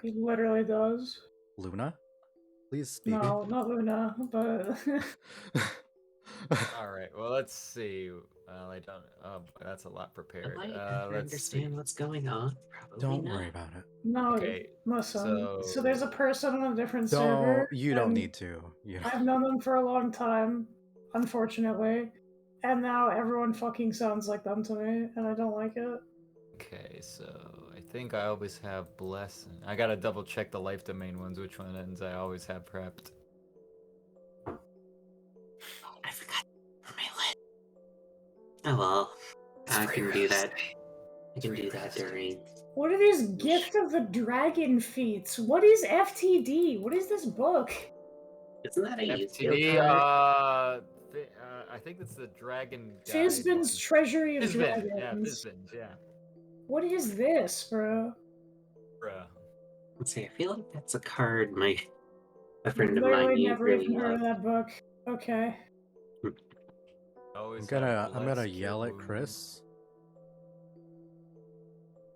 He literally does. Luna? Please speak. No, not Luna, but... Alright, well, let's see. I don't... Oh, boy, that's a lot prepared. Am I ever Let's understand see. what's going on? Probably Don't not. worry about it. No, Okay, listen. So so... there's a person on a different server. You don't and need to. You I've known them for a long time, unfortunately. And now everyone fucking sounds like them to me, and I don't like it. Okay, so I think I always have Blessing. I gotta double check the life domain ones, which one ends I always have prepped. I forgot my list. Oh well. I can do that. I can do that during... What are these Gift of the Dragon feats? What is FTD? What is this book? Isn't that a FTD, Yu-Gi-Oh card? I think it's the Dragon Guide Fizban's one. Treasury of Fizban, Dragons. yeah, Fizban, yeah. What is this, bro? Bruh. Let's see, I feel like that's a card a friend of Literally mine never really even heard of loved. that book. Okay. Always I'm have gonna Bless, yell at Kill, Chris.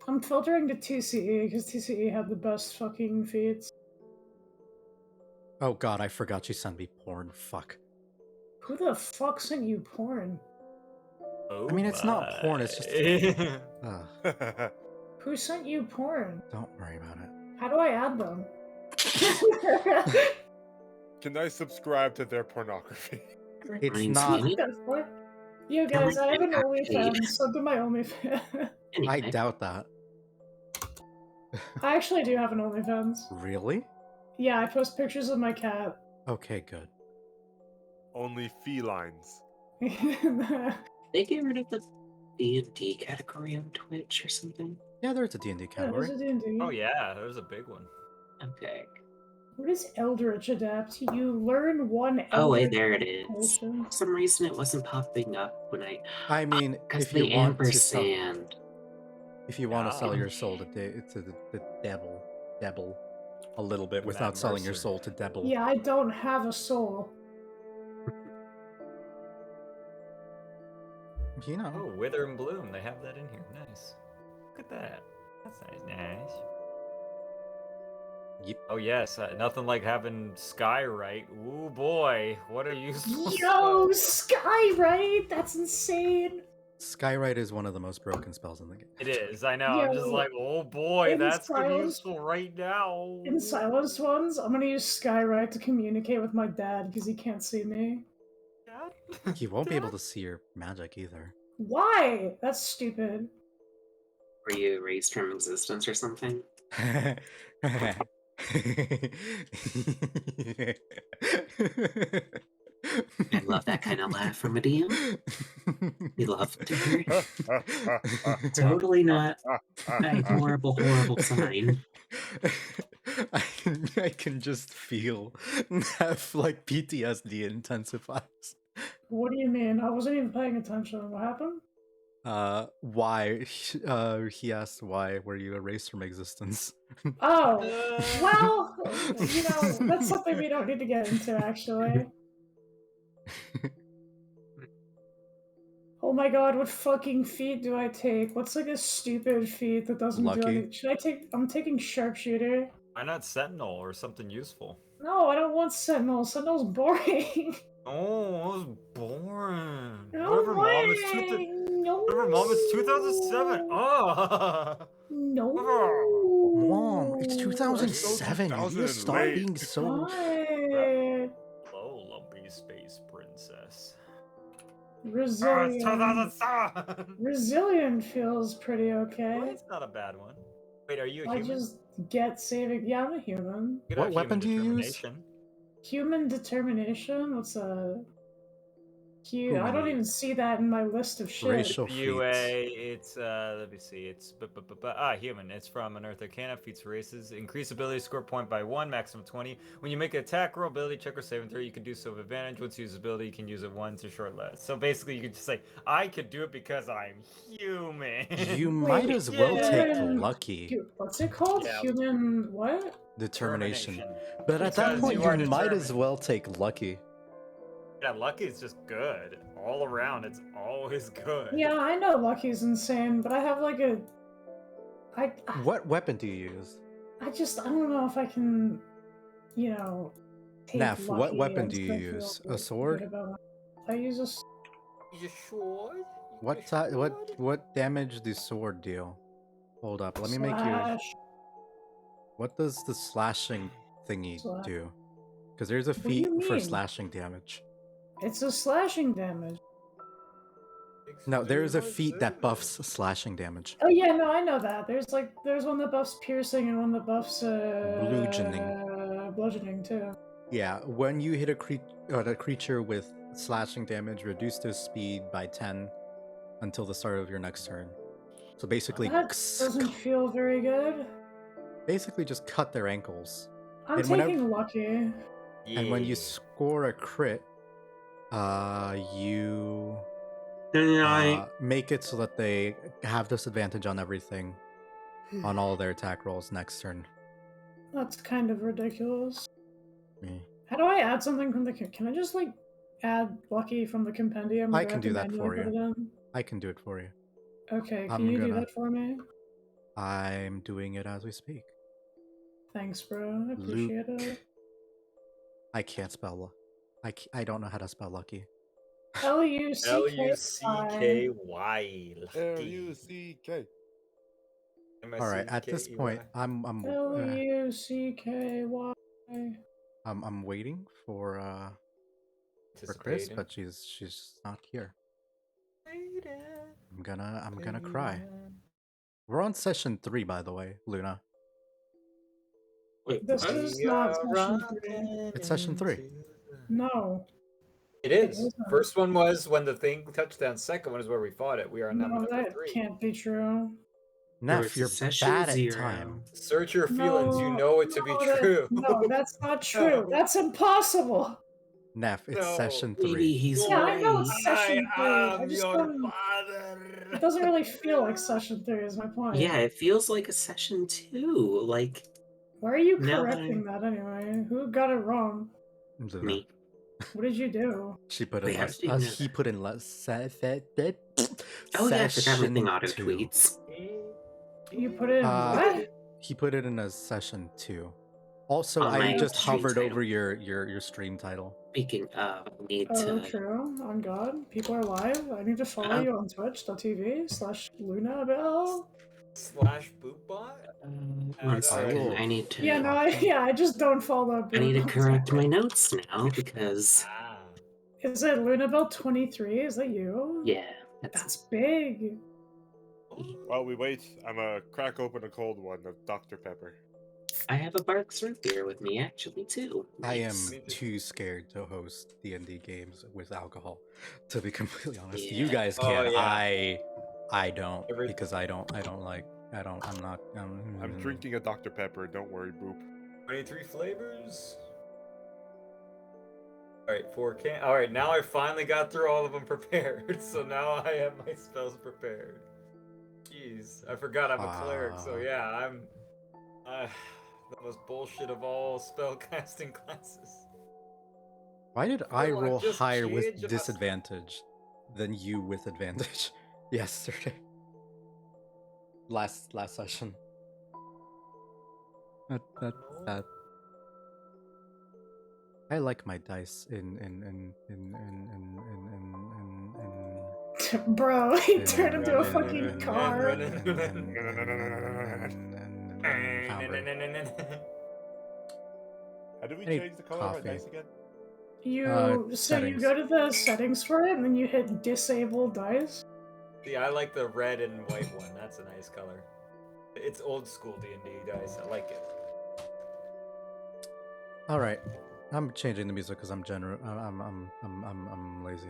I'm filtering to TCE because TCE had the best fucking feats. Oh god, I forgot she sent me porn. Fuck. Who the fuck sent you porn? Oh I mean, it's not porn, it's just... Who sent you porn? Don't worry about it. How do I add them? Can I subscribe to their pornography? It's Reminds not... me- Yo guys, I have an Actually- OnlyFans, so do my OnlyFans. I Anyway, doubt that. I actually do have an OnlyFans. Really? Yeah, I post pictures of my cat. Okay, good. Only felines. they get rid of the D&D category on Twitch or something. Yeah, there's a D&D category. There's a D&D. Oh yeah, there's a big one. Okay. What is Eldritch Adapt? You learn one Eldritch Oh wait, there it is. potion. For some reason it wasn't popping up when I mean, because if you the want to sell, ampersand. if you want to sell Ah. your soul to the devil, a little bit without selling your Mercer. soul to devil. Yeah, I don't have a soul. You know. Oh, Wither and Bloom, they have that in here. Nice. Look at that. That's nice. Yep. Oh yes, nothing like having Skywrite. Ooh boy, what a useful Yo, spell. Skywrite! That's insane! Skywrite is one of the most broken spells in the game. It is, I know. I'm just Yo, like, oh boy, in that's good Silence- useful right now. In Silenced Ones, I'm gonna use Skywrite to communicate with my dad because he can't see me. Dad? You won't be able to see your magic either. Why? That's stupid. Were you erased from existence or something? I love that kind of laugh from a DM. We love to hear it. Totally not a horrible, horrible sign. I can just feel that like PTSD intensifies. What do you mean? I wasn't even paying attention. What happened? Why? He asked why were you erased from existence? Oh, well, you know, that's something we don't need to get into, actually. Oh my god, what fucking feat do I take? What's like a stupid feat that doesn't do Lucky. anything? Should I take... I'm taking Sharpshooter. Why not Sentinel or something useful? No, I don't want Sentinel. Sentinel's boring. Oh, that was boring. No Whatever, Mom. way! Whatever, Mom. It's 2007. Oh. No. Mom, it's 2007. You need to stop late. being so. Why? Hello, lumpy space princess. It's Resilient. 2007. Resilient feels pretty okay. Well, it's not a bad one. Wait, are you a I human? just get saving. Yeah, I'm a human. You could What have weapon human do you use? determination. Human determination? What's a... Cute. I don't Human. even see that in my list of shit. Racial UA, feats. it's let me see, it's human. It's from an Earth Arcana, feats races. Increase ability score point by 1, maximum 20. When you make an attack roll, ability check or saving throw, you can do so with advantage. Once you use ability, you can use it once or short less. So basically, you can just say, I could do it because I'm human. You might as well Yeah. take lucky What's it called? Yeah. Human... what? determination. But at that Because point, you you are might as determined. well take lucky. Yeah, lucky is just good. All around, it's always good. Yeah, I know Lucky's insane, but I have like a... What weapon do you use? I don't know if I can, you know, take Neff, what lucky weapon and do you still feel use? A good sword? about my... I use a You sure? What damage does sword deal? Hold up, let me make you. slash. What does the slashing thingy Slash. do? Because there's a What do you feat for mean? slashing damage. It's a slashing damage. No, there is a feat that buffs slashing damage. Oh yeah, no, I know that. There's one that buffs piercing and one that buffs bludgeoning too. Yeah, when you hit a creature with slashing damage, reduce their speed by 10 until the start of your next turn. So basically, That doesn't feel very good. basically just cut their ankles. I'm And taking lucky. And when you score a crit, you make it so that they have disadvantage on everything, on all their attack rolls next turn. That's kind of ridiculous. Me. How do I add something from the... Can I just, like, add lucky from the compendium? Or I do can have do to that manually for put you. it in? I can do it for you. Okay, can I'm you do gonna- that for me? I'm doing it as we speak. Thanks, bro. I appreciate it. I can't spell. I don't know how to spell lucky. L-U-C-K-Y. L-U-C-K-Y. L-U-C-K. All right. At this point, I'm L-U-C-K-Y. I'm waiting for Chris, but she's not here. I'm gonna cry. We're on session 3, by the way, Luna. Wait, This what? is not session 3. It's session 3. No. It is. isn't. First one was when the thing touched down. Second one is where we fought it. We are on No, number that 3. can't be true. Neff, you're Session bad at 0. time. Search your feelings. You know it to be true. No, that's not true. That's impossible. Neff, it's No. session Maybe 3. he's Yeah, right. I know it's session 3. I am just your don't... father. It doesn't really feel like session 3 is my point. Yeah, it feels like a session 2. Like, Why are you now correcting that anyway? Who got it wrong? Luna. me. What did you do? She put Wait, in how less. did you know He that? put in less. Oh yeah, I forgot everything Session auto 2. tweets. You put it in what? He put it in as session 2. Also, On I my just stream hovered title. over your stream title. Speaking of, I need Oh, to. true. On God. People are live. I need to follow you on twitch.tv/LunaBell. /bootbot? One second, will- I need to. Yeah, no, I just don't follow I need to Boop. correct my notes now because Is it LunaBell23? Is that you? yeah, That's big. While we wait, I'm gonna crack open a cold one of Dr. Pepper. I have a Barks root beer with me actually too. I am Nice. too scared to host D&D games with alcohol. To be completely honest, Yeah. you guys Oh, can. yeah. I don't because I'm not. I'm drinking a Dr. Pepper, don't worry, Boop. 23 flavors. Alright, 4 can. Alright, now I finally got through all of them prepared. So now I have my spells prepared. Jeez, I forgot I'm a cleric, so yeah, I'm the most bullshit of all spell casting classes. Why did I Well, I roll just higher with changed my- disadvantage than you with advantage yesterday? Last session. That's sad. I like my dice in Bro, he turned into a fucking car. How do we I need change the color of our coffee. dice again? You settings. go to the settings for it and then you hit disable dice. See, I like the red and white one. That's a nice color. It's old school D&D dice. I like it. All right, I'm changing the music because I'm lazy.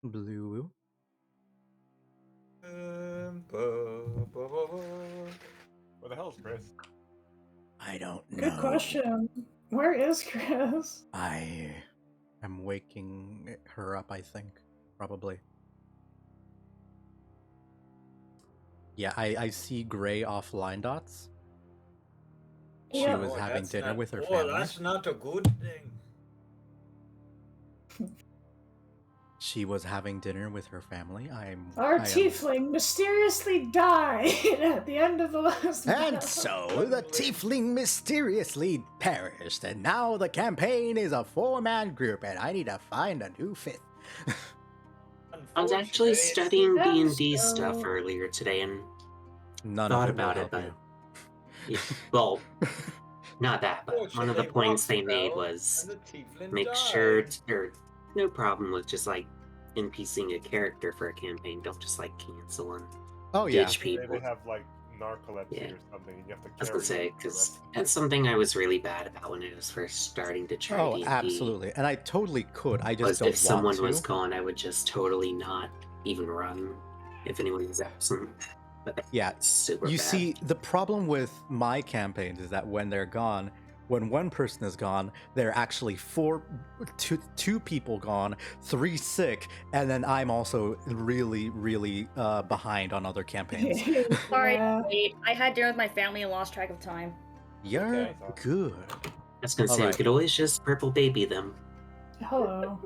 Ooh, blue. Blue. Where the hell is Chris? I don't know. Good question. Where is Chris? I am waking her up, I think. Probably. Yeah, I see gray off line dots. She Yeah. was having dinner with her Oh, family. that's not a good thing. she was having dinner with her family. Our I am- tiefling mysteriously died at the end of the last And battle. so the tiefling mysteriously perished, and now the campaign is a 4-man group, and I need to find a new 5th. I was actually Unfortunately, studying That's D&D stuff so- earlier today and None thought of it will about it, help but you. yeah, well, not that, but one of the Unfortunately, points they Rocky made fell, was and the tiefling make died. sure or no problem with just like NPCing a character for a campaign. Don't just like cancel and Oh yeah. ditch They people. have like narcolepsy Yeah. or something, and you have to I was carry. gonna say them for the because rest. that's something I was really bad about when I was first starting to try Oh, D&D. absolutely. And I totally could. I just Was don't if someone want to. was gone, I would just totally not even run if anyone was absent. But that's Yeah, super you bad. see, the problem with my campaigns is that when they're gone, when one person is gone, there are actually two people gone, 3 sick, and then I'm also really, really behind on other campaigns. Sorry, Yeah. wait. I had dinner with my family and lost track of time. You're Okay. good. I was gonna say we Alright. could always just purple baby them. Hello.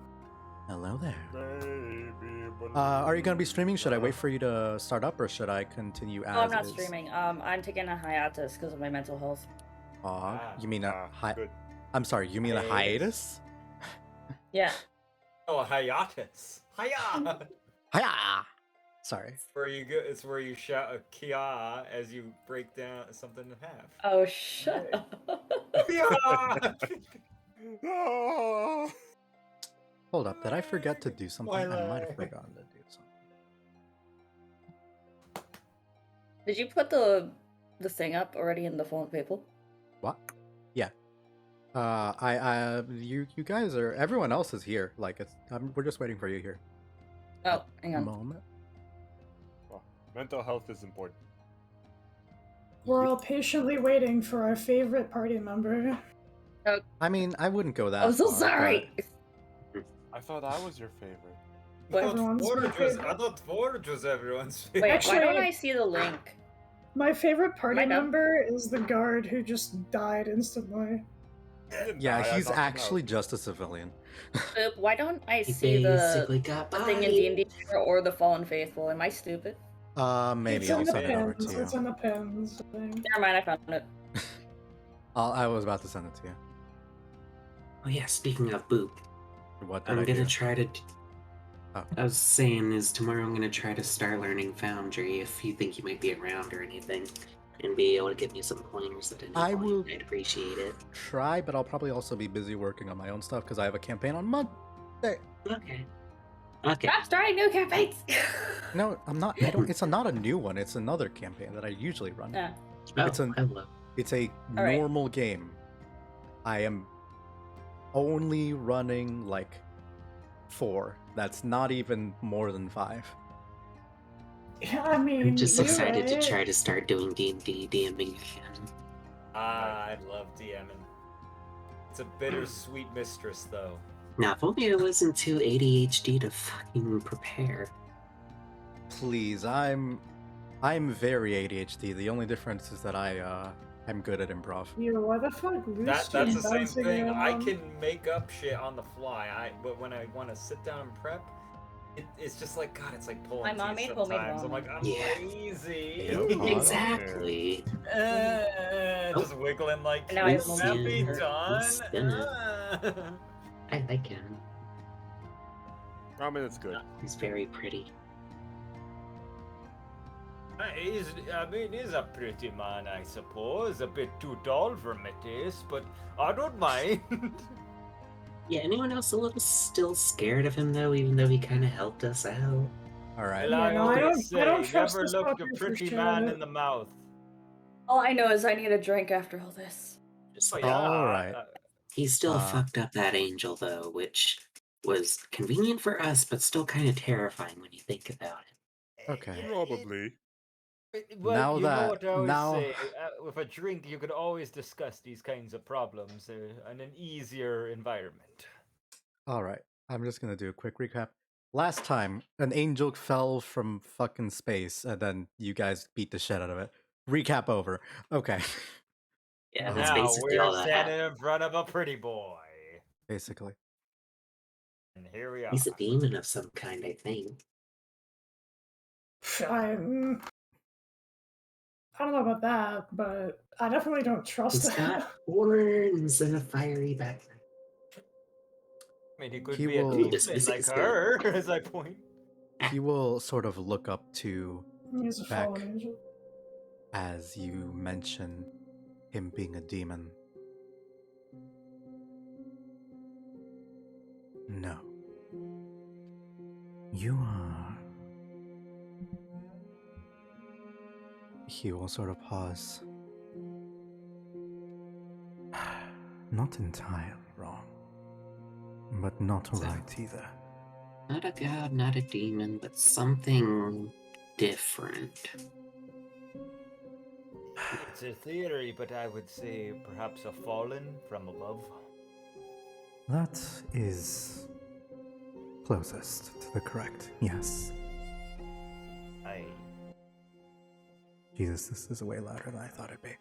Hello there. Baby, Are you going to be streaming? Should I wait for you to start up, or should I continue as No, I'm not is? streaming. I'm taking a hiatus because of my mental health. Aw, you mean a good. I'm sorry, you mean a Hiatus? hiatus? Yeah. Oh, hiatus. Hiya! Hiya! Sorry. It's where you shout a kia as you break down something in half. Oh, shut up. Kia! Ah! Hold up, did I forget to do something? I might have Twilight. forgotten to do something. Did you put the thing up already in the phone people? What? Yeah. You guys are. Everyone else is here. Like we're just waiting for you here. Oh, hang on. Moment. Well, mental health is important. We're all patiently waiting for our favorite party member. I mean, I wouldn't go that. I'm so far, sorry. I thought I was your favorite. But Everyone's my favorite. I thought Forge was everyone's wait, favorite. Actually- why don't I see the link? My favorite party Am I dumb? member is the guard who just died instantly. Yeah, I he's got to know. actually just a civilian. Why don't I He see basically got the thing in bodied. D&D or the Fallen Faithful? Am I stupid? Maybe It's I'll in the send it over to pins. you. It's in the pins. I think. Never mind, I found it. I was about to send it to you. Oh yeah, speaking of Boop, What did I'm I gonna do? try to. Oh. I was saying is tomorrow I'm gonna try to start learning Foundry if you think you might be around or anything, and be able to give me some pointers at any I point. will- I'd appreciate it. Try, but I'll probably also be busy working on my own stuff because I have a campaign on Monday. Okay. Okay. Stop starting new campaigns! No, I'm not. I don't. It's not a new one. It's another campaign that I usually run. Yeah. Oh, It's an- hello. It's a All right. normal game. I am only running like 4. That's not even more than 5. Yeah, I mean, I'm just you're excited to right. try to start doing D&D DMing again. I love DMing. It's a bittersweet mistress, though. Now, if only I wasn't too ADHD to fucking prepare. Please, I'm very ADHD. The only difference is that I'm good at improv. You, why the fuck? That's the same bouncing thing. I around? can make up shit on the fly. But when I want to sit down and prep, it's just like God. It's like pulling My mom teeth made homemade sometimes. I'm ramen. like I'm Yeah. lazy. Yeah. Exactly. Just wiggling like And now I have can that be mommy. done? Spin it. I like him. Ramen is good. He's very pretty. He's a pretty man, I suppose. A bit too tall for Matisse, but I don't mind. Yeah, anyone else a little still scared of him though, even though he kind of helped us out? All right. Well, I Yeah, no, I always don't- I don't say, trust never this looked a fucker for pretty shit. man in the mouth. All I know is I need a drink after all this. Just But like, All right. he still Uh, fucked up that angel though, which was convenient for us, but still kind of terrifying when you think about it. Okay. Probably. Well, Now you know that- what I always now- say, with a drink you could always discuss these kinds of problems in an easier environment. All right. I'm just gonna do a quick recap. Last time, an angel fell from fucking space, and then you guys beat the shit out of it. Recap over. Okay. Yeah, that's Now basically all we're that standing happened. in front of a pretty boy. Basically. And here we are. He's a demon of some kind, I think. I don't know about that, but I definitely don't trust He's it. got horns and a fiery background. I mean, he could He be a will- demon This music like is her, as I point. He will sort of look up to He's a Back. fallen angel. as you mention him being a demon. No. You are. He will sort of pause. Not entirely wrong, but not So- right either. Not a god, not a demon, but something different. It's a theory, but I would say perhaps a fallen from above. That is closest to the correct, yes. I. Jesus, this is way louder than I thought it'd be.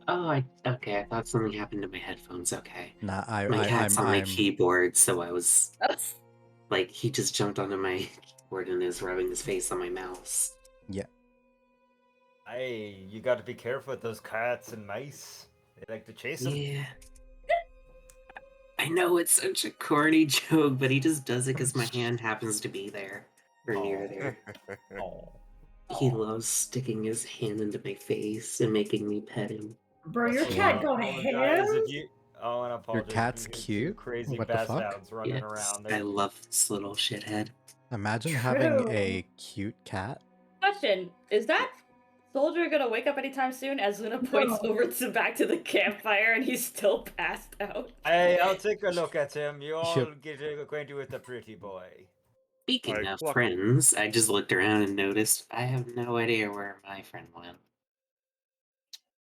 Oh, okay. I thought something happened to my headphones. Okay. Nah, My cat's on my I'm keyboard, so I was like, he just jumped onto my keyboard and is rubbing his face on my mouse. You got to be careful with those cats and mice. They like to chase them. Yeah. I know it's such a corny joke, but he just does it because my hand happens to be there or near there. Oh. He loves sticking his hand into my face and making me pet him. Bro, your Yeah. cat got hands? If you... Oh, and I apologize. cat's if you hear two cute? Crazy What the bass fuck? hounds running Yes, around. I love this little shithead. Imagine having True. a cute cat. Question: is that soldier gonna wake up anytime soon? As Luna points No. over to back to the campfire, and he's still passed out. Hey, I'll take a look at him. You all Yep. get acquainted with the pretty boy. Speaking Like, of look. friends, I just looked around and noticed I have no idea where my friend went.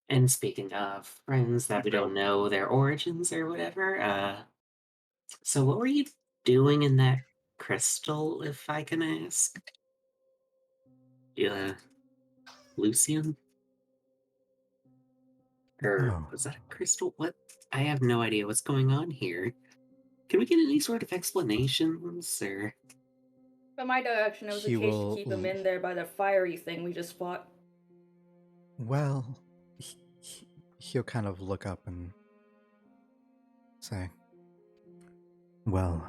And speaking of friends that we don't know their origins or whatever, so what were you doing in that crystal, if I can ask? Lucian? Or Oh. was that a crystal? What? I have no idea what's going on here. Can we get any sort of explanations, or? From my direction, it was He a case to will keep him in there by the fiery thing we just fought. Well, he'll kind of look up and say, well,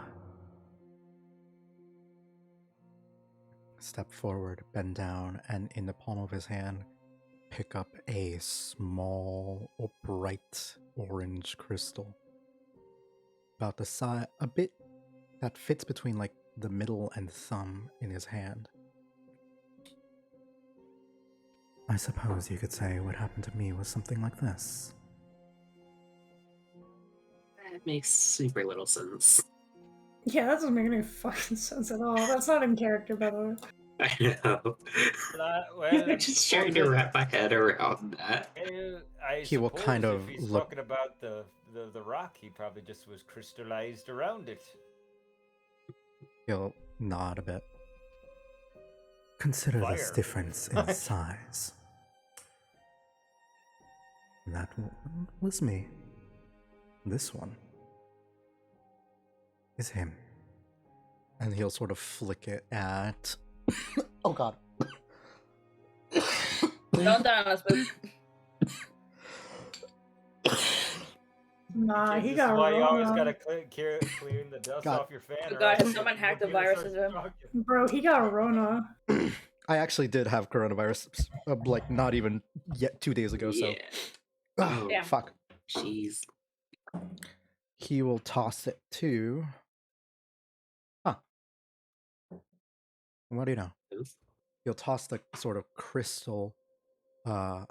step forward, bend down, and in the palm of his hand, pick up a small, bright orange crystal. About the size, a bit that fits between like the middle and thumb in his hand. I suppose you could say what happened to me was something like this. That makes super little sense. Yeah, that doesn't make any fucking sense at all. That's not in character, by the way. I know. I'm just trying to wrap my head around that. He will kind of if he's look- talking about the rock, he probably just was crystallized around it. He'll nod a bit. Consider this Fire. difference in size. That was me. This one is him. And he'll sort of flick it at... oh god. Don't die on us, boo. Nah, Kids, he this got is why you always Rona. gotta clean the dust God. off your fan. Oh or god, else has someone hacked the computer virus starts into him? talking. Bro, he got Rona. I actually did have coronavirus, like, not even yet 2 days ago, so... Yeah. Ah, Yeah. fuck. Jeez. He will toss it to... Huh. What do you know? Oof. He'll toss the sort of crystal, it'll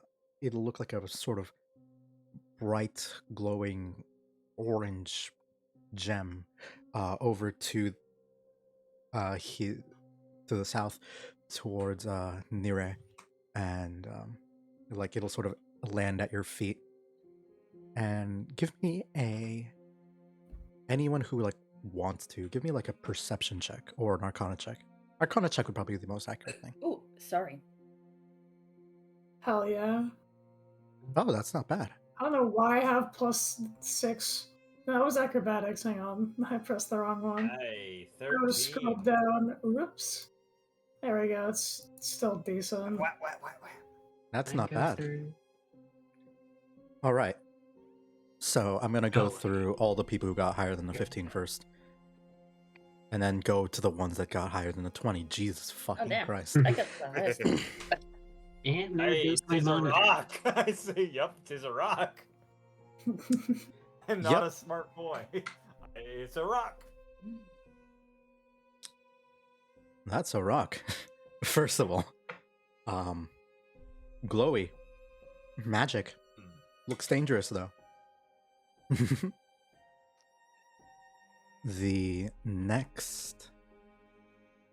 look like a sort of bright, glowing orange gem, over to the south towards Nire, and like it'll sort of land at your feet. And give me anyone who like wants to give me like a perception check or an arcana check. Arcana check would probably be the most accurate thing. Ooh, sorry. Hell yeah. Oh, that's not bad. I don't know why I have +6 That was acrobatics. Hang on. I pressed the wrong one. Hey, I was 13. scrolled down. Whoops. There we go. It's still decent. What? That's I not go bad. through- All right. So I'm going to go Oh. through all the people who got higher than the 15 first. And then go to the ones that got higher than the 20. Jesus fucking damn. Christ. I got the highest. And there Hey, goes my tis a monitor. rock. I say, yup, tis a rock. I'm not Yep. a smart boy. It's a rock. That's a rock. First of all. Glowy. Magic. Looks dangerous though.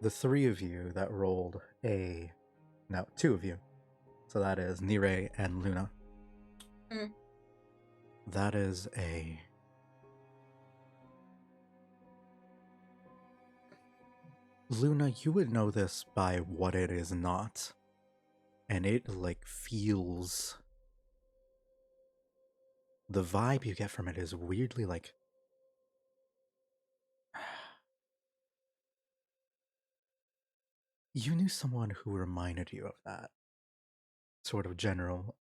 The three of you that rolled two of you. So that is Nire and Luna. Mm. That is a Luna, you would know this by what it is not. And it like feels the vibe you get from it is weirdly like you knew someone who reminded you of that sort of general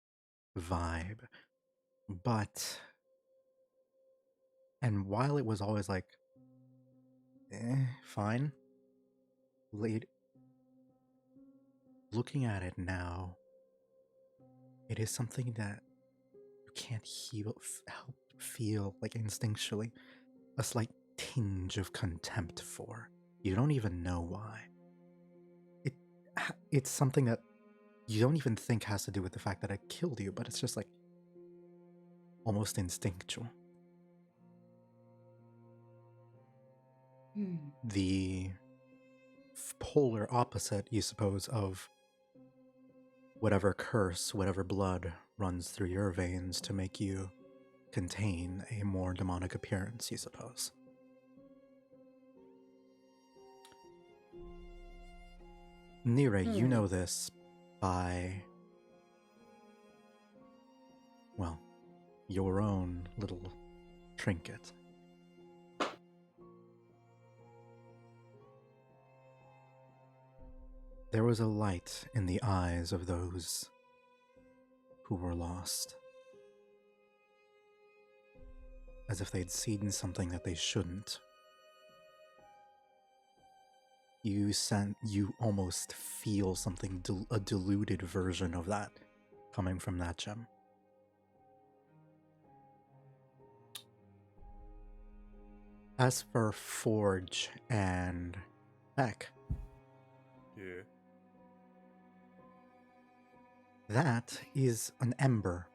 vibe. But and while it was always like fine, looking at it now, it is something that you can't help feel like instinctually a slight tinge of contempt for. You don't even know why. It's something that you don't even think has to do with the fact that it killed you, but it's just like almost instinctual. The polar opposite, you suppose, of whatever curse, whatever blood runs through your veins to make you contain a more demonic appearance, you suppose. Nire, you know this by, well, your own little trinket. There was a light in the eyes of those who were lost, as if they'd seen something that they shouldn't. You almost feel something, a diluted version of that coming from that gem. As for Forge and Beck, Yeah. that is an ember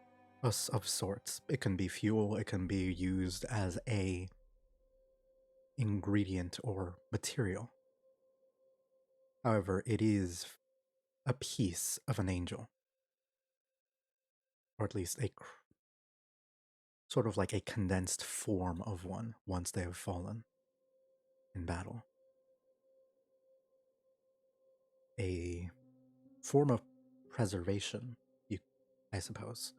of sorts. It can be fuel, it can be used as a ingredient or material. However, it is a piece of an angel. Or at least sort of like a condensed form of one once they have fallen in battle. A form of preservation, I suppose,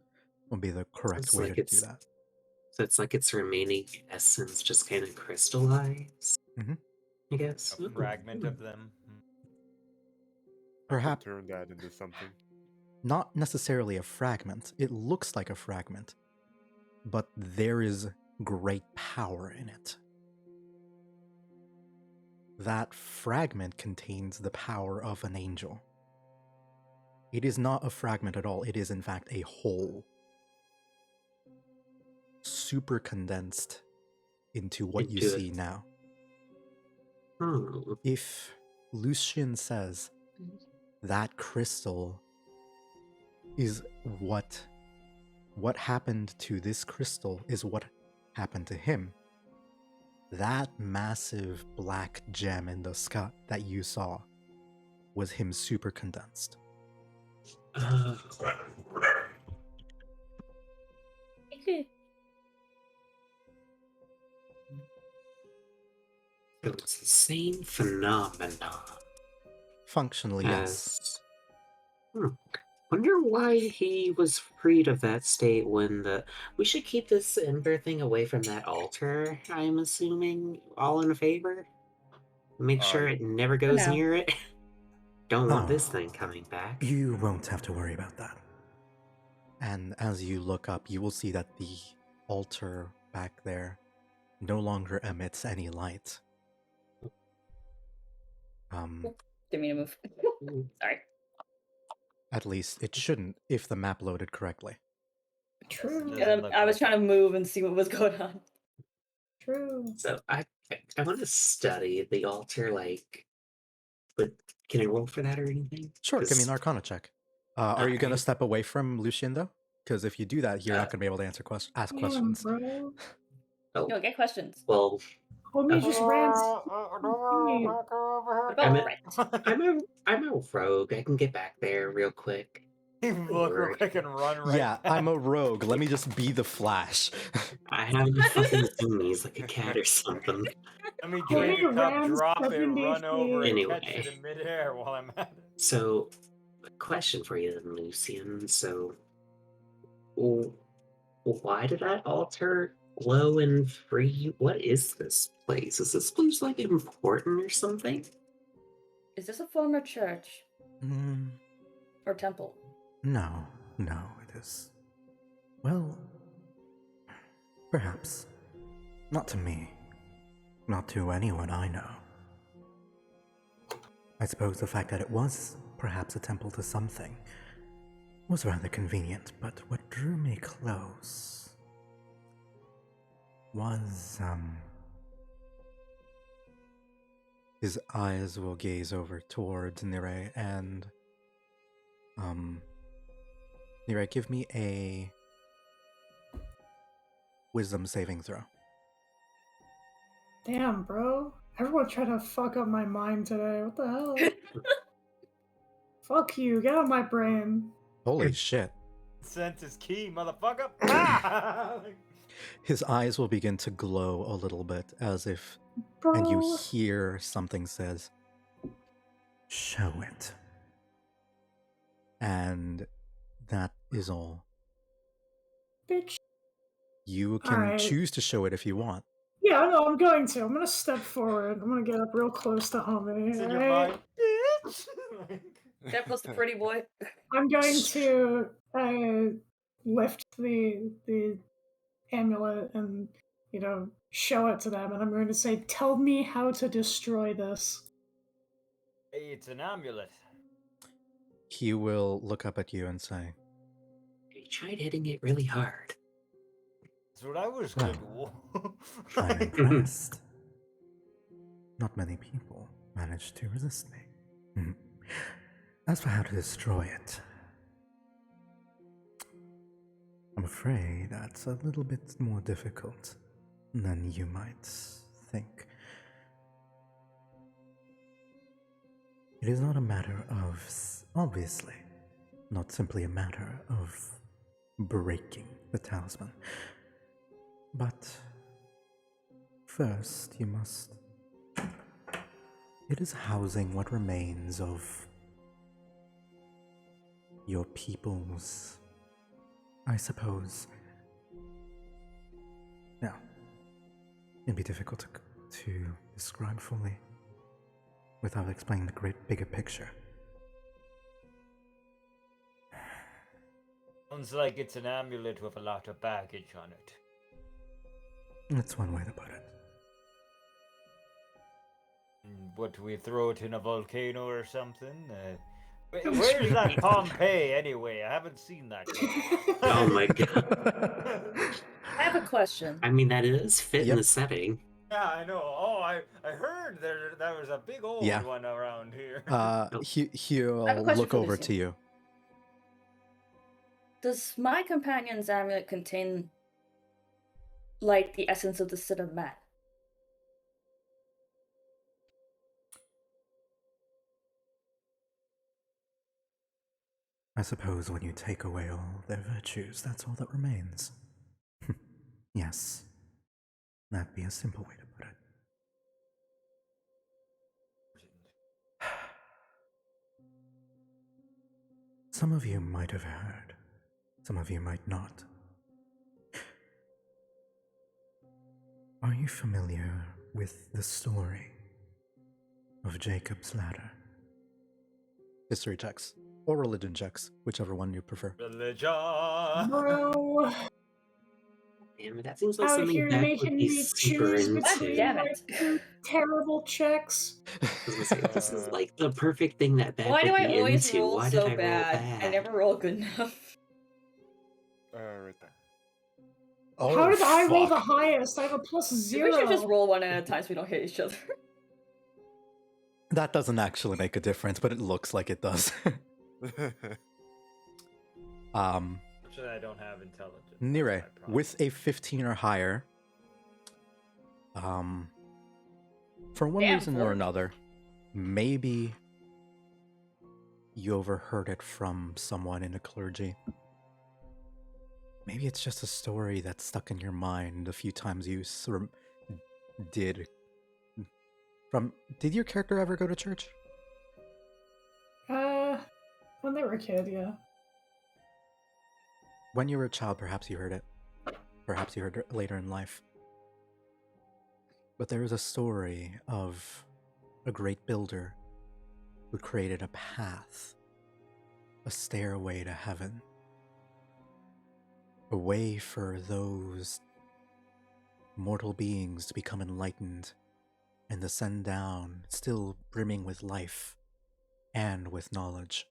would be the correct way to do that. So it's like its remaining essence just kind of crystallized, I guess. A fragment of them. Perhaps turn that into something. not necessarily a fragment. It looks like a fragment, but there is great power in it. That fragment contains the power of an angel. It is not a fragment at all. It is, in fact, a whole. Super condensed into what you see now. If Lucian says that crystal is what happened to this crystal is what happened to him, that massive black gem in the sky that you saw was him super condensed. So it's the same phenomenon. Functionally, yes. Wonder why he was freed of that state when the. We should keep this ember thing away from that altar, I'm assuming. All in favor? Make sure it never For goes now. near it. Don't want this Oh. thing coming back. You won't have to worry about that. And as you look up, you will see that the altar back there no longer emits any light. Didn't mean to move. Sorry. At least it shouldn't if the map loaded correctly. True. Doesn't look I was like trying to move and see what was going on. True. So I want to study the altar, like, but can I roll for that or anything? Sure, give me an 'Cause- Arcana check. Are you going to Alright. step away from Lucian, though? Because if you do that, you're not going to be able to ask Damn, questions. bro. Oh, No, get questions. well, Homie just ran. What about I'm a- Brett? I'm a rogue. I can get back there real quick. You look real quick and run right Yeah, back. I'm a rogue. Let me just be the Flash. I have the fucking zoomies like a cat or something. Let me Homie drink a cup, ran drop it, 70 run over, and feet. catch it in midair while I'm at it. So, a question for you then, Lucian. So, why did that altar glow and free? What is this place? Is this place like important or something? Is this a former church Mm, or temple? no, it is. Well, perhaps. Not to me. Not to anyone I know. I suppose the fact that it was perhaps a temple to something was rather convenient, but what drew me close was, His eyes will gaze over towards Nire and, Nire, give me a wisdom saving throw. Damn, bro. Everyone trying to fuck up my mind today. What the hell? Fuck you. Get out of my brain. Holy shit. Sense is key, motherfucker. Ah! His eyes will begin to glow a little bit as if, Bro. and you hear something says, "Show it." And that is all. Bitch. You can Alright. choose to show it if you want. Yeah, I know, I'm going to. I'm gonna step forward. I'm gonna get up real close to homie. It's in your alright? mind, bitch. Get close to pretty boy. I'm going to lift the amulet and, show it to them, and I'm going to say, "Tell me how to destroy this." Hey, it's an amulet. He will look up at you and say, I tried hitting it really hard. That's what I was Well, gonna do. "I'm impressed. Not many people manage to resist me. Mhm. As for how to destroy it, I'm afraid that's a little bit more difficult than you might think. It is not a matter of, obviously, not simply a matter of breaking the talisman. But first, you must. It is housing what remains of your people's, I suppose. Now, it'd be difficult to describe fully without explaining the bigger picture. Sounds like it's an amulet with a lot of baggage on it. That's one way to put it. What, we throw it in a volcano or something? Where's that Pompeii anyway? I haven't seen that yet. Oh my god. I have a question. I mean, that is fit in Yep. the setting. Yeah, I know. Oh, I heard there was a big old Yeah. one around here. He'll I have a question look for over Lucian. to you. Does my companion's amulet contain, like, the essence of the Cid of Matt? I suppose when you take away all their virtues, that's all that remains. Yes. That'd be a simple way to put it. Some of you might have heard, some of you might not. Are you familiar with the story of Jacob's ladder? History checks, or religion checks, whichever one you prefer. Religion. Bro, Damn, that seems like out something here Beck would making be me super choose God between damn into. it. like two terrible checks. I was gonna say, this is like the perfect thing that Beck Why do would I be always into. roll Why did so I roll bad? I bad? never roll good enough. Right there. Oh, How did I roll the fuck. highest? I have a plus Maybe we should just 0. roll one at a time so we don't hit each other. That doesn't actually make a difference, but it looks like it does. Actually, I don't have intelligence. That's Nire, my problem. with a 15 or higher, for one Damn, reason or Ford. another, maybe you overheard it from someone in the clergy. Maybe it's just a story that's stuck in your mind a few times you did. Did your character ever go to church? When they were a kid, yeah. When you were a child, perhaps you heard it. Perhaps you heard it later in life. But there is a story of a great builder who created a path, a stairway to heaven, a way for those mortal beings to become enlightened and ascend down, still brimming with life and with knowledge.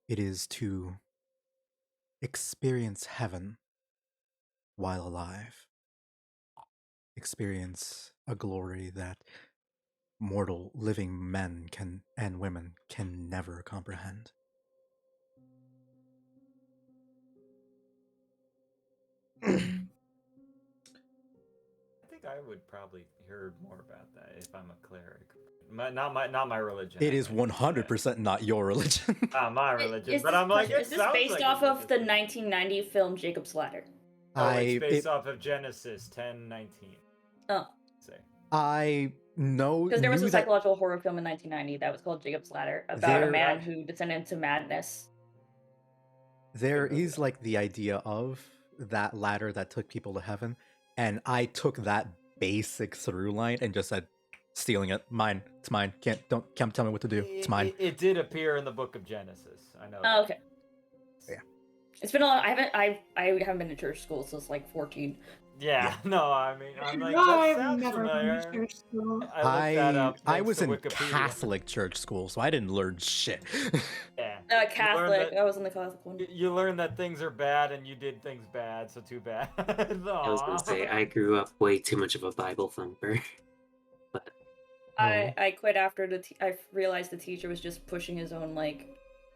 It is to experience heaven while alive. Experience a glory that mortal living men and women can never comprehend. I think I would probably hear more about that if I'm a cleric. Not my religion. It I is think. 100% not your religion. Not my religion, Is but this, I'm like, it is this sounds based like off of the religious. 1990 film Jacob's Ladder? Oh, it's based off of Genesis 10:19. Oh. Say. I know Because there was a knew that psychological horror film in 1990 that was called Jacob's Ladder about a There- man who descended into madness. there Good movie, is though. like the idea of that ladder that took people to heaven, and I took that basic through line and just said, stealing it, mine, it's mine. Can't tell me what to do. It's mine. It did appear in the book of Genesis. I know. Oh, that. okay. Yeah. It's been a long. I haven't been to church school since like 14. Yeah, no, I mean, I'm like, that I've sounds never been familiar. to church school. I looked that up. I thanks was to in Wikipedia. Catholic church school, so I didn't learn shit. Yeah. Catholic. I was in the Catholic one. You learn that things are bad and you did things bad, so too bad. I was gonna say, Aw. I grew up way too much of a Bible thumper. But I quit after I realized the teacher was just pushing his own like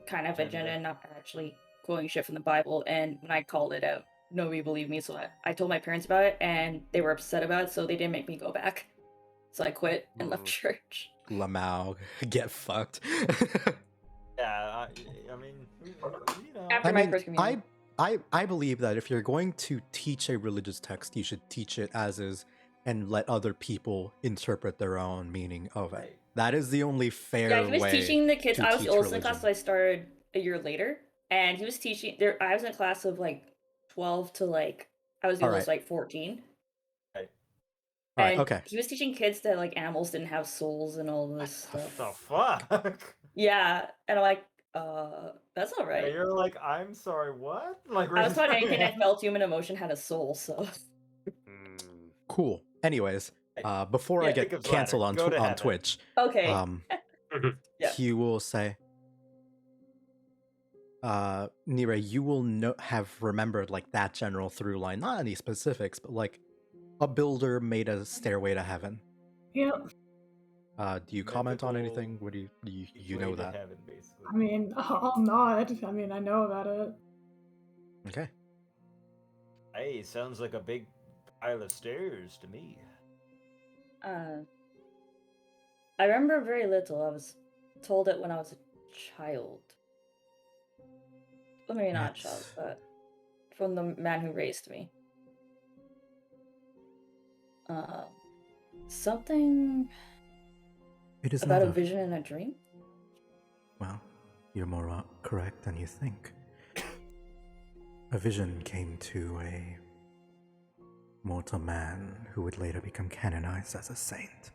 kind of agenda and not actually quoting shit from the Bible. And when I called it out, nobody believed me. So I told my parents about it, and they were upset about it. So they didn't make me go back. So I quit and left church. Lamau, get fucked. Yeah, I mean, you know. After my first communion. I believe that if you're going to teach a religious text, you should teach it as is and let other people interpret their own meaning of it. Right. That is the only fair Yeah, he was way teaching the kids. to I was teach the oldest in the religion. class, so I started a year later, and he was teaching. There, I was in a class of like 12 to like I was the oldest, like 14. Right. All right, And okay. he was teaching kids that like animals didn't have souls and all this What stuff. the fuck? Yeah, and I'm like, that's not Yeah, right. you're like, I'm sorry, what? Like, I was taught raise- anything that felt human emotion had a soul, so. Cool. Anyways, before I Yeah, get Jacob's canceled Ladder. Go to on heaven. Twitch, Okay. Yeah. he will say, Nira, you will have remembered like that general through line, not any specifics, but like a builder made a stairway to heaven. Yep. Do you comment on Mythical anything? What do you way know to that? heaven, basically. I mean, I'll nod. I mean, I know about it. Okay. Hey, sounds like a big pile of stairs to me. I remember very little. I was told it when I was a child. Well, maybe not a child, Yes. but from the man who raised me. Something It is about not a vision and a dream? Well, you're more correct than you think. A vision came to a mortal man who would later become canonized as a saint.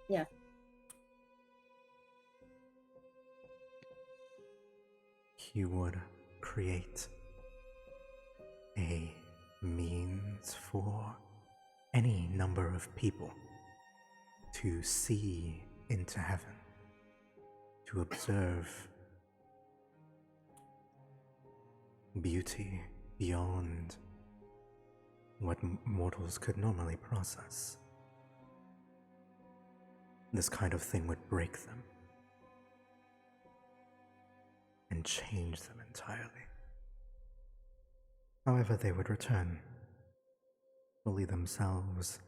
Yeah. He would create a means for any number of people to see into heaven, to observe beauty beyond what mortals could normally process. This kind of thing would break them and change them entirely. However, they would return, fully themselves,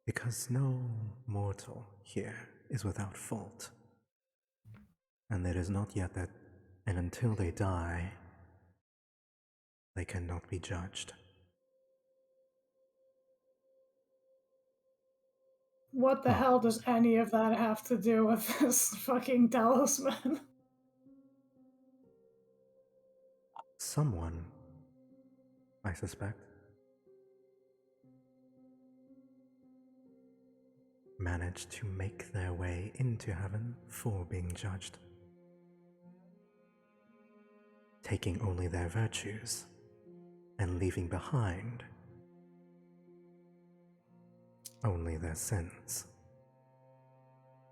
because no mortal here is without fault. And it is not yet that, and until they die, they cannot be judged. What the hell does any of that have to do with this fucking talisman? Someone, I suspect, managed to make their way into heaven for being judged, taking only their virtues and leaving behind only their sins.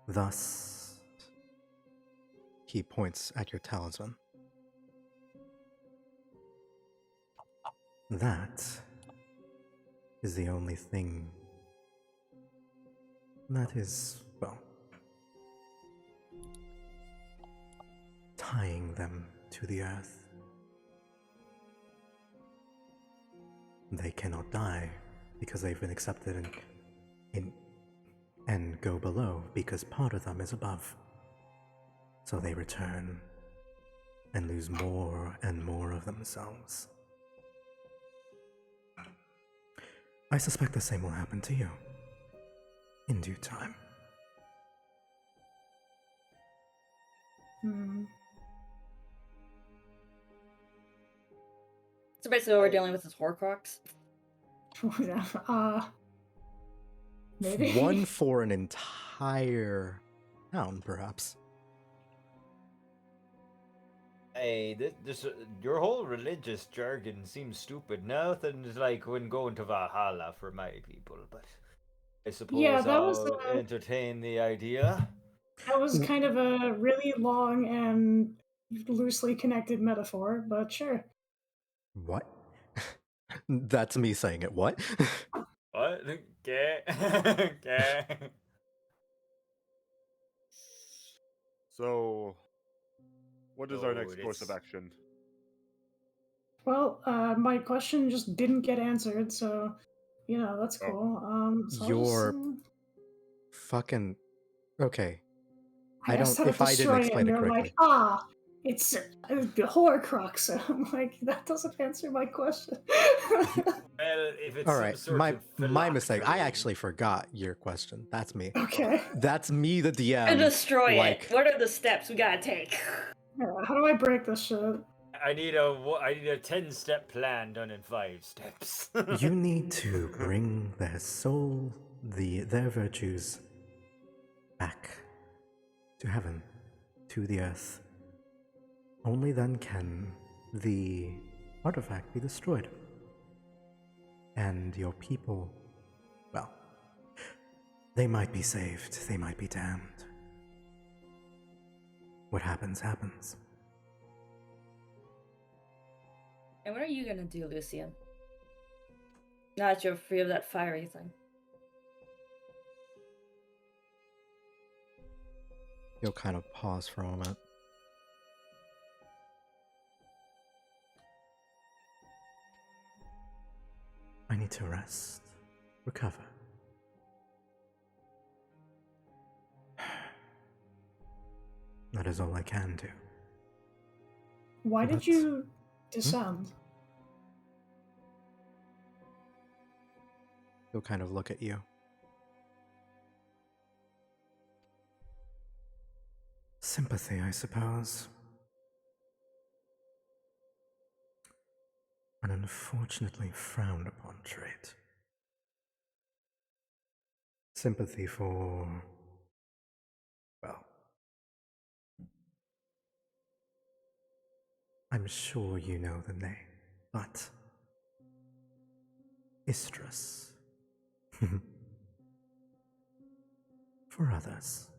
Thus, he points at your talisman. That is the only thing that is, well, tying them to the earth. They cannot die because they've been accepted and go below because part of them is above. So they return and lose more and more of themselves. I suspect the same will happen to you in due time. So basically, what we're dealing with is Horcrux. Maybe. One for an entire town, perhaps. Hey, this your whole religious jargon seems stupid. Nothing's like when going to Valhalla for my people, but I suppose Yeah, that was I'll entertain the idea. that was kind of a really long and loosely connected metaphor, but sure. What? That's me saying it. What? What? Okay. Okay. So, what is our next Dude, course of it's- action? Well, my question just didn't get answered, so that's Oh. cool. So You're fucking okay. I don't. asked how to If I didn't destroy it, explain and it you're correctly, like, it's the Horcrux. I'm like, that doesn't answer my question. Well, if it's all some right. sort My of mistake. I phylactery- actually forgot your question. That's me. Okay. That's me, the To DM. destroy like- it, what are the steps we gotta take? How do I break this shit? I need a 10-step plan done in 5 steps. You need to bring their soul, their virtues, back to heaven, to the earth. Only then can the artifact be destroyed. And your people, well, they might be saved, they might be damned. What happens, happens. And what are you gonna do, Lucian? Now that you're free of that fiery thing. You'll kind of pause for a moment. I need to rest, recover. That is all I can do. Why did But- you descend? He'll kind of look at you. Sympathy, I suppose. An unfortunately frowned upon trait. Sympathy for, well, I'm sure you know the name, but Istrus. For others.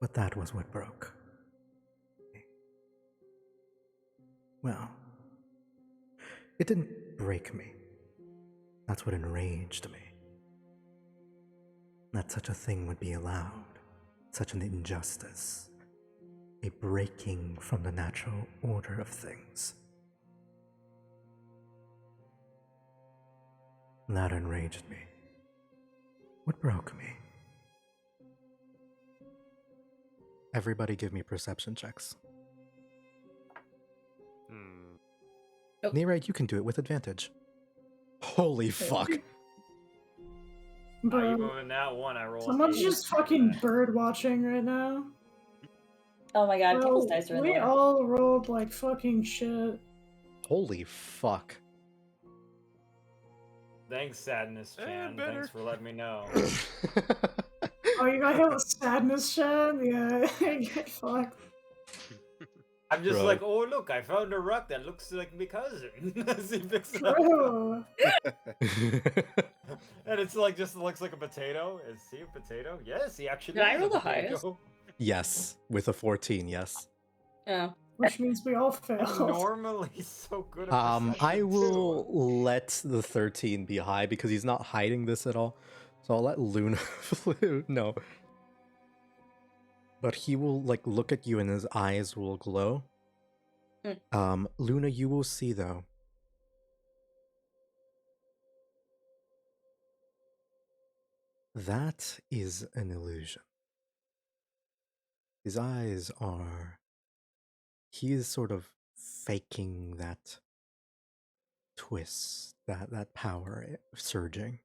But that was what broke. Well, it didn't break me. That's what enraged me. That such a thing would be allowed. Such an injustice. A breaking from the natural order of things. That enraged me. What broke me? Everybody give me perception checks. Nirad, you can do it with advantage. Holy fuck. Bro, Even with that one, I rolled. someone's 8. just fucking bird watching right now. Oh my god, Bro, people's dice are in the we way. all rolled like fucking shit. Holy fuck. Thanks, Sadness Chan. Thanks for letting me know. Oh, you got hit with sadness, Shan? Yeah, get fucked. I'm just Bro. like, oh look, I found a rock that looks like my cousin. As he picks it up. Bro. And it's like just looks like a potato. Is he a potato? Yes, he actually Did I is roll a the potato. Yes, with a 14, yes. Oh. Which means we all I'm failed. normally so good at I perception, will too. let the 13 be high because he's not hiding this at all. So I'll let Luna no. But he will like look at you and his eyes will glow. Luna, you will see though. That is an illusion. His eyes are... He is sort of faking that twist, that power surging.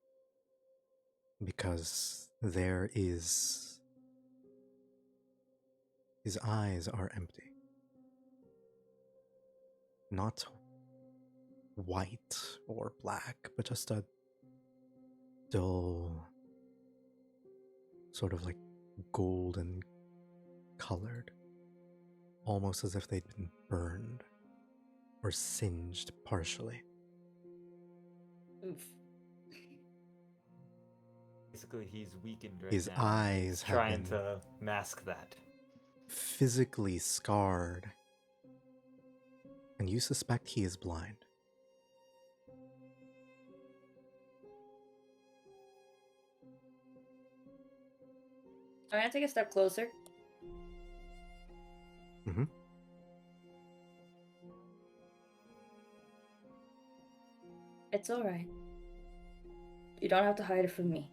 Because there is... His eyes are empty. Not white or black, but just a dull, sort of like golden colored. Almost as if they'd been burned or singed partially. Oof. Basically, he's weakened right His now. eyes He's have trying been to mask that. physically scarred. And you suspect he is blind. I'm gonna take a step closer. Mm-hmm. It's alright. You don't have to hide it from me.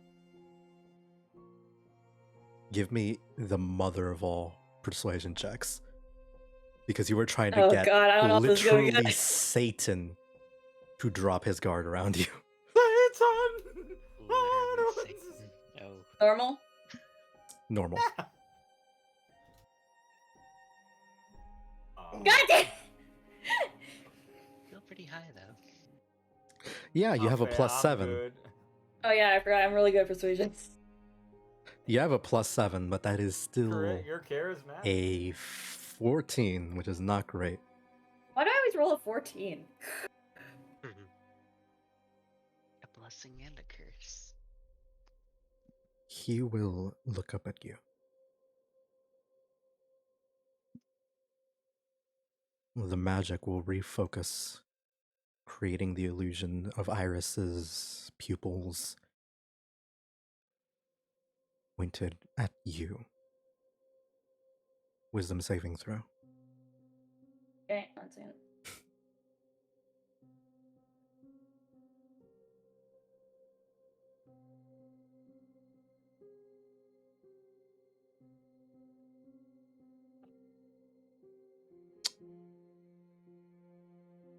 Give me the mother of all persuasion checks. Because you were trying to Oh get god, I don't know if this is gonna be literally good. Satan to drop his guard around you. Satan! Literally Satan. Oh. Normal? Normal. God damn! Feel pretty high though. Yeah, you have a Okay, plus I'm 7. good. Oh yeah, I forgot. I'm really good at persuasion. You have a plus 7, but that is still Correct, you're charismatic. a 14, which is not great. Why do I always roll a 14? A blessing and a curse. He will look up at you. The magic will refocus, creating the illusion of irises, pupils, pointed at you. Wisdom saving throw. Okay, one second.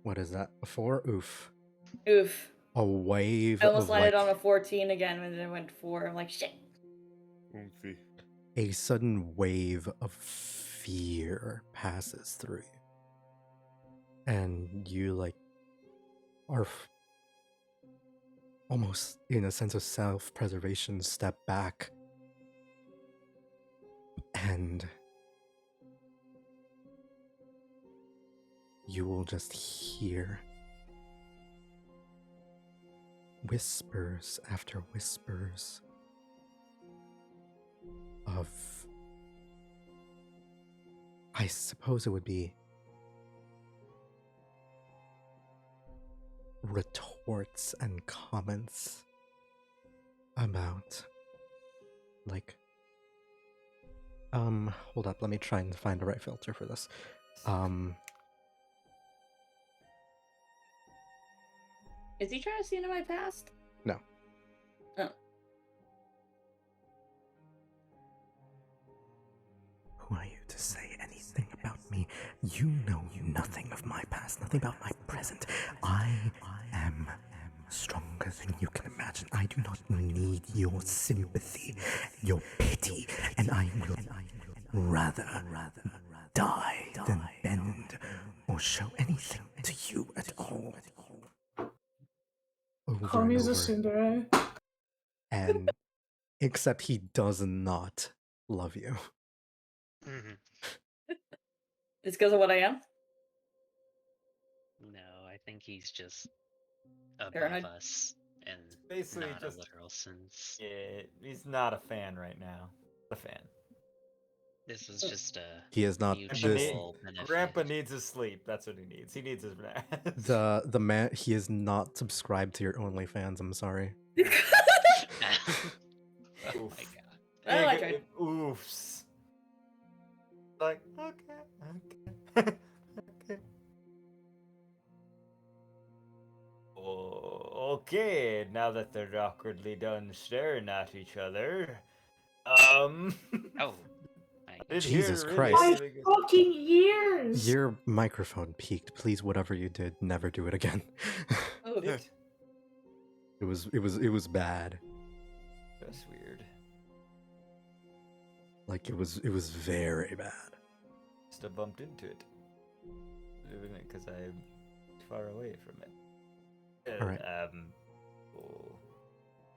What is that? A 4? Oof. Oof. A wave I almost of landed like... on a 14 again when it went 4. I'm like, shit. Oomphy. a sudden wave of fear passes through you. And you, like, are almost in a sense of self-preservation, step back. And you will just hear whispers after whispers of, I suppose it would be retorts and comments about, like, hold up, let me try and find the right filter for this. Is he trying to see into my past? No. Oh. Who are you to say anything about me? You know nothing of my past, nothing about my present. I am stronger than you can imagine. I do not need your sympathy, your pity, and I will rather die than bend or show anything to you at all. Over Call me and as a over. tsundere. And except he does not love you. Mhm. It's because of what I am? No, I think he's just above Paranoid? us and Basically not just- a literal sense. Yeah, he's not a fan right now. A fan. This is just a He is not mutual benefit. Grandpa needs his sleep. That's what he needs. He needs his rest. the man. He is not subscribed to your OnlyFans. I'm sorry. Oh my Oof. god. Well, I tried. Oofs. Like, okay. Okay. Oh, okay, now that they're awkwardly done staring at each other. Oh. My did Jesus hear Christ. really good- Fucking years! Your microphone peaked. Please, whatever you did, never do it again. Oh, It was bad. That's weird. Like it was very bad. Must have bumped into it. Because I'm far away from it. Alright. Oh,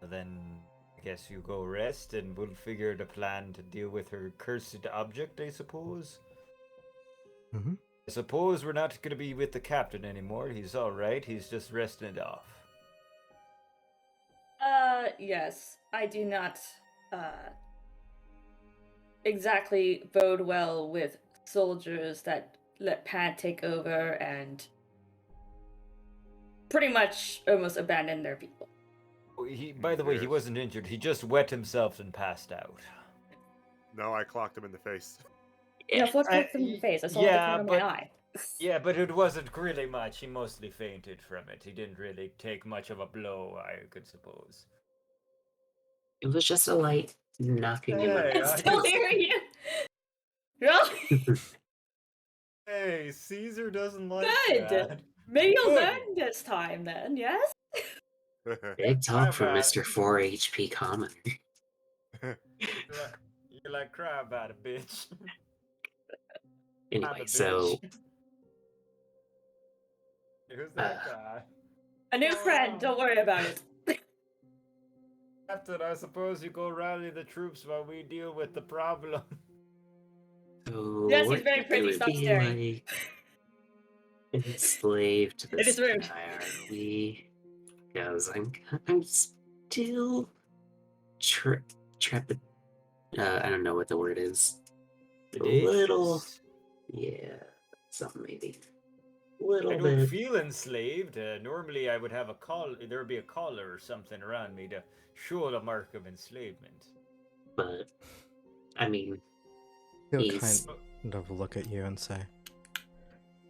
then I guess you go rest and we'll figure the plan to deal with her cursed object, I suppose. Mm-hmm. I suppose we're not going to be with the captain anymore. He's alright. He's just resting it off. yes. I do not, exactly bode well with soldiers that let Pan take over and pretty much almost abandon their people. By the way, he Yes. wasn't injured. He just wet himself and passed out. No, I clocked him in the face. You know, Fletch I- kicked him in the face. I saw yeah, the corner of but- my eye. Yeah, but it wasn't really much. He mostly fainted from it. He didn't really take much of a blow, I could suppose. It was just a light knocking him Hey, I'm I still just- hearing you. Really? Hey, Caesar doesn't like Good. that. Maybe you'll Good. learn this time then, yes? Big talk from Crap. Mr. 4 HP Commoner. You're like, cry about it, bitch. Anyway, I'm a so bitch. Who's that guy? A new friend, don't worry about it. Captain, I suppose you go rally the troops while we deal with the problem. Yes, he's what very pretty, it would stop be staring. like enslaved to It this is rude. empire. Because I'm still trepid. I don't know what the word is. A little, yeah, something maybe. I Little don't bit. feel enslaved. Normally, I would have a call. There would be a collar or something around me to show the mark of enslavement. But I mean, He'll he's kind of look at you and say,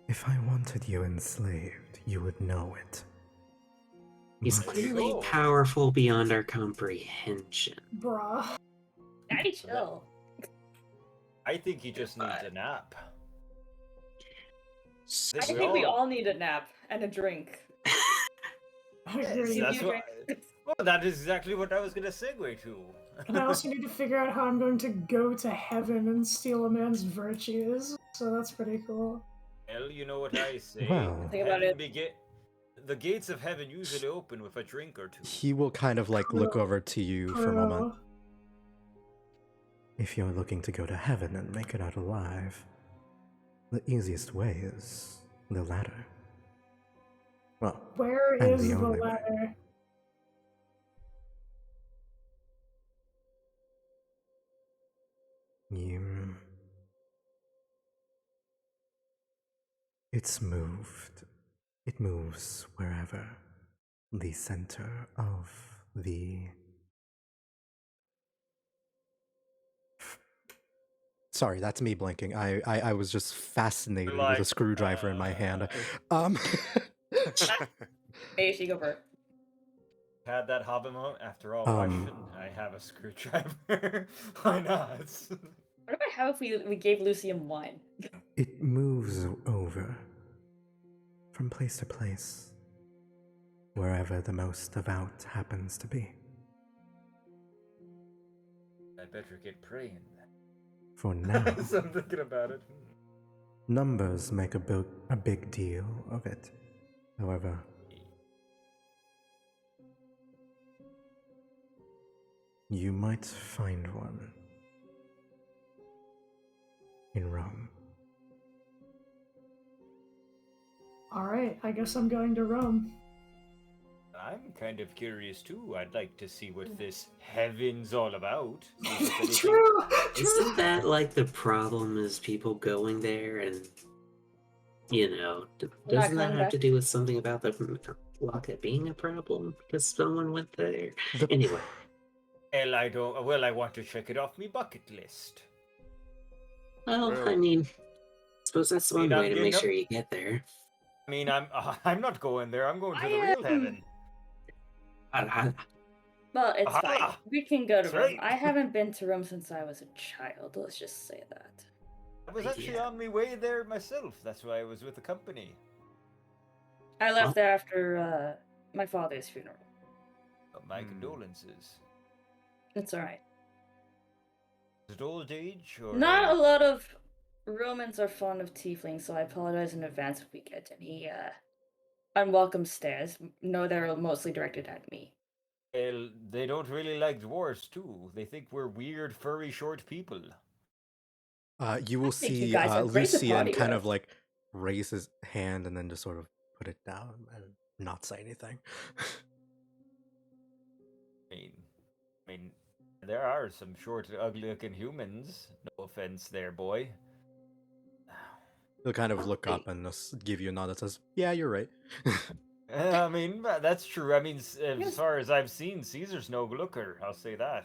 "If I wanted you enslaved, you would know it." he's But clearly Oh. powerful beyond our comprehension. Bruh. Daddy, chill. I think he just needs a nap. I think we all need a nap and a drink. I agree. You That's do what. Well, that is exactly what I was gonna segue to. And I also need to figure out how I'm going to go to heaven and steal a man's virtues. So that's pretty cool. Well, you know what I say. Well, Think about it. The gates of heaven usually open with a drink or two. he will kind of like look over to you for a moment. Pro. If you're looking to go to heaven and make it out alive, the easiest way is the ladder. Well, Where and is the the only way. ladder? It's moved. It moves wherever the center of the... Sorry, that's me blinking. I was just fascinated with a screwdriver in my hand. Hey, she go for it. Had that hobbit moment. After all, why shouldn't I have a screwdriver? Why not? What about how if we gave Lucian wine? It moves over from place to place, wherever the most devout happens to be. I better get praying. For now, So I'm thinking about it. numbers make a big deal of it. However, you might find one in Rome. Alright, I guess I'm going to Rome. I'm kind of curious too. I'd like to see what this heaven's all about. See if there's anything- True! Isn't that like the problem is people going there and, you know, doesn't that have to do with something about the locket being a problem because someone went there? Anyway. Well, I want to check it off my bucket list. Well, Well- I mean, suppose that's one I'm way to getting make up- sure you get there. I mean, I'm not going there. I'm going to the real heaven. Well, it's fine. Aha! We can go to That's Rome. right. I haven't been to Rome since I was a child. Let's just say that. I was actually Yeah. on my way there myself. That's why I was with the company. I left there after my father's funeral. My condolences. It's alright. Is it old age or Not a lot of Romans are fond of tieflings, so I apologize in advance if we get any unwelcome stares. No, they're mostly directed at me. Well, they don't really like dwarves too. They think we're weird, furry, short people. You will I think you see guys are great to Lucian party kind with. of like raise his hand and then just sort of put it down and not say anything. I mean, there are some short, ugly-looking humans. No offense, there, boy. He'll kind of look up and just give you a nod that says, "Yeah, you're right." I mean, that's true. I mean, as Yes. far as I've seen, Caesar's no looker. I'll say that.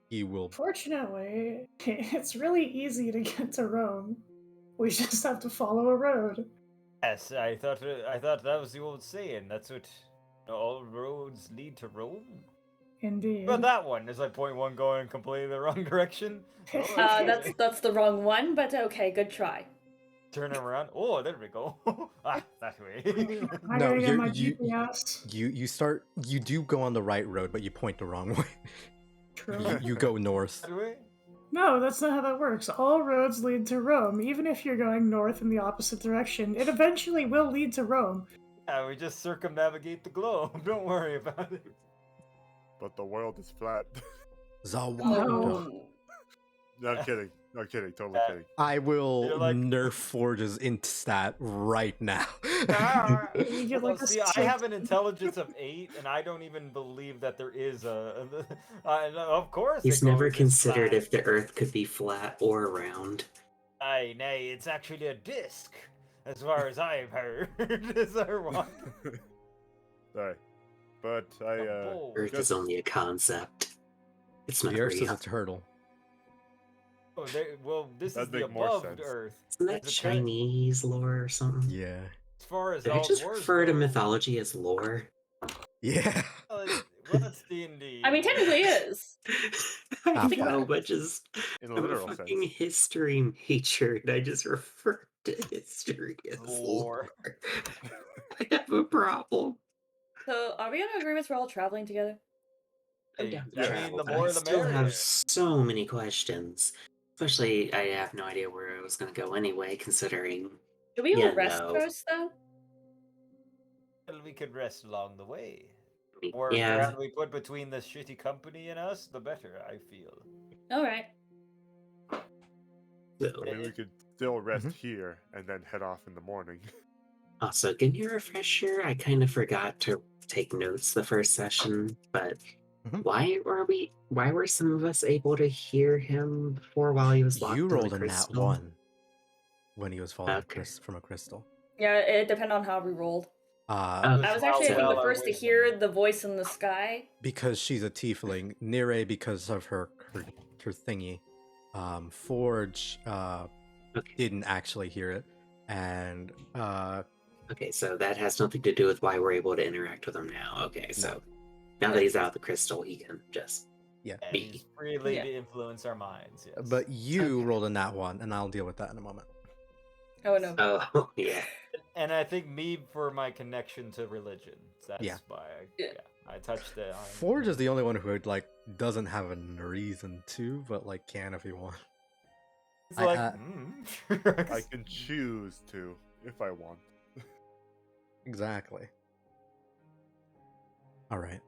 He will. Fortunately, it's really easy to get to Rome. We just have to follow a road. Yes, I thought that was the old saying. That's what all roads lead to Rome. Indeed. But that one is like point one going completely the wrong direction. Oh, okay. That's the wrong one, but okay, good try. Turn around. Oh, there we go. That way. I No, gotta get my you GPS. you do go on the right road, but you point the wrong way. True. You go north. That way? No, that's not how that works. All roads lead to Rome. Even if you're going north in the opposite direction, it eventually will lead to Rome. Yeah, we just circumnavigate the globe. Don't worry about it. But the world is flat. Zawada. Oh. Not kidding. Not kidding. Totally kidding. I will You're like- nerf Forge's int stat right now. Ah! You get like a See, I six. have an intelligence of 8, and I don't even believe that there is a. Of course, He's it never goes this considered flat. if the Earth could be flat or round. Aye, nay, it's actually a disc, as far as I've heard. Is there one? Sorry. But I, bowl. Earth is only a concept. It's not The Earth is real. a turtle. Oh, well, this That'd is the make more above sense. Earth. Isn't that It's a Chinese lore or something? Yeah. As far as Did I all just wars refer to go- mythology as lore? Yeah. Well, it's D&D. I mean, technically it is. I Half-Life. know, but just in a I'm a literal fucking sense. history major, and I just refer to history as Lore. lore. I have a problem. So, are we on agreements we're all traveling together? I'm down to I travel, mean, the but more I the still merrier. have so many questions. Especially, I have no idea where I was going to go anyway, considering. Should we Yeah, all rest no. first, though? Well, we could rest along the way. I mean, The more yeah. ground we put between the shitty company and us, the better, I feel. Alright. So, I mean, we could still rest Mhm. here and then head off in the morning. also, give me a refresher. I kind of forgot to take notes the first session, but Mhm. why were some of us able to hear him before while he was locked You in the rolled a nat crystal? 1 when he was falling Okay. from a crystal. Yeah, it depended on how we rolled. Uh, I was actually, I think, well the our first to wisdom. hear the voice in the sky. because she's a tiefling. Nire because of her thingy. Forge Okay. didn't actually hear it, and Okay, so that has nothing to do with why we're able to interact with him now. Okay, so now that he's out of the crystal, he can just And be. he's freely Yeah. to influence our minds, yes. but you Okay. rolled a nat 1, and I'll deal with that in a moment. Oh no. Oh, yeah. And I think me for my connection to religion. That's Yeah. why Yeah. I touched it on. Forge is the only one who doesn't have a reason to, but can if he wants. It's I- like, I can choose to if I want. Exactly. All right.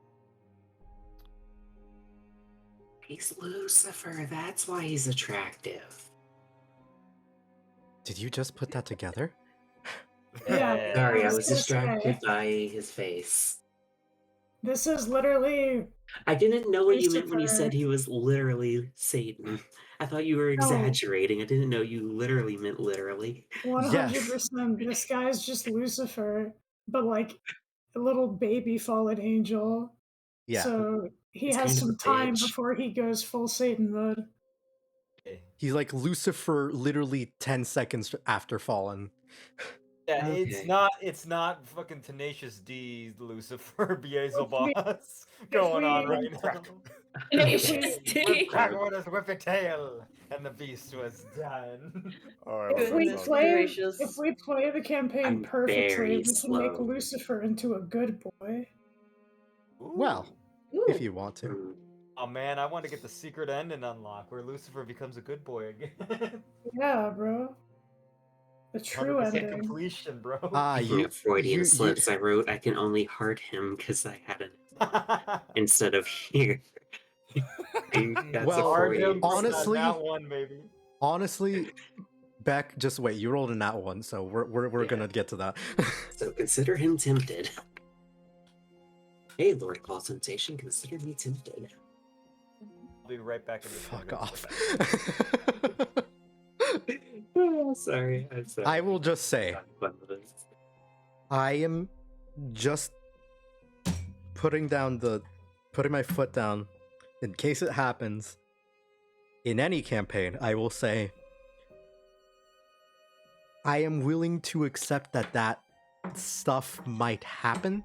He's Lucifer. That's why he's attractive. Did you just put that together? Yeah. Sorry, I was was gonna distracted say. by his face. This is literally I didn't know what you meant when you Lucifer. said he was literally Satan. I thought you were exaggerating. I didn't know you literally meant literally. 100%. This guy's just Lucifer, but like a little baby fallen angel. Yeah. So he He's has kind of some a time bitch. before he goes full Satan mode. He's like Lucifer literally 10 seconds after fallen. Yeah, Okay. it's not fucking Tenacious D Lucifer we- Beelzebubs going on we- right now. Tenacious Whip D. crack orders, whip a tail, and the beast was done. Oh, I If love we that song. play, Gracious. if we play the campaign I'm perfectly, very we can make slow. Lucifer into a good boy. Well, Ooh. if you want to. Hmm. Oh man, I want to get the secret ending unlocked where Lucifer becomes a good boy again. Yeah, bro. The true 100% ending. completion, bro. Speaking of Freudian slips, I wrote I can only heart him because I had an instead of here. That's Well, a Hard Freudian him from slip. honestly- that one, baby. Honestly, Beck, just wait. You rolled a nat 1, so we're Yeah. gonna get to that. So consider him tempted. Hey, Lord Call Temptation, consider me tempted. I'll be right back in the Fuck off. Oh, sorry, I'm sorry. I will just say, Having fun with this. I am just putting my foot down in case it happens. In any campaign, I will say I am willing to accept that stuff might happen.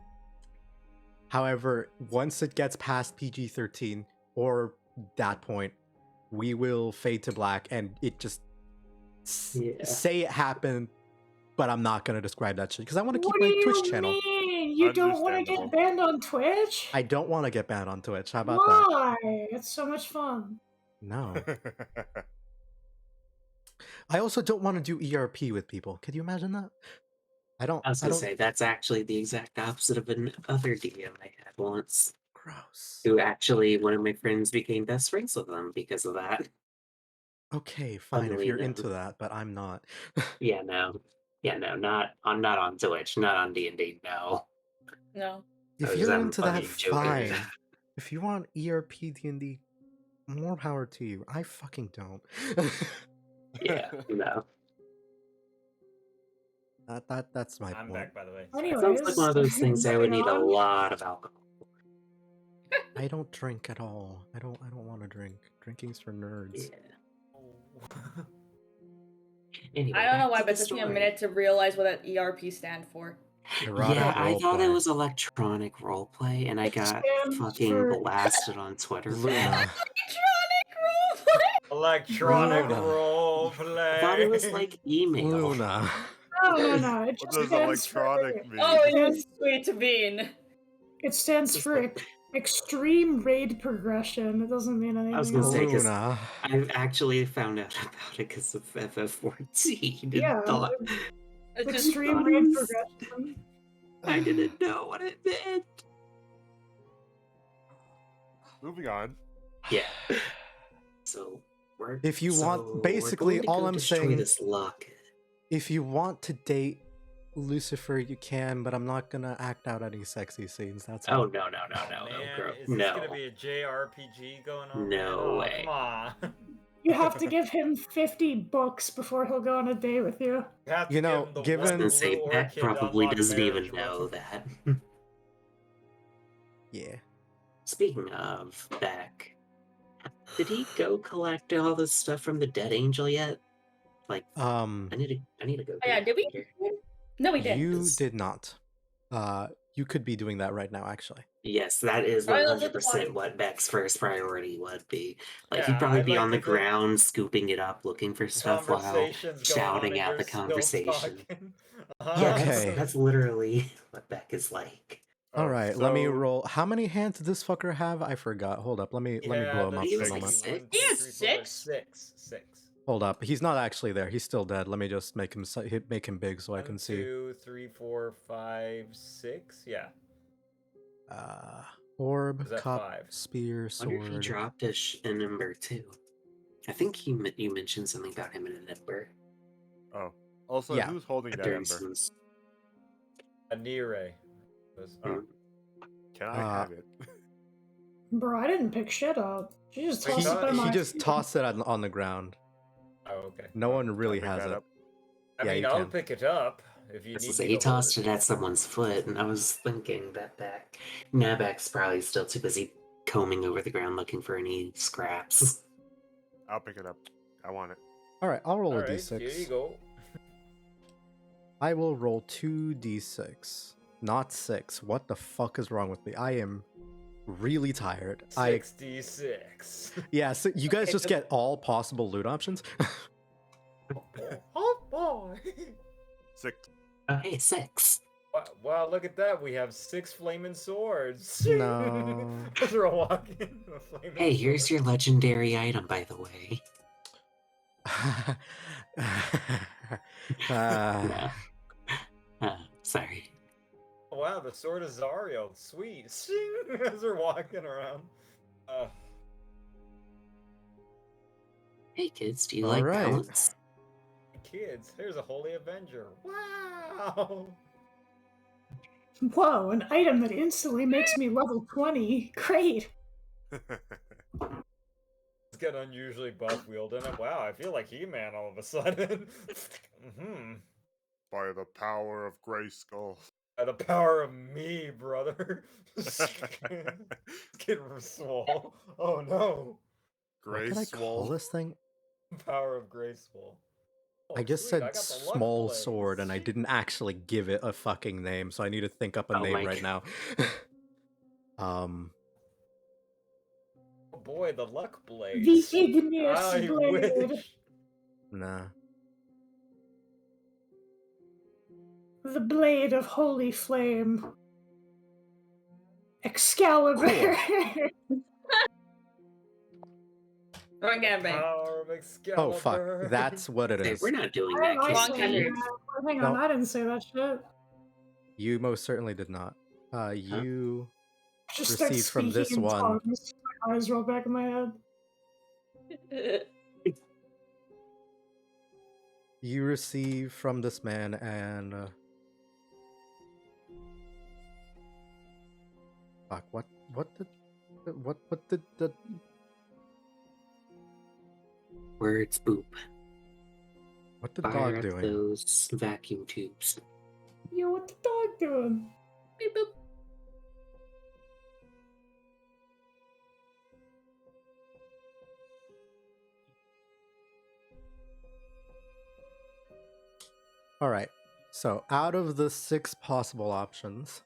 However, once it gets past PG-13 or that point, we will fade to black and it just say it happened, but I'm not going to describe that shit because I want to keep What my do you Twitch channel. mean? You don't want to Understandable. get banned on Twitch? I don't want to get banned on Twitch. How about that? Why? It's so much fun. No. I also don't want to do ERP with people. Could you imagine that? I I was gonna say that's actually the exact opposite of another DM I had once. Gross. Who actually one of my friends became best friends with them because of that. Okay, fine if Funnily you're enough. into that, but I'm not. Yeah, no, not on Twitch, not on D&D. No. No. If was you're having into fun that, being joking. fine. If you want ERP D&D, more power to you. I fucking don't. Yeah, no. That's my I'm point. back, by the way. It Anyways, sounds like one of those things I would moving need a on. lot of alcohol. I don't drink at all. I don't want to drink. Drinking's for nerds. Yeah. Anyway, I don't know back why, to but the it took me a story. minute to realize what that ERP stand for. Erotic Yeah, I thought it roleplay. was electronic roleplay, and I It got stands fucking for- blasted on Twitter. Luna. Electronic Luna. roleplay. I thought it was like email. Luna. No. It What just does stands electronic for. mean? Oh, you sweet bean. It stands Just for like- extreme raid progression. It doesn't mean anything. I was gonna say, 'cause Luna. I've actually found out about it because of FF14 and Yeah, thought It's just extreme thought it raid was- progression. I didn't know what it meant. Moving on. Yeah. So we're If you want- so basically, we're going to all go I'm destroy saying- this locket. If you want to date Lucifer, you can, but I'm not gonna act out any sexy scenes. That's Oh all. no, Man, bro. is this gonna be a JRPG going on? No man? Oh, way. Come on. You have to give him 50 books before he'll go on a date with you. You have to You know, give him the given- I was one gonna blue say that orchid probably unlock doesn't even marriage know with. that. Yeah. Speaking of Beck, did he go collect all this stuff from the dead angel yet? Like, I need to go. Oh, yeah, do did we? that later. No, we didn't. You did not. You could be doing that right now, actually. Yes, that is Oh, that's 100% fine. what Beck's first priority would be. Like, Yeah, he'd probably I'd be like on the to think ground, scooping it up, looking for stuff while Conversations going on shouting and out you're the still conversation. talking. Yeah, Okay. that's literally what Beck is like. All right, let me so- roll. How many hands did this fucker have? I forgot. Hold up. Let me blow him up He for a was like moment. six. He has Six. Hold up. He's not actually there. He's still dead. Let me just make him make him big so I 1, can see. 2, 3, 4, 5, 6. Yeah. Orb, Is that cup, 5? spear, I wonder if he sword. dropped a number 2. I think you mentioned something about him in a number. Oh. Also, Yeah. who's holding that During ember? scenes. Anire. Hmm. Can I have it? Bro, I didn't pick shit up. She just Wait, tossed it by He my just feet. tossed it on the ground. Oh, okay. No one Can I really pick has that it. up? I Yeah, mean, you I'll can. pick it up if you So need say me he to hold tossed it at someone's foot, and I was thinking that Nabek's probably still too busy combing over the ground looking for any scraps. I'll pick it up. I want it. All right, I'll roll All a right, d6. here you go. I will roll 2d6, not 6. What the fuck is wrong with me? I am really tired. 66. Yeah, so you guys Okay, just but- get all possible loot options. Oh boy. 6. Hey, 6. Wow, look at that. We have 6 flaming swords. No. As we're walking. a flaming Hey, here's sword. your legendary item, by the way. Uh, No. Sorry. Wow, the sword of Zariel. Sweet. As we're walking around. Hey, kids, do you All like right. balance? Kids, here's a holy avenger. Wow. Whoa, an item that instantly makes me level 20. Great. It's got unusually buff wielding it. Wow, I feel like He-Man all of a sudden. By the power of Grayskull. By the power of me, brother. Get swole. Oh no. what did I call Grayswole. this thing? Power of Graceful. Oh, I just sweet, said I got the luck small blades. sword, and I didn't actually give it a fucking name, so I need to think up a Oh name my right now. Oh boy, the luck The blades. igneous I blade. wish. nah. The blade of holy flame. Excalibur. Wrong campaign. Power of Oh Excalibur. fuck, that's what it Hey, is. we're not doing Why that, am I Long kids. saying campaign. that? Hang on, No. I didn't say that shit. You most certainly did not. You I just start received from speaking this in one. tongues. My eyes roll back in my head. You receive from this man and fuck, what did the Words boop. what the Fire dog up doing? those vacuum tubes. Yo, what the dog doing? Beep boop. All right. So, out of the 6 possible options,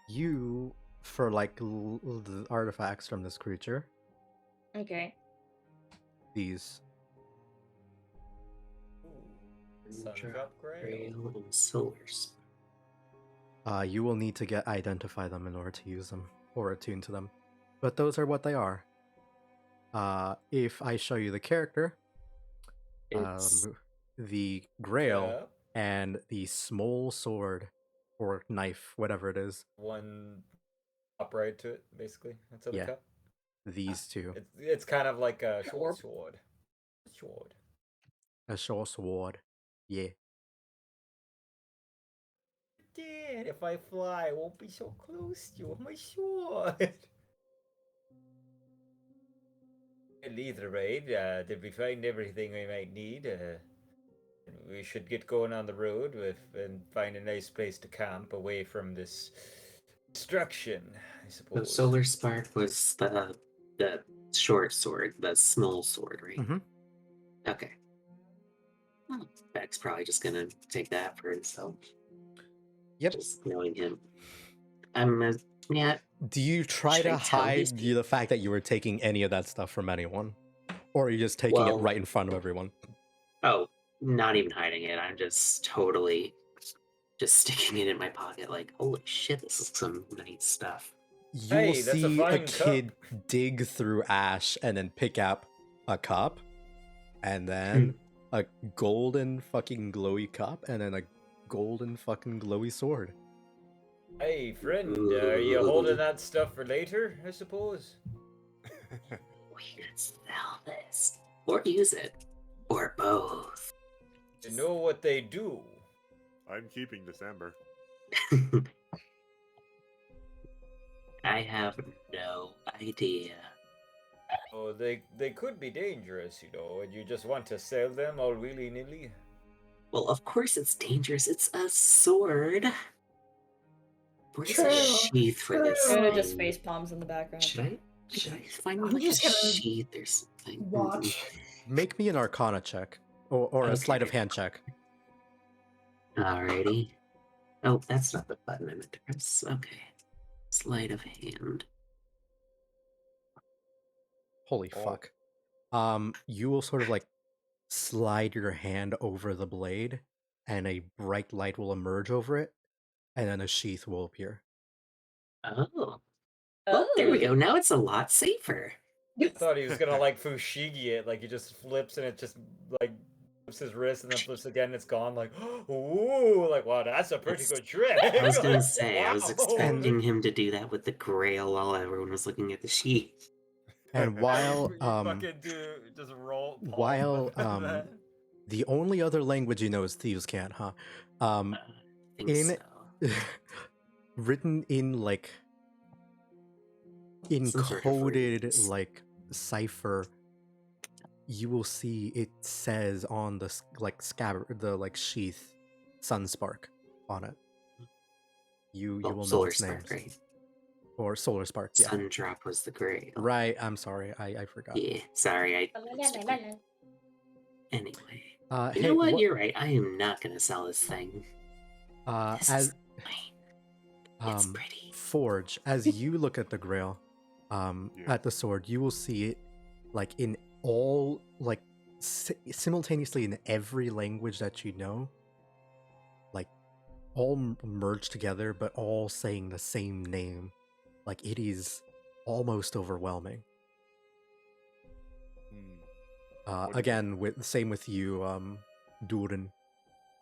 you for like the artifacts from this creature, Okay. these Ooh, Sun Drop Grail. Grail and silver. You will need to identify them in order to use them or attune to them. But those are what they are. If I show you the character, It's the grail Yeah. and the small sword or knife, whatever it is, One upright to it, basically. That's the Yeah. cup. these two. It's kind of like a Sure. short sword. A short sword. Yeah. Dad, if I fly, I won't be so close to you with my sword. Well, either way, did we find everything we might need? We should get going on the road and find a nice place to camp away from this destruction, I so suppose. Solar Spark was the short sword, the small sword, right? Mhm. Okay. Well, Beck's probably just gonna take that for himself. Yep. Just knowing him. Yeah. Do you try Should to I tell these hide the fact that you were taking any of that stuff from anyone? Or are you just taking it Well- right in front of everyone? Oh, not even hiding it. I'm just totally just sticking it in my pocket. Like, holy shit, this is some nice stuff. You will Hey, that's a see a fine kid dig through ash and then pick up a cup, and then a golden fucking glowy cup, and then a golden fucking glowy sword. Hey, friend, are you holding that stuff for later, I suppose? We can sell this, or use it, or both. You know what they do. I'm keeping December. I have no idea. Oh, they could be dangerous, you know, and you just want to sell them all willy-nilly. Well, of course it's dangerous. It's a sword. Where's True. a sheath for this True. thing? Just face palms in the background. Should I find I'm like a just gonna sheath or something? watch. Make me an arcana check, or a Okay. sleight of hand check. Alrighty. Oh, that's not the button I meant to press. Okay. Sleight of hand. Holy Oh. fuck. You will sort of like slide your hand over the blade, and a bright light will emerge over it, and then a sheath will appear. Oh. Well, there we go. Oh. Now it's a lot safer. I thought he was gonna like Fushigi it, like he just flips and it just like flips his wrist and then flips again and it's gone. Like, ooh, like wow, that's a pretty That's- good trick. I was gonna Like, say, I was wow. expecting him to do that with the grail while everyone was looking at the sheath. And while You fucking do just roll. palm while that. the only other language you know is thieves can't, huh? I think In so. written in like Some sort of encoded runes. like cipher, you will see it says on the like scabbard, the like sheath, Sunspark on it. You Oh, will know Solar its Spark, names. right? Or Solar Spark, yeah. Sundrop was the grail. Right, I'm sorry, I forgot. Yeah, sorry. Anyway, you Hey, know what? what- You're right. I am not gonna sell this thing. This as is mine. It's pretty. Forge, as you look at the grail, at the sword, you will see it like in all like simultaneously in every language that you know, like all merged together, but all saying the same name. Like it is almost overwhelming. What- Again, same with you, Durin,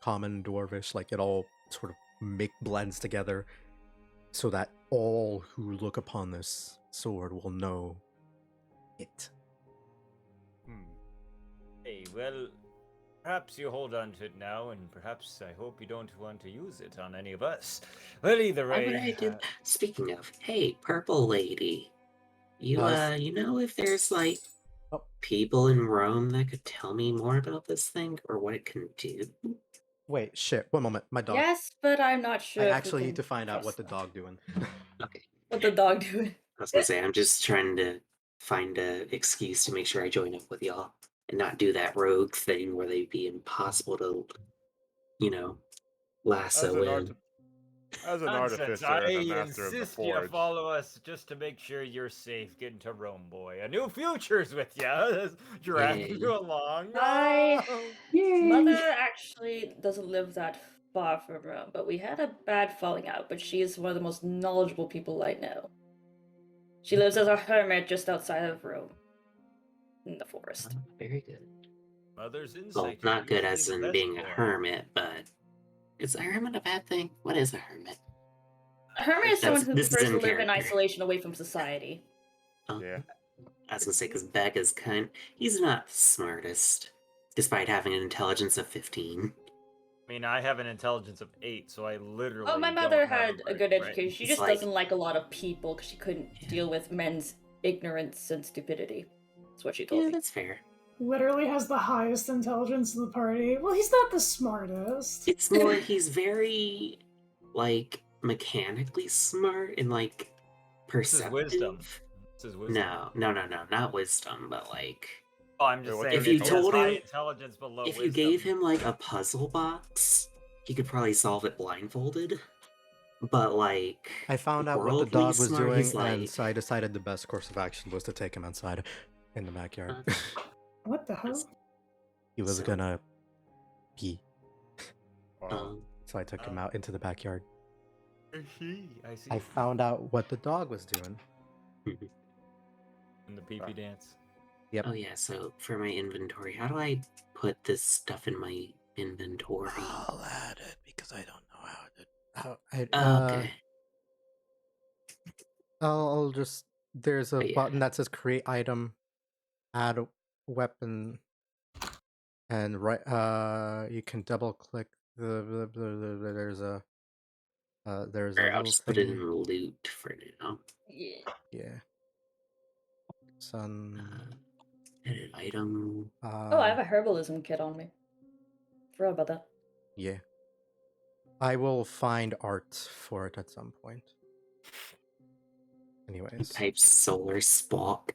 common dwarvish, like it all sort of blends together, so that all who look upon this sword will know it. Hey, well, perhaps you hold on to it now, and perhaps I hope you don't want to use it on any of us. Well, either Why would way, I do? Speaking of, hey, purple lady, you you know if there's like Oh. people in Rome that could tell me more about this thing or what it can do? Wait, shit, one moment, my dog. Yes, but I'm not sure. I if we actually need can to find out what trust the that. dog doing. Okay. What the dog doing? I was gonna say, I'm just trying to find a excuse to make sure I join up with y'all and not do that rogue thing where they'd be impossible to, lasso in. As an nonsense. artificer I and a master of the insist you forge, follow us just to make sure you're safe getting to Rome, boy. A new future's with you. Dragging Yay. you along. I- No. Mother actually doesn't live that far from Rome, but we had a bad falling out, but she is one of the most knowledgeable people I know. She lives as a hermit just outside of Rome, in the forest. Very good. Mother's Well, insight. not good usually as the in best being a for. hermit, but is a hermit a bad thing? What is a hermit? A hermit is someone who This is prefers to in live in character. isolation away from society. Yeah. I was gonna say, because Beck is he's not the smartest, despite having an intelligence of 15. I mean, I have an intelligence of 8, so I literally. Oh, my don't mother have had a brain, good right? education. She It's just like- doesn't like a lot of people because she couldn't deal with men's ignorance and stupidity. That's what she told Yeah, me. that's fair. Literally has the highest intelligence in the party. Well, he's not the smartest. It's more he's very like mechanically smart and like This is perceptive. wisdom. This is wisdom. No, not wisdom, but like Oh, I'm just Wait, what saying. if you he has told high him- intelligence but low if wisdom. you gave him like a puzzle box, he could probably solve it blindfolded. But like I found out what the worldly dog was smart, doing, he's and like, so I decided the best course of action was to take him outside in the backyard. What the hell? He was So- gonna pee, Wow. so I took him out into the backyard. I see. I found out what the dog was doing. In the pee-pee dance. Yep. oh yeah, so for my inventory, how do I put this stuff in my inventory? I'll add it because I don't know how to. Okay. I'll just. There's a But yeah. button that says create item, add a weapon, and right. You can double click there's a there's a Alright, I'll little just put it thingy. in loot for now. Yeah. Yeah. Sun. Edit item. Oh, I have a herbalism kit on me. Forgot about that. Yeah. I will find art for it at some point. Anyways. Type solar spock.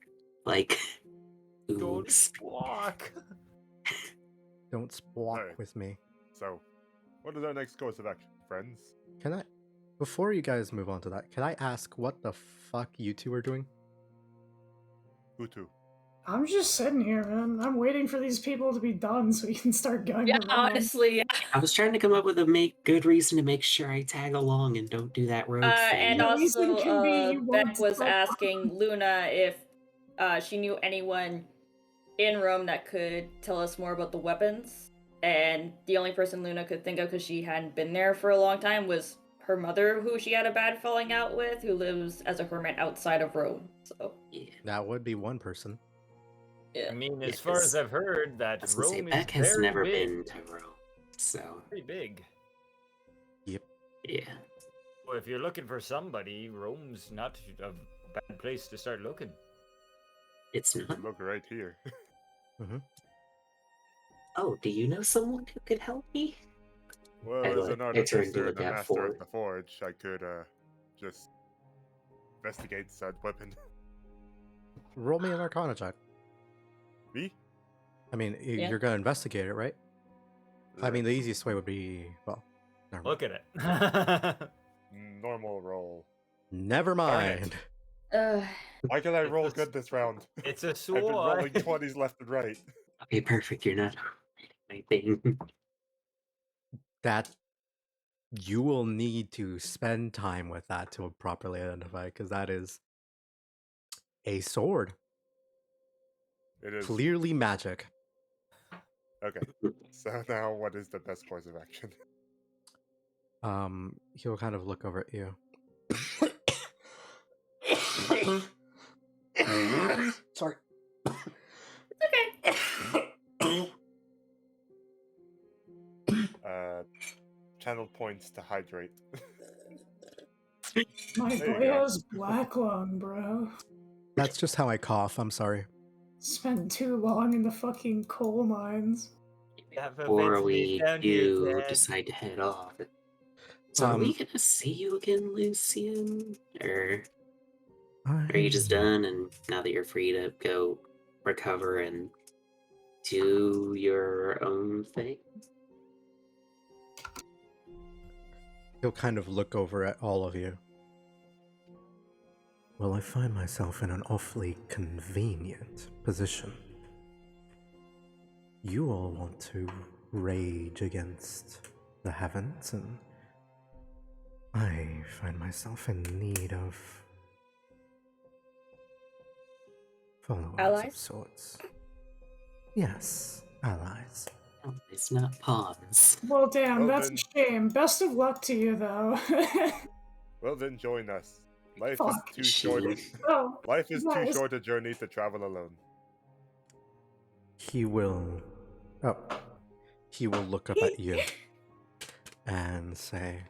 Like, ooh, Don't walk. Don't squawk Alright. with me. So, what is our next course of action, friends? Can I, before you guys move on to that, can I ask what the fuck you two are doing? Utu. I'm just sitting here, man. I'm waiting for these people to be done so we can start going Yeah, around. honestly. Yeah. I was trying to come up with a good reason to make sure I tag along and don't do that rogue thing. And The reason also, can be you want Beck to was help. asking Luna if she knew anyone in Rome that could tell us more about the weapons. And the only person Luna could think of, because she hadn't been there for a long time, was her mother, who she had a bad falling out with, who lives as a hermit outside of Rome. So, Yeah. That would be one person. yeah. I mean, Yeah, as far as 'cause I've heard, I that was gonna say, Rome is Beck has very never big. been to Rome, so Pretty big. Yep. yeah. Well, if you're looking for somebody, Rome's not a bad place to start looking. It's You not. can look right here. Oh, do you know someone who could help me? Well, I as like an enter artificer into and a that master fort. of the forge, I could just investigate said weapon. Roll me an Arcana check. Me? I mean, Yeah. you're gonna investigate it, right? I mean, the easiest way would be, well, never mind. Look at it. Normal roll. Never Darn it. mind. Why can I It's roll a- good this round? It's a I've been rolling sword. 20s left and right. Okay, perfect. You're not my thing. That you will need to spend time with that to properly identify, because that is a sword. It is. Clearly magic. Okay. So now what is the best course of action? He'll kind of look over at you. Sorry. Okay. Channel points to hydrate. My There you boy go. has black lung, bro. That's just how I cough. I'm sorry. Spent too long in the fucking coal mines. Before we down here, do Dad. decide to head off. So are we Um, gonna see you again, Lucian? Or I- are you just done and now that you're free to go recover and do your own thing? He'll kind of look over at all of you. Well, I find myself in an awfully convenient position. You all want to rage against the heavens, and I find myself in need of followers of Allies? sorts. Yes, allies. It's not pawns. Well, damn, Well, that's then- a shame. Best of luck to you, though. Well, then join us. Life Fuck. is too short. Oh, Life is too nice. short a journey to travel alone. He will. Oh. He will look up at you and say,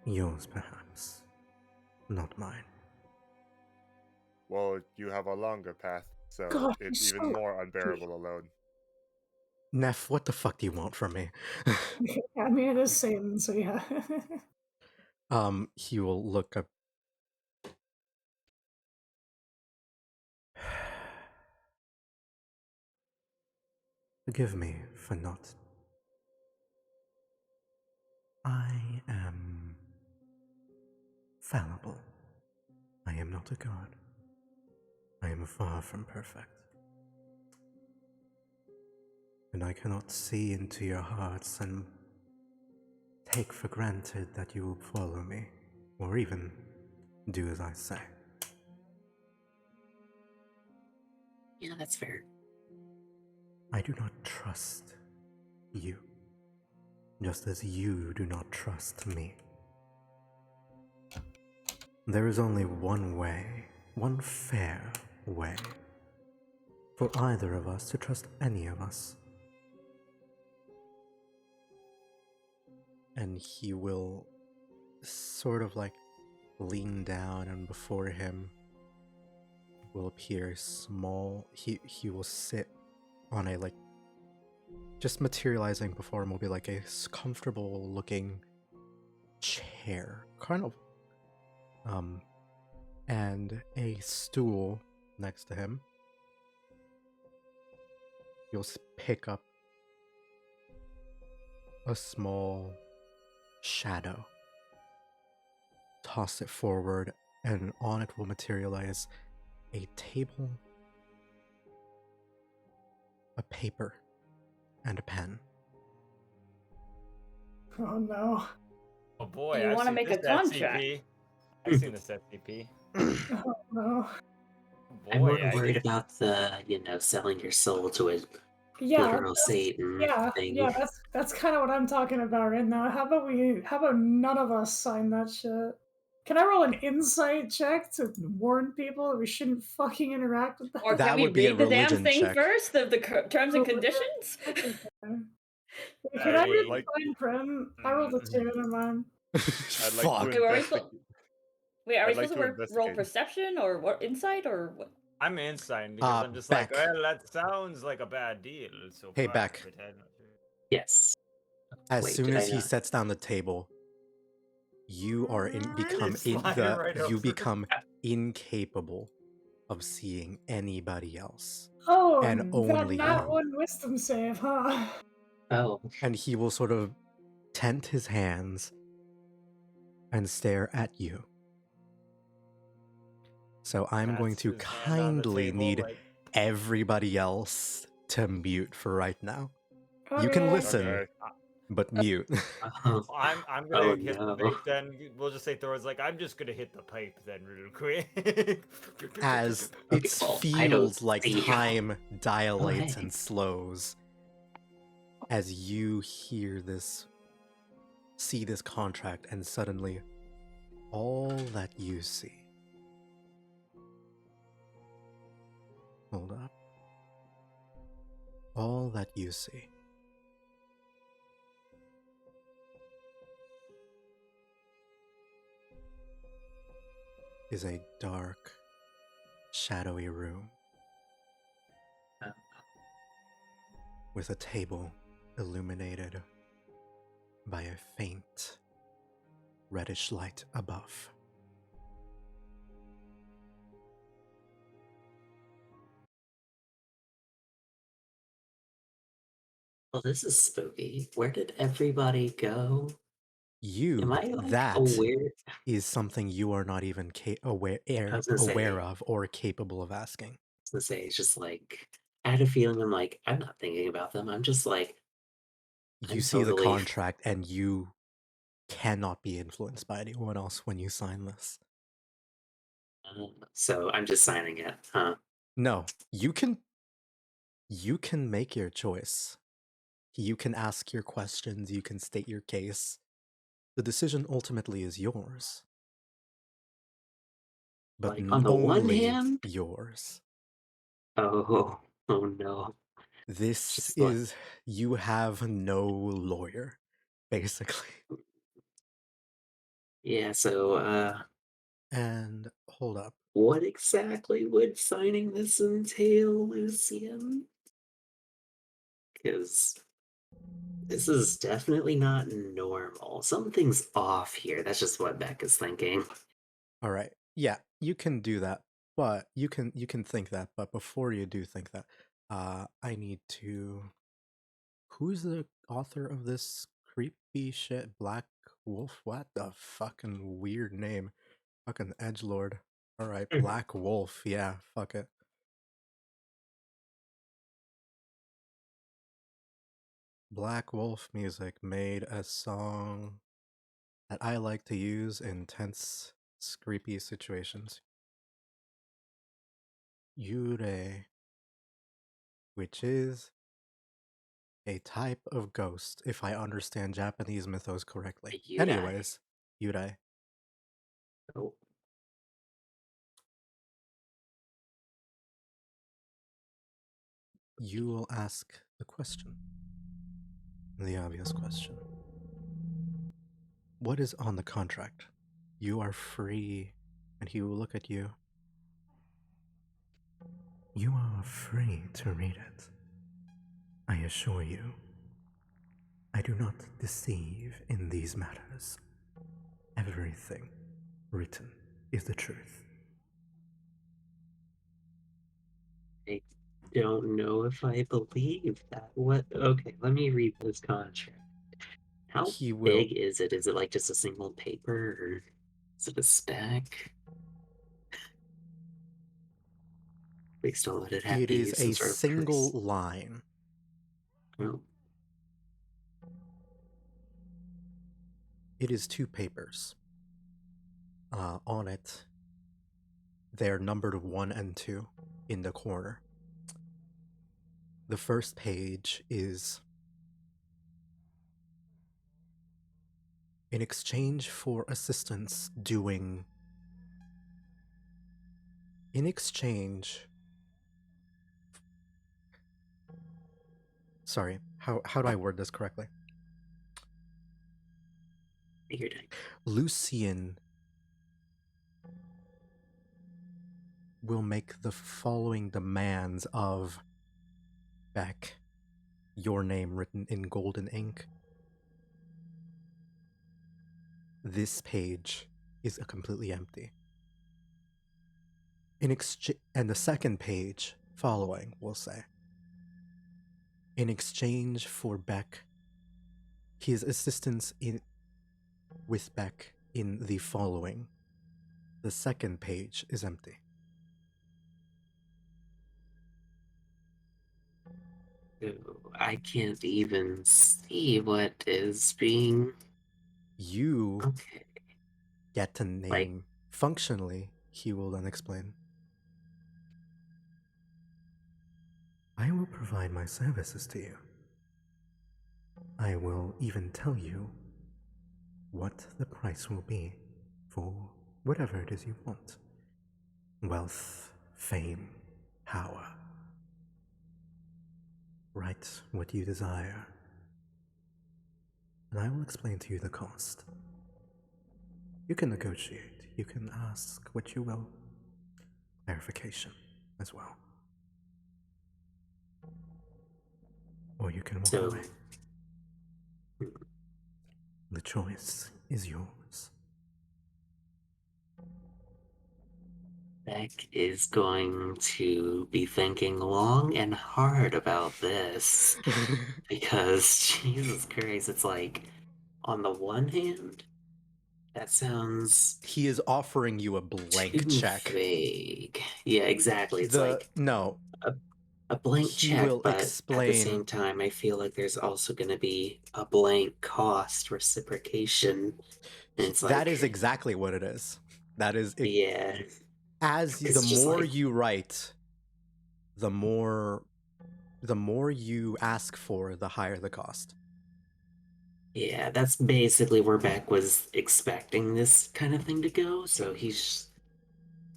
yours, perhaps, not mine. Well, you have a longer path, so God, it's he's even so more unbearable alone. Neff, what the fuck do you want from me? I mean, it is Satan, so yeah. He will look up. Forgive me for not. I am fallible. I am not a god. I am far from perfect. And I cannot see into your hearts and take for granted that you will follow me, or even do as I say. Yeah, that's fair. I do not trust you, just as you do not trust me. There is only one way, one fair way, for either of us to trust any of us. And he will sort of like lean down, and before him will appear small. He will sit on a like, just materializing before him will be like a comfortable looking chair, kind of, and a stool next to him. You'll pick up a small shadow, toss it forward, and on it will materialize a table, a paper, and a pen. Oh no. Oh boy, You I've wanna seen make this a contract? SCP. I've seen this SCP. Oh no. I'm more Boy, I worried think about the, selling your soul to a Yeah, literal Satan thing. yeah, that's kind of what I'm talking about right now. How about none of us sign that shit? Can I roll an insight check to warn people that we shouldn't fucking interact with them? Or That can we would be a read the damn religion thing check. first of the terms and conditions? Can I I would read like- fine print? I rolled a 2 in mine. I'd like Fuck. to Wait, are we investigate. supposed? Wait, are we I'd like supposed to to roll investigate. perception or what? Insight or what? I'm inside because I'm just like, Beck. well, that sounds like a bad deal so Hey, far. Beck. but I'm not sure. Yes. As Wait, soon did as I he not? sets down the table, you are Slide right you over. become incapable of seeing anybody else, Oh, and that only not you. one wisdom save, huh? Oh, And he will sort of tent his hands and stare at you. So I'm going Pats to his hand on the kindly table, need like, everybody else to mute for right now. You Okay. can listen, Okay. but mute. I'm Oh, gonna hit no. the pipe then. We'll just say Thor's like, I'm just gonna hit the pipe then real quick. As Okay, it well, I don't feels like see you. time dilates hey. and slows as you hear this, see this contract, and suddenly all that you see. Hold up. All that you see is a dark, shadowy room with a table illuminated by a faint, reddish light above. Well, this is spooky. Where did everybody go? Am I like That aware? is something you are not even aware was gonna say- of or capable of asking. I was gonna say, it's just like I had a feeling I'm not thinking about them. I'm just like, You I'm see the totally- contract, and you cannot be influenced by anyone else when you sign this. So I'm just signing it, huh? No, you can make your choice. You can ask your questions, you can state your case. The decision ultimately is yours. But Like, on the one only hand- yours. Oh no. This Just like- is, you have no lawyer, basically. Yeah, so, And hold up. what exactly would signing this entail, Lucian? Because this is definitely not normal. Something's off here. That's just what Beck is thinking. All right. Yeah, you can do that. But you can think that, but before you do think that, I need to, who's the author of this creepy shit? Black Wolf? What the fucking weird name? Fucking edgelord. All right, Black Wolf. Yeah, fuck it. Black Wolf Music made a song that I like to use in tense, creepy situations. Yurei, which is a type of ghost, if I understand Japanese mythos correctly. Yurei. Anyways, Yurei. Oh. You will ask the question. The obvious question. What is on the contract? You are free. And he will look at you. You are free to read it. I assure you, I do not deceive in these matters. Everything written is the truth. I don't know if I believe that. What? Okay, let me read this contract. How He will. big is it? Is it like just a single paper, or is it a spec? Based on what it had It to is use a some sort of single line. Oh, It is 2 papers. On it, they're numbered 1 and 2 in the corner. The first page is, in exchange for assistance doing... In exchange... Sorry, how do I word this correctly? figured it. Lucian will make the following demands of Beck, your name written in golden ink. This page is completely empty. And the second page following will say, in exchange for Beck, his assistance with Beck in the following, the second page is empty. I can't even see what is being. You Okay. get to name. Like, Functionally, he will then explain. I will provide my services to you. I will even tell you what the price will be for whatever it is you want. Wealth, fame, power. Write what you desire, and I will explain to you the cost. You can negotiate, you can ask what you will. Clarification as well. Or you can walk so away. The choice is yours. Beck is going to be thinking long and hard about this. Because, Jesus Christ, it's like, on the one hand, that sounds He is offering you a blank too check. vague. Yeah, exactly. It's like, No. a blank He check, will but at the explain. same time, I feel like there's also going to be a blank cost reciprocation. And it's like, That is exactly what it is. That is it. yeah. As the It's just more like- you write, the more you ask for, the higher the cost. Yeah, that's basically where Beck was expecting this kind of thing to go. So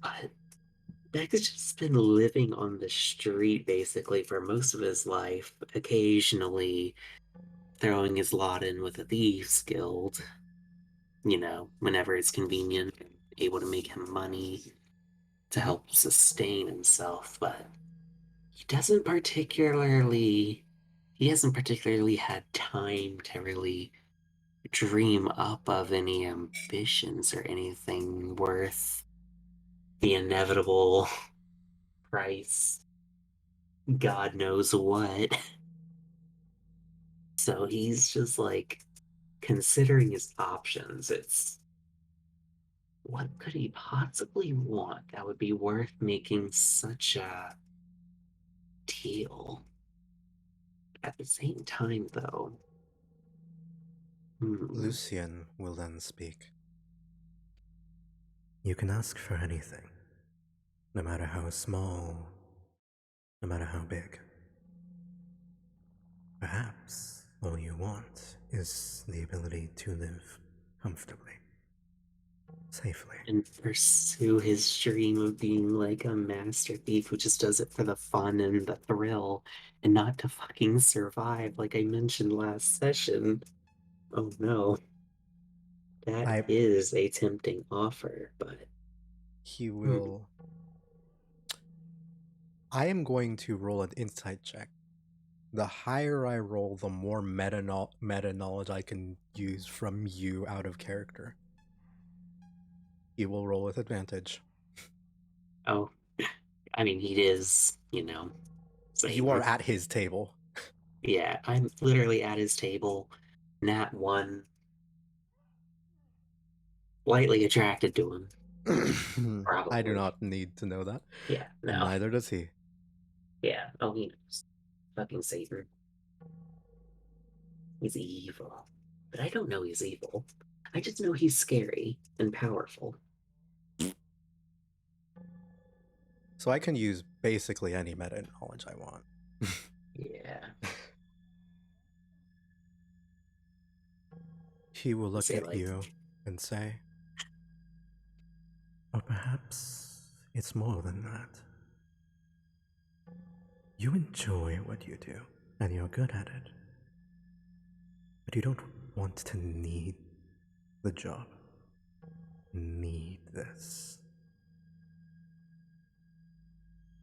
but Beck has just been living on the street basically for most of his life, occasionally throwing his lot in with a thieves guild, whenever it's convenient, and able to make him money to help sustain himself. But he hasn't particularly had time to really dream up of any ambitions or anything worth the inevitable price. God knows what. So he's just like considering his options. It's what could he possibly want that would be worth making such a deal? At the same time, though, Lucian will then speak. You can ask for anything, no matter how small, no matter how big. Perhaps all you want is the ability to live comfortably, safely. and pursue his dream of being like a master thief who just does it for the fun and the thrill and not to fucking survive, like I mentioned last session. Oh no. That is a tempting offer, but He will. I am going to roll an insight check. The higher I roll, the more meta knowledge I can use from you out of character. He will roll with advantage. Oh, I mean, he is, You are at his table. Yeah, I'm literally at his table, nat 1, lightly attracted to him. Probably. I do not need to know that. Yeah, no. Neither does he. Yeah, oh, he knows. Fucking Saber. He's evil. But I don't know he's evil. I just know he's scary and powerful. So I can use basically any meta knowledge I want. Yeah. He will look at you and say, or perhaps it's more than that. You enjoy what you do, and you're good at it. But you don't want to need the job. Need this.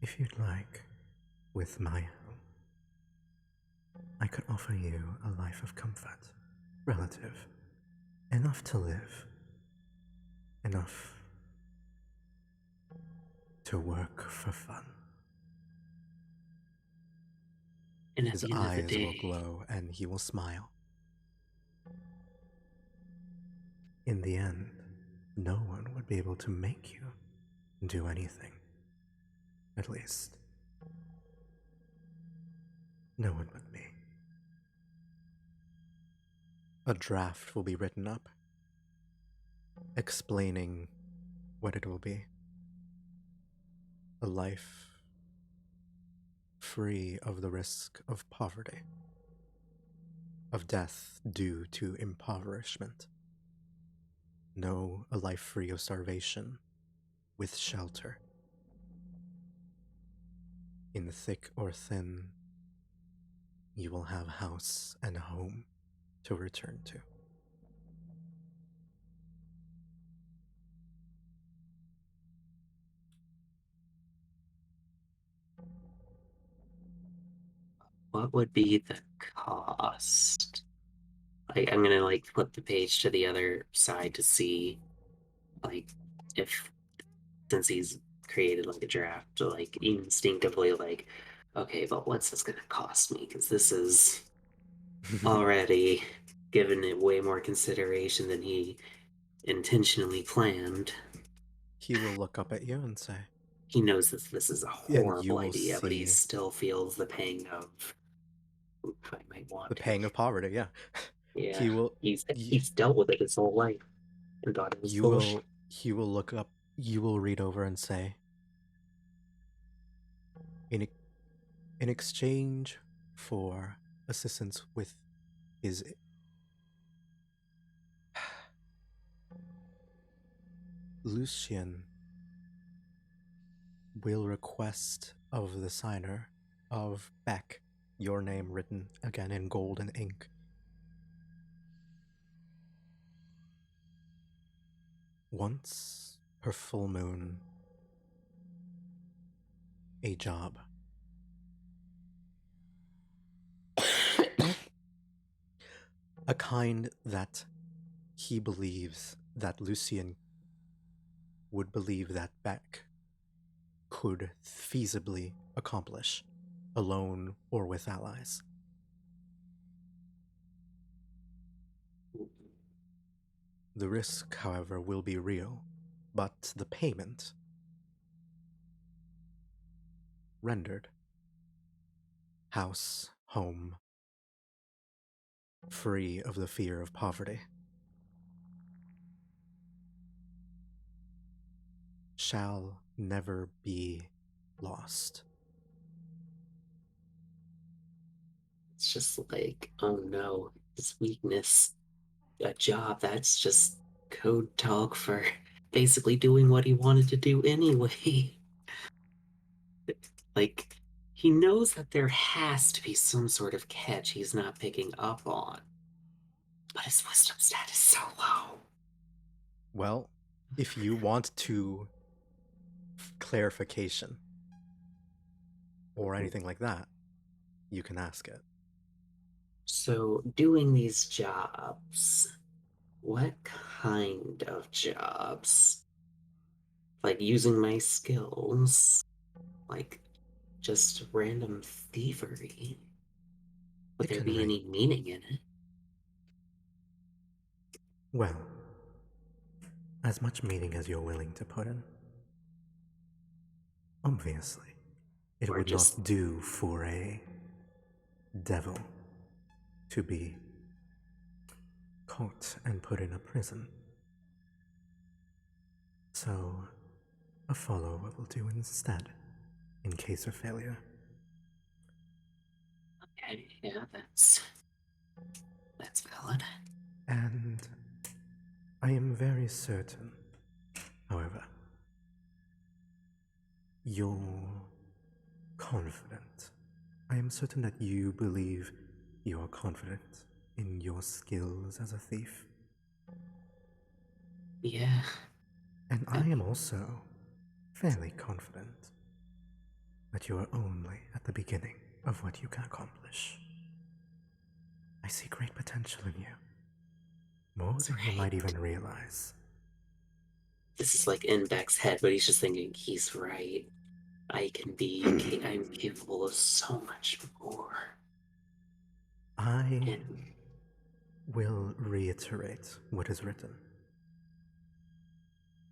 If you'd like, with my help, I could offer you a life of comfort, relative, enough to live, enough to work for fun. And at His the end of the eyes day, will glow and he will smile. In the end, no one would be able to make you do anything. At least, no one but me. A draft will be written up, explaining what it will be. A life free of the risk of poverty, of death due to impoverishment. No, a life free of starvation, with shelter. In thick or thin, you will have house and home to return to. what would be the cost? I'm gonna flip the page to the other side to see if, since he's created a draft, instinctively okay, but what's this gonna cost me? Because this is already given it way more consideration than he intentionally planned. He will look up at you and say, He knows that this is a And you horrible will idea, but he see still feels the pang of I might want the to. pang of poverty. Yeah, Yeah, he will. he's dealt with it his whole life and thought it was You bullshit. will. He will look up. You will read over and say, in in exchange for assistance with his Lucian will request of the signer of Beck your name written again in golden ink. Once per full moon, a job. A kind that he believes that Lucian would believe that Beck could feasibly accomplish, alone or with allies. The risk, however, will be real, but the payment rendered. House, home, free of the fear of poverty. Shall never be lost. It's just like, oh no, his weakness. A job that's just code talk for basically doing what he wanted to do anyway. Like, he knows that there has to be some sort of catch he's not picking up on. But his wisdom stat is so low. Well, if you want to clarification or anything like that, you can ask it. So, doing these jobs, what kind of jobs? Like using my skills, like just random thievery. Would It there can be ring. any meaning in it? Well, as much meaning as you're willing to put in. Obviously, it Or would just not do for a devil to be caught and put in a prison. So, a follower will do instead, in case of failure. okay, yeah, that's valid. And I am very certain, however, you're confident. I am certain that you believe you are confident in your skills as a thief. Yeah. And I am also fairly confident that you are only at the beginning of what you can accomplish. I see great potential in you, more That's than you right. might even realize. This is like in Beck's head, but he's just thinking he's right. I'm capable of so much more. I And will reiterate what is written.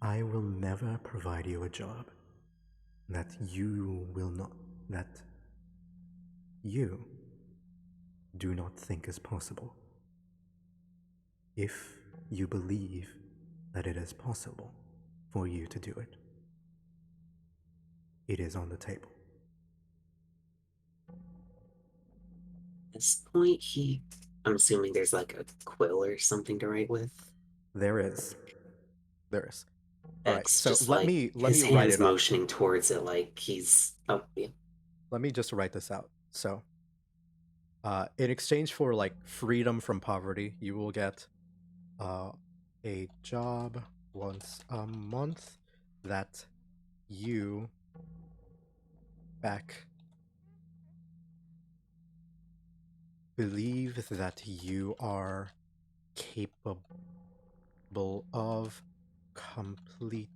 I will never provide you a job that you do not think is possible. If you believe that it is possible for you to do it, it is on the table. at this point, I'm assuming there's like a quill or something to write with. There is. All right, Beck's so just let like me his write hands it up. motioning towards it, like he's. Oh, yeah. Let me just write this out. So, in exchange for like freedom from poverty, you will get a job once a month that you Beck believe that you are capable of completing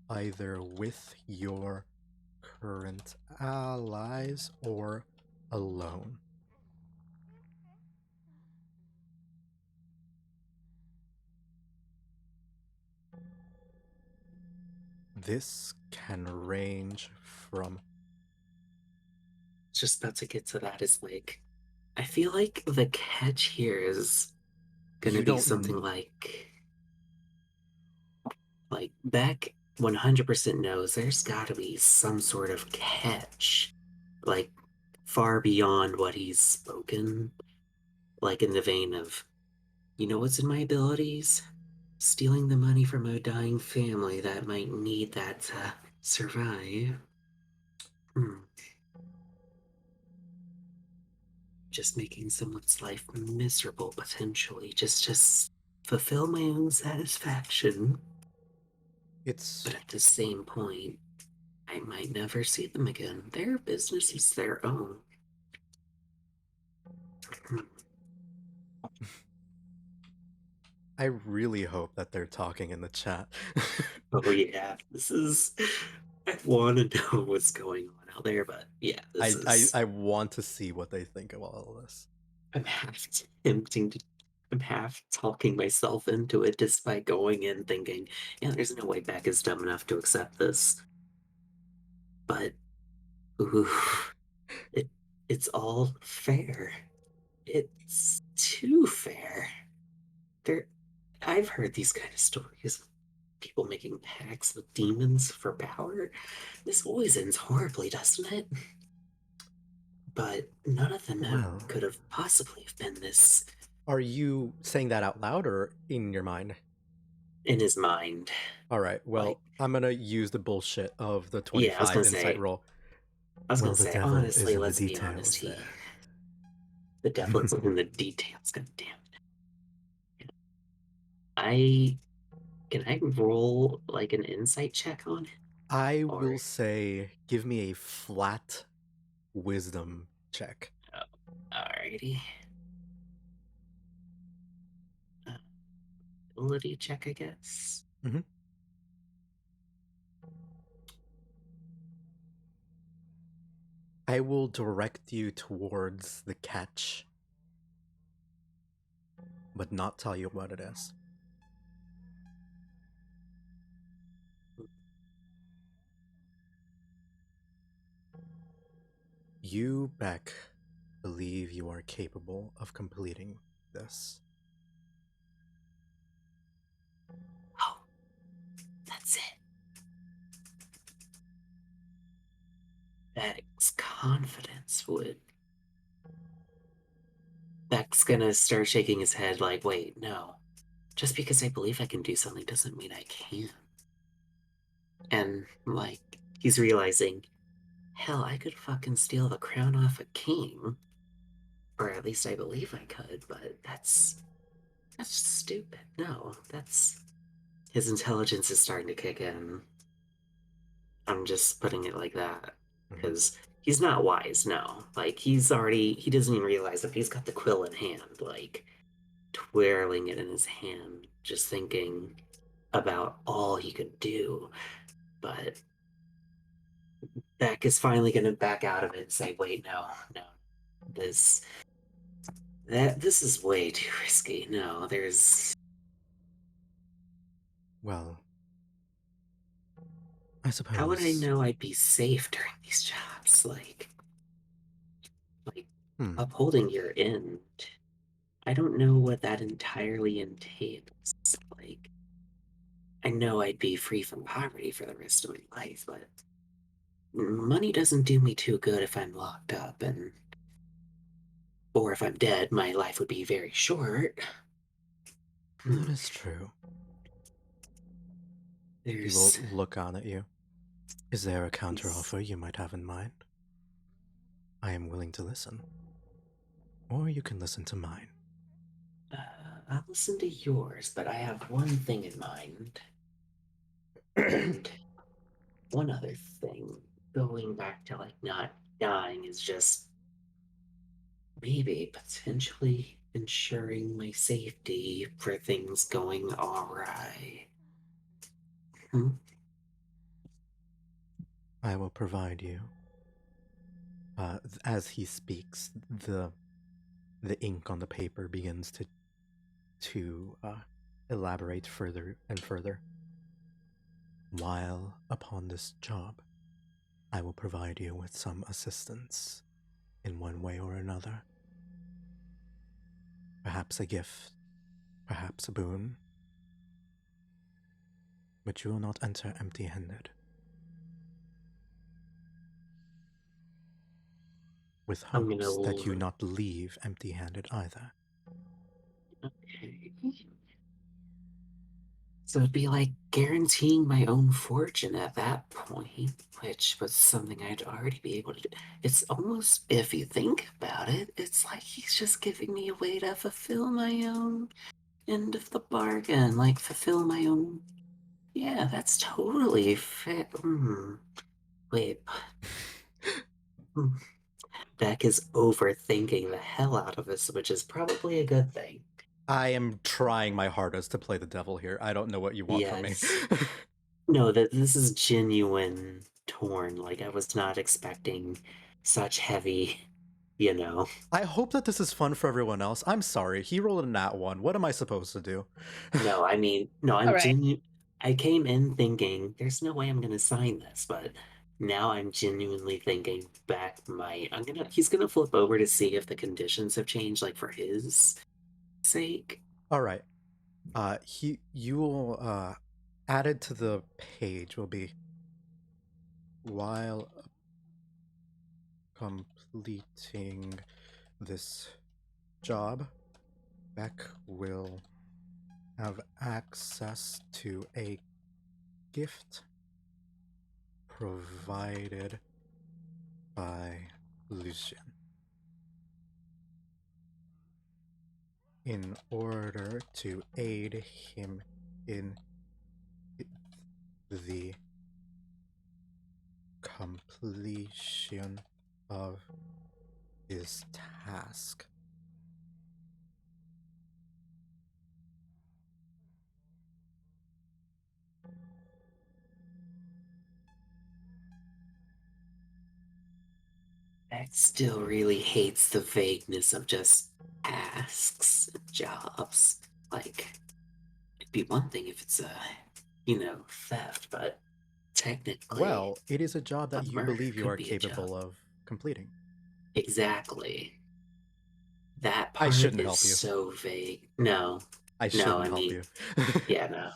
either with your current allies or alone. This can range from. Just about to get to that is like, I feel like the catch here is gonna You be don't something kn- like Beck 100% knows there's gotta be some sort of catch, like far beyond what he's spoken, like in the vein of, you know what's in my abilities? Stealing the money from a dying family that might need that to survive. Hmm. Just making someone's life miserable, potentially, just fulfill my own satisfaction. It's But at the same point, I might never see them again. Their business is their own. Hmm. I really hope that they're talking in the chat. Oh yeah, this is. I want to know what's going on out there, but yeah, this is. I want to see what they think of all of this. I'm half tempting to. I'm half talking myself into it, despite going in thinking, yeah, there's no way Beck is dumb enough to accept this. But, ooh, it's all fair. It's too fair. There, I've heard these kind of stories. People making pacts with demons for power. This always ends horribly, doesn't it? But none of them Well, could have possibly have been this are you saying that out loud or in your mind? in his mind. All right. Well, Like, I'm gonna use the bullshit of the yeah, 25 insight roll. Well, the devil is honestly, in the let's be honest, details there. the devil is in the details, god damn it. I can I roll like an insight check on it? I Or will say, give me a flat wisdom check. alrighty. Ability check, I guess. Mhm. I will direct you towards the catch, but not tell you what it is. You, Beck, believe you are capable of completing this. Oh, that's it. Beck's confidence would. Beck's gonna start shaking his head like, wait, no. Just because I believe I can do something doesn't mean I can. And, like, he's realizing, hell, I could fucking steal the crown off a king. Or at least I believe I could, but that's stupid. No, that's. His intelligence is starting to kick in. I'm just putting it like that. Because he's not wise, no. Like, he doesn't even realize that he's got the quill in hand, like, twirling it in his hand, just thinking about all he could do. But Beck is finally going to back out of it and say, wait, no, this this is way too risky. No, there's. Well, I How would I suppose. know I'd be safe during these jobs? Like upholding your end. I don't know what that entirely entails. Like, I know I'd be free from poverty for the rest of my life, but money doesn't do me too good if I'm locked up, or if I'm dead, my life would be very short. That is true. He will There's. look on at you. Is there a counteroffer you might have in mind? I am willing to listen. Or you can listen to mine. I'll listen to yours, but I have one thing in mind. And one other thing, going back to like not dying, is just maybe potentially ensuring my safety for things going awry. I will provide you. As he speaks, the ink on the paper begins to elaborate further and further. While upon this job, I will provide you with some assistance in one way or another. Perhaps a gift, perhaps a boon, but you will not enter empty-handed. With I'm gonna hopes that you not leave empty-handed either. Okay. So it'd be like guaranteeing my own fortune at that point, which was something I'd already be able to do. It's almost, if you think about it, it's like he's just giving me a way to fulfill my own end of the bargain, like fulfill my own. Yeah, that's totally fair. Wait, hmm. Beck is overthinking the hell out of this, which is probably a good thing. I am trying my hardest to play the devil here. I don't know what you want from me. Yes. No, that this is genuine torn. Like I was not expecting such heavy, you know. I hope that this is fun for everyone else. I'm sorry, he rolled a nat 1. What am I supposed to do? No, I mean, no, I'm Alright. I came in thinking there's no way I'm gonna sign this, but now I'm genuinely thinking Beck might. He's gonna flip over to see if the conditions have changed, like for his sake. All right. You will added to the page will be while completing this job, Beck will have access to a gift provided by Lucian. In order to aid him in the completion of his task. Beck still really hates the vagueness of just tasks and jobs. Like, it'd be one thing if it's a, theft, but technically, Well, it is a job a that you murder believe you could are be a capable job. of completing. Exactly. That I part shouldn't is help you. so vague. No, I no, shouldn't I help mean, you. yeah, no.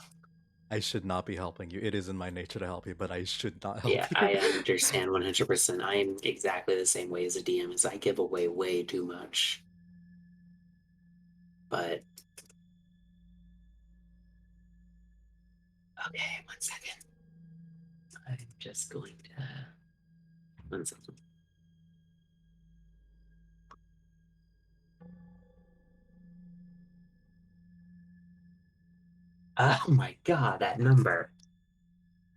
I should not be helping you. It is in my nature to help you, but I should not help Yeah, you. I understand 100%. I am exactly the same way as a DM, as I give away way too much. But, okay, 1 second. I'm just going to... 1 second. Oh my god, that number.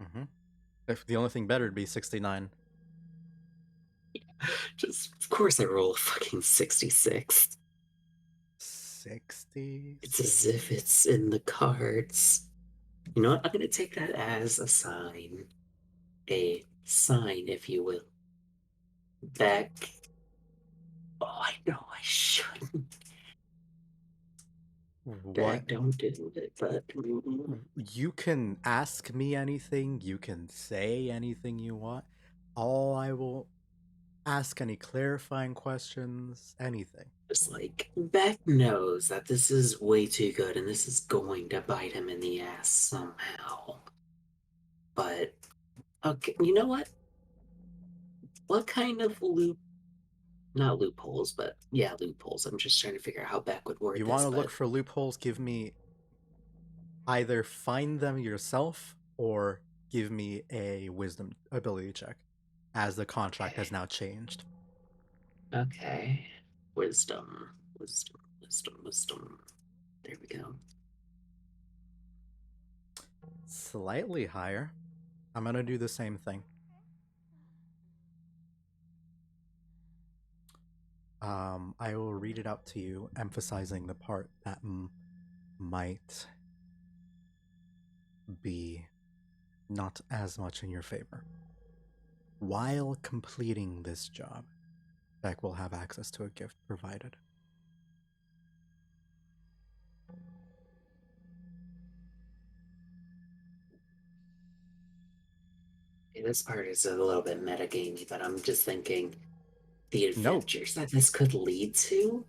Mm-hmm. If the only thing better would be 69. Just, of course I roll a fucking 66. 60? It's as if it's in the cards. You know what? I'm gonna take that as a sign. A sign, if you will. That... Oh, I know I shouldn't. What? That don't do it, but... You can ask me anything, you can say anything you want. All I will ask any clarifying questions, anything. Just like, Beck knows that this is way too good and this is going to bite him in the ass somehow. But, okay, you know what? What kind of not loopholes, but yeah, loopholes. I'm just trying to figure out how Beck would word You this, want to but look for loopholes, give me either find them yourself or give me a wisdom ability check, as the contract has okay. now changed. Okay. Wisdom. Wisdom. Wisdom. Wisdom. There we go. Slightly higher. I'm gonna do the same thing. I will read it out to you, emphasizing the part that might be not as much in your favor. While completing this job, Beck will have access to a gift provided. this part is a little bit metagamey, but I'm just thinking the Nope. adventures that this could lead to,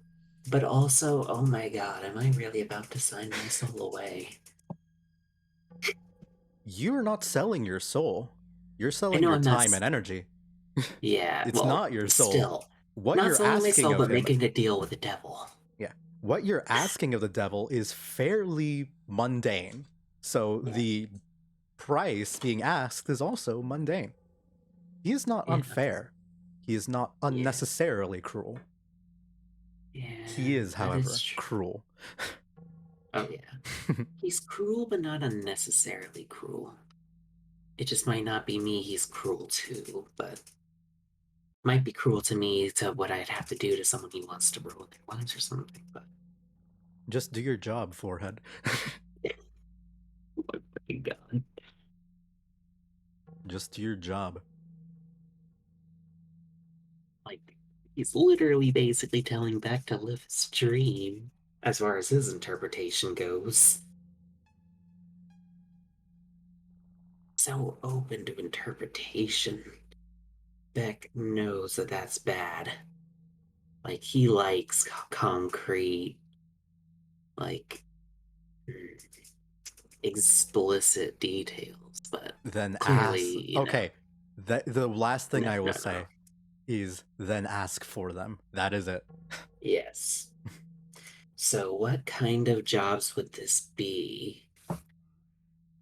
but also, oh my god, am I really about to sign my soul away? You're not selling your soul. You're I selling know your I'm not. time and energy. Yeah, It's well, not your soul. still. What Not you're selling my asking soul, of but him, making a deal with the devil. yeah, what you're asking of the devil is fairly mundane. So Yeah. the price being asked is also mundane. He is not Yeah. unfair. He is not Yeah. unnecessarily cruel. Yeah. He is, that however, true. cruel. Oh, yeah. He's cruel, but not unnecessarily cruel. It just might not be me he's cruel to, but might be cruel to me to what I'd have to do to someone he wants to ruin their lives or something, but Just do your job, forehead. oh my fucking god. Just do your job. Like, he's literally basically telling Beck to live his dream, as far as his interpretation goes. So open to interpretation. Beck knows that that's bad. Like, he likes concrete, like, explicit details, but Then clearly, ask. Okay, the last thing No, I will no, say no. is then ask for them. That is it. Yes. So, what kind of jobs would this be?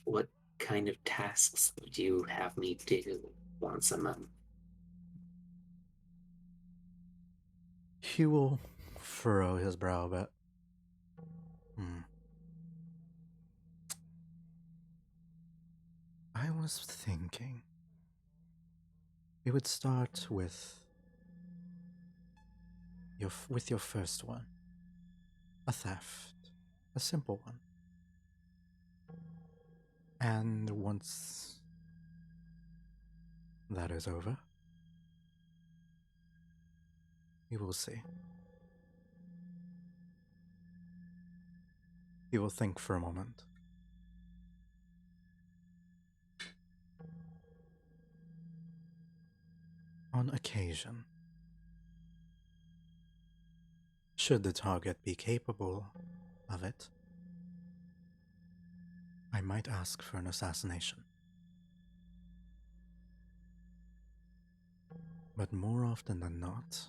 What kind of tasks would you have me do once a month? He will furrow his brow a bit. I was thinking it would start with your first one. A theft. A simple one. And once that is over, you will see. You will think for a moment. On occasion, should the target be capable of it, I might ask for an assassination. But more often than not,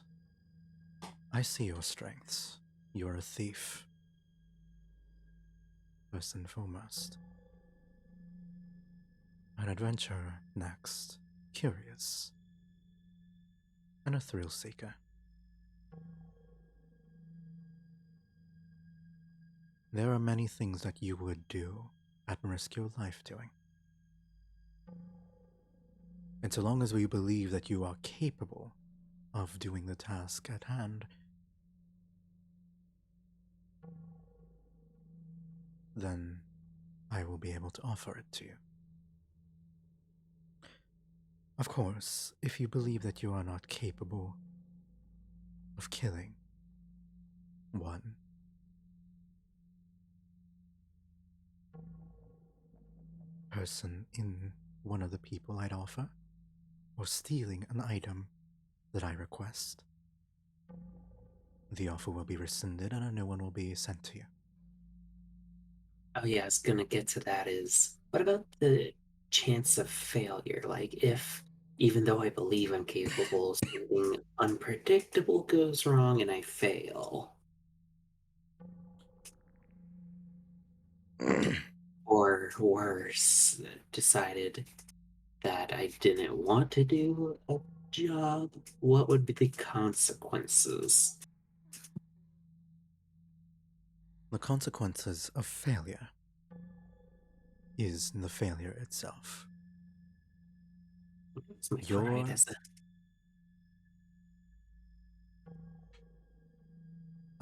I see your strengths. You're a thief. First and foremost. An adventurer next. Curious. And a thrill seeker. There are many things that you would do and risk your life doing. And so long as we believe that you are capable of doing the task at hand, then I will be able to offer it to you. Of course, if you believe that you are not capable of killing one person in one of the people I'd offer, or stealing an item that I request, the offer will be rescinded and a new one will be sent to you. Oh, yeah, I was gonna get to that is, what about the chance of failure? Like, if, even though I believe I'm capable, something unpredictable goes wrong and I fail. Or worse, decided that I didn't want to do a job, what would be the consequences? The consequences of failure is the failure itself. It's my pride as a...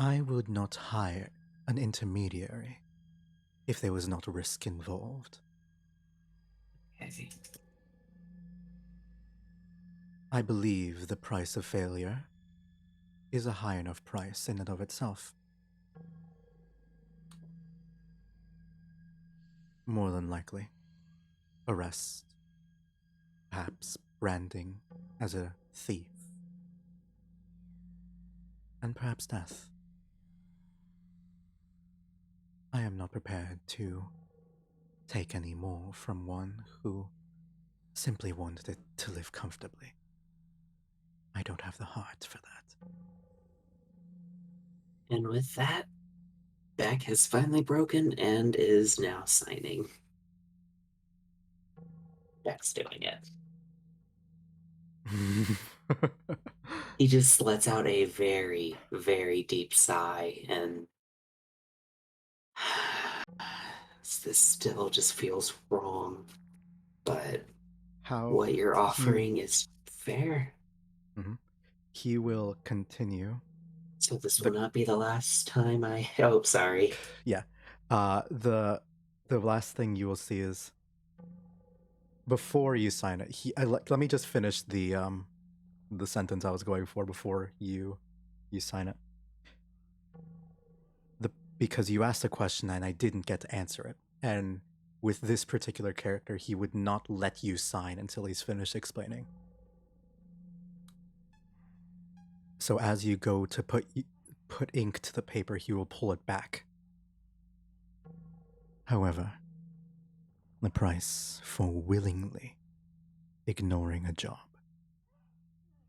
I would not hire an intermediary if there was not risk involved. Okay. I believe the price of failure is a high enough price in and of itself. More than likely, arrest perhaps branding as a thief, and perhaps death. I am not prepared to take any more from one who simply wanted it to live comfortably. I don't have the heart for that. And with that, Beck has finally broken and is now signing. Beck's doing it. He just lets out a very, very deep sigh, and this still just feels wrong. But what you're offering is fair. He will continue. So this will not be the last time I... Oh, sorry. Yeah. The last thing you will see is before you sign it. Let me just finish the sentence I was going for before you sign it. Because you asked a question and I didn't get to answer it. And with this particular character, he would not let you sign until he's finished explaining. So as you go to put ink to the paper, he will pull it back. However, the price for willingly ignoring a job,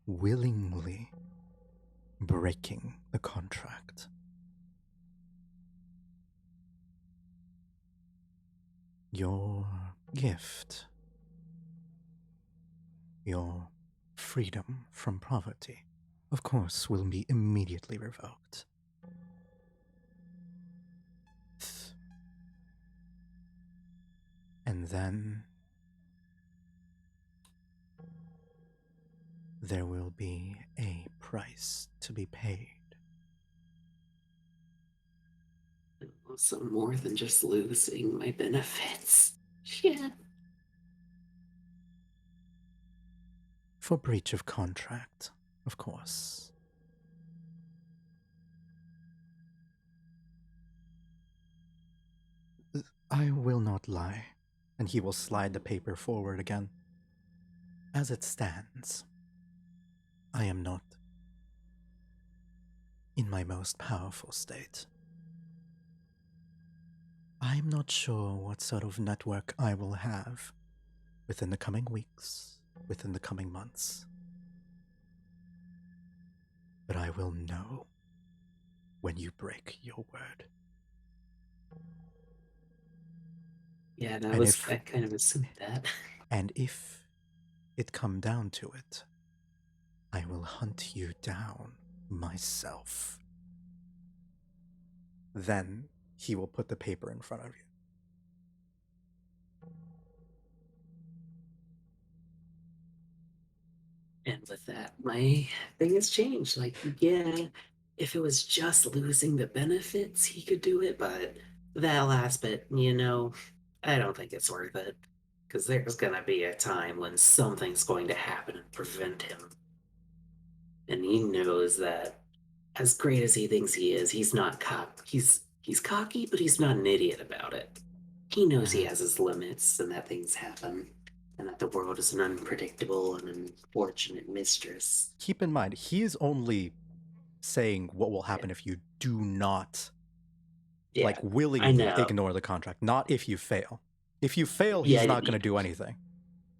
willingly breaking the contract, your gift, your freedom from poverty, of course, will be immediately revoked. And then there will be a price to be paid. Also more than just losing my benefits. Yeah. For breach of contract, of course. I will not lie, and he will slide the paper forward again. As it stands, I am not in my most powerful state. I'm not sure what sort of network I will have within the coming weeks, within the coming months. But I will know when you break your word. Yeah, I kind of assumed that. And if it come down to it, I will hunt you down myself. Then he will put the paper in front of you. And with that, my thing has changed. Like, yeah, if it was just losing the benefits, he could do it, but that last bit, I don't think it's worth it. Because there's gonna be a time when something's going to happen and prevent him. And he knows that as great as he thinks he is, he's not he's cocky, but he's not an idiot about it. He knows he has his limits and that things happen. And that the world is an unpredictable and unfortunate mistress. Keep in mind, he is only saying what will happen if you do not willingly ignore the contract, not if you fail. If you fail, he's not going to do anything.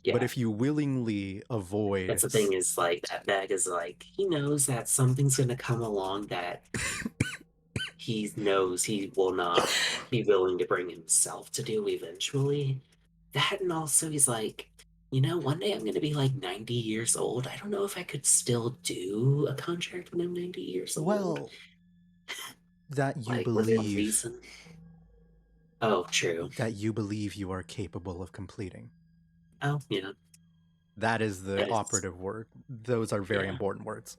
Yeah. But if you willingly avoid... That's the thing is, like, that bag is like, he knows that something's going to come along that he knows he will not be willing to bring himself to do eventually. That, and also he's like, one day I'm going to be like 90 years old. I don't know if I could still do a contract when I'm 90 years old. Well, that you believe... Oh, true. That you believe you are capable of completing. Oh, yeah. That is the operative word. Those are very important words.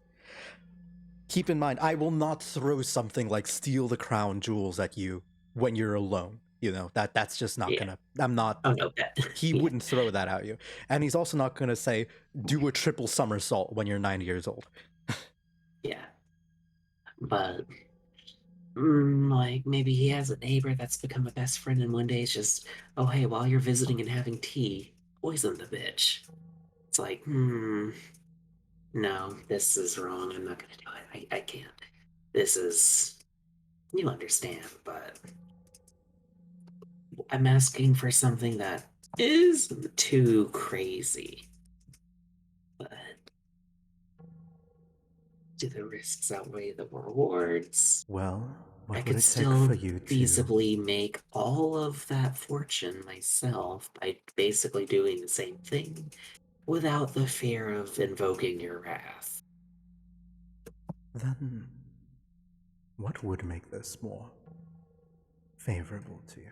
Keep in mind, I will not throw something like steal the crown jewels at you when you're alone. That's just not gonna... I'm not... Oh, no. He wouldn't throw that at you. And he's also not gonna say, do a triple somersault when you're 90 years old. Yeah. But... like, maybe he has a neighbor that's become a best friend, and one day it's just, oh, hey, while you're visiting and having tea, poison the bitch. It's like, no, this is wrong. I'm not going to do it. I can't. This is, you understand, but I'm asking for something that isn't too crazy. But do the risks outweigh the rewards? Well, I what would could it take still for you to... feasibly make all of that fortune myself by basically doing the same thing without the fear of invoking your wrath. Then, what would make this more favorable to you?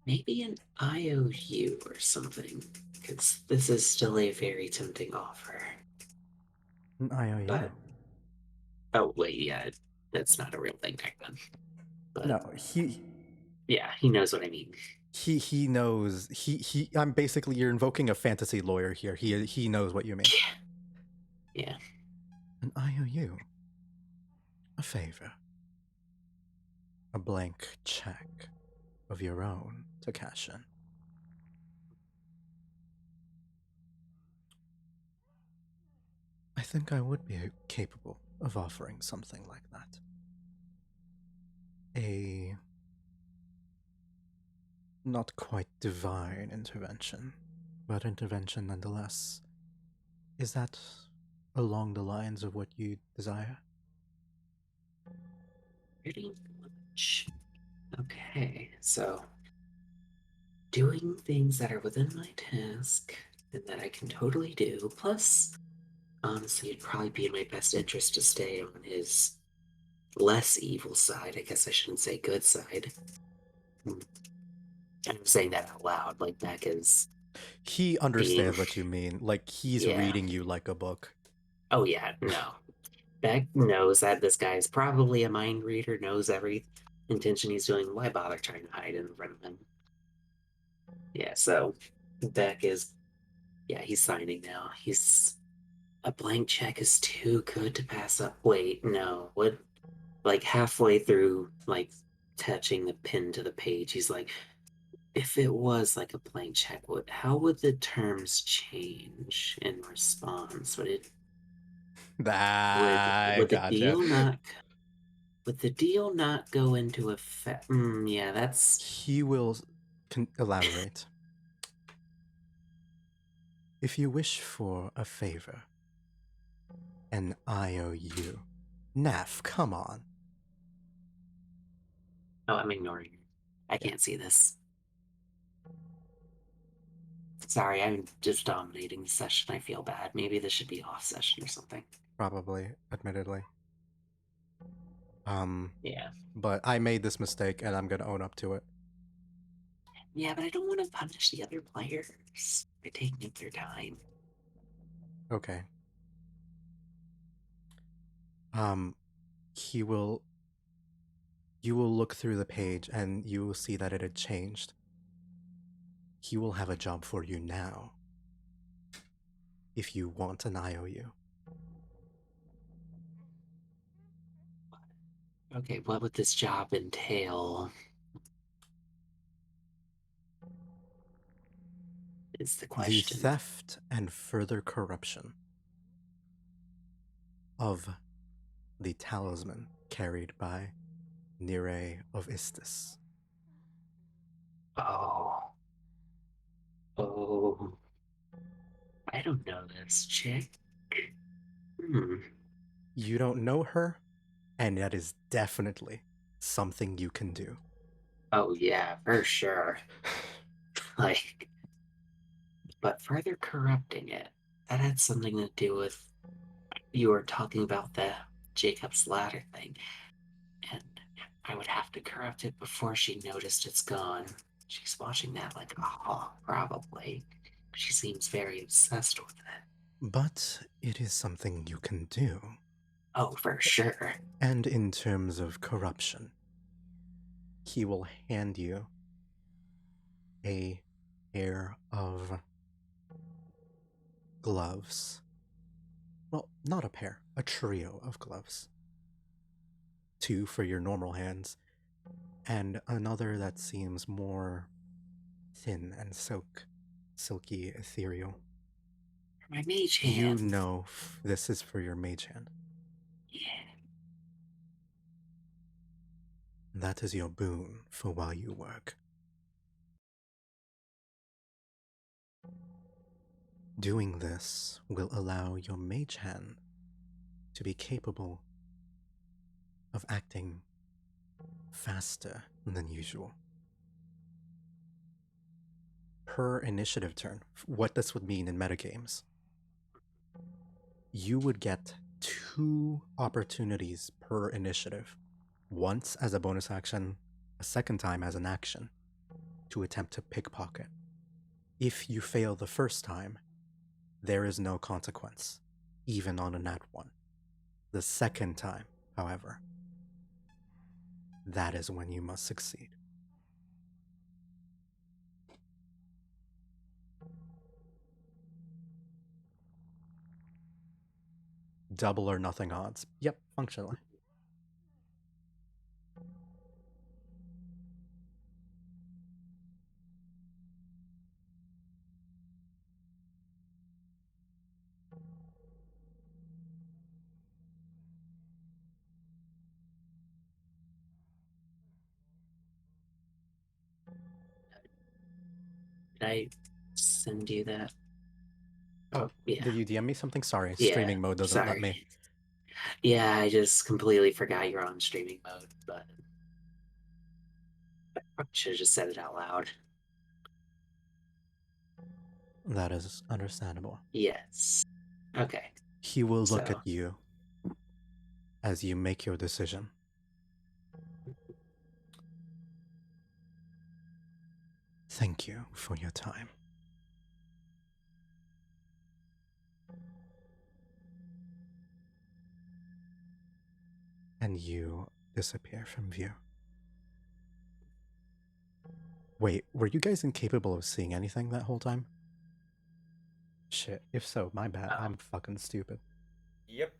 Maybe an IOU or something, because this is still a very tempting offer. An IOU? But, oh wait, yeah, that's not a real thing back then. But No, yeah, he knows what I mean. he knows. I'm basically, you're invoking a fantasy lawyer here. He knows what you mean. Yeah. An IOU. A favor. A blank check of your own to cash in. I think I would be capable of offering something like that. A not quite divine intervention, but intervention nonetheless. Is that along the lines of what you desire? Pretty much. Okay, so doing things that are within my task and that I can totally do, plus, honestly, it'd probably be in my best interest to stay on his less evil side. I guess I shouldn't say good side. I'm saying that out loud, like Beck is. He understands what you mean. Like, he's reading you like a book. Oh, yeah, no. Beck knows that this guy is probably a mind reader, knows every intention he's doing. Why bother trying to hide in front of him? Yeah, so Beck is. Yeah, he's signing now. He's. A blank check is too good to pass up. Wait, no. What? Like halfway through, like touching the pen to the page, he's like, if it was like a blank check, how would the terms change in response? Would the Gotcha. deal not go into effect? Yeah, that's. He will elaborate. If you wish for a favor, an IOU. Neff, come on. Oh, I'm ignoring you. I can't see this. Sorry, I'm just dominating the session. I feel bad. Maybe this should be off session or something. Probably, admittedly. Yeah. But I made this mistake and I'm gonna own up to it. Yeah, but I don't want to punish the other players for taking up their time. Okay. You will look through the page and you will see that it had changed. He will have a job for you now. If you want an IOU. Okay, what would this job entail? Is the The question. theft and further corruption of the talisman carried by Nire of Istis. Oh, I don't know this chick. You don't know her, and that is definitely something you can do. Oh yeah, for sure. Like, but further corrupting it, that had something to do with you were talking about the Jacob's ladder thing, and I would have to corrupt it before she noticed it's gone. She's watching that like a hawk, probably. She seems very obsessed with it. But it is something you can do. Oh, for sure. And in terms of corruption, he will hand you a pair of gloves. Well, not a pair, a trio of gloves. 2 for your normal hands, and another that seems more thin and silky, ethereal. My mage You hand. know this is for your mage hand. Yeah. That is your boon for while you work. Doing this will allow your mage hand to be capable of acting faster than usual. Per initiative turn, what this would mean in metagames, you would get 2 opportunities per initiative, once as a bonus action, a second time as an action, to attempt to pickpocket. If you fail the first time, there is no consequence, even on a nat 1. The second time, however, that is when you must succeed. Double or nothing odds. Yep, functionally. Did I send you that? Oh, yeah. Did you DM me something? Sorry, Yeah, streaming mode doesn't let sorry. me. Yeah, I just completely forgot you're on streaming mode, but I should have just said it out loud. That is understandable. Yes. Okay. He will look So- at you as you make your decision. Thank you for your time. And you disappear from view. Wait, were you guys incapable of seeing anything that whole time? Shit, if so, my bad. I'm fucking stupid. Yep.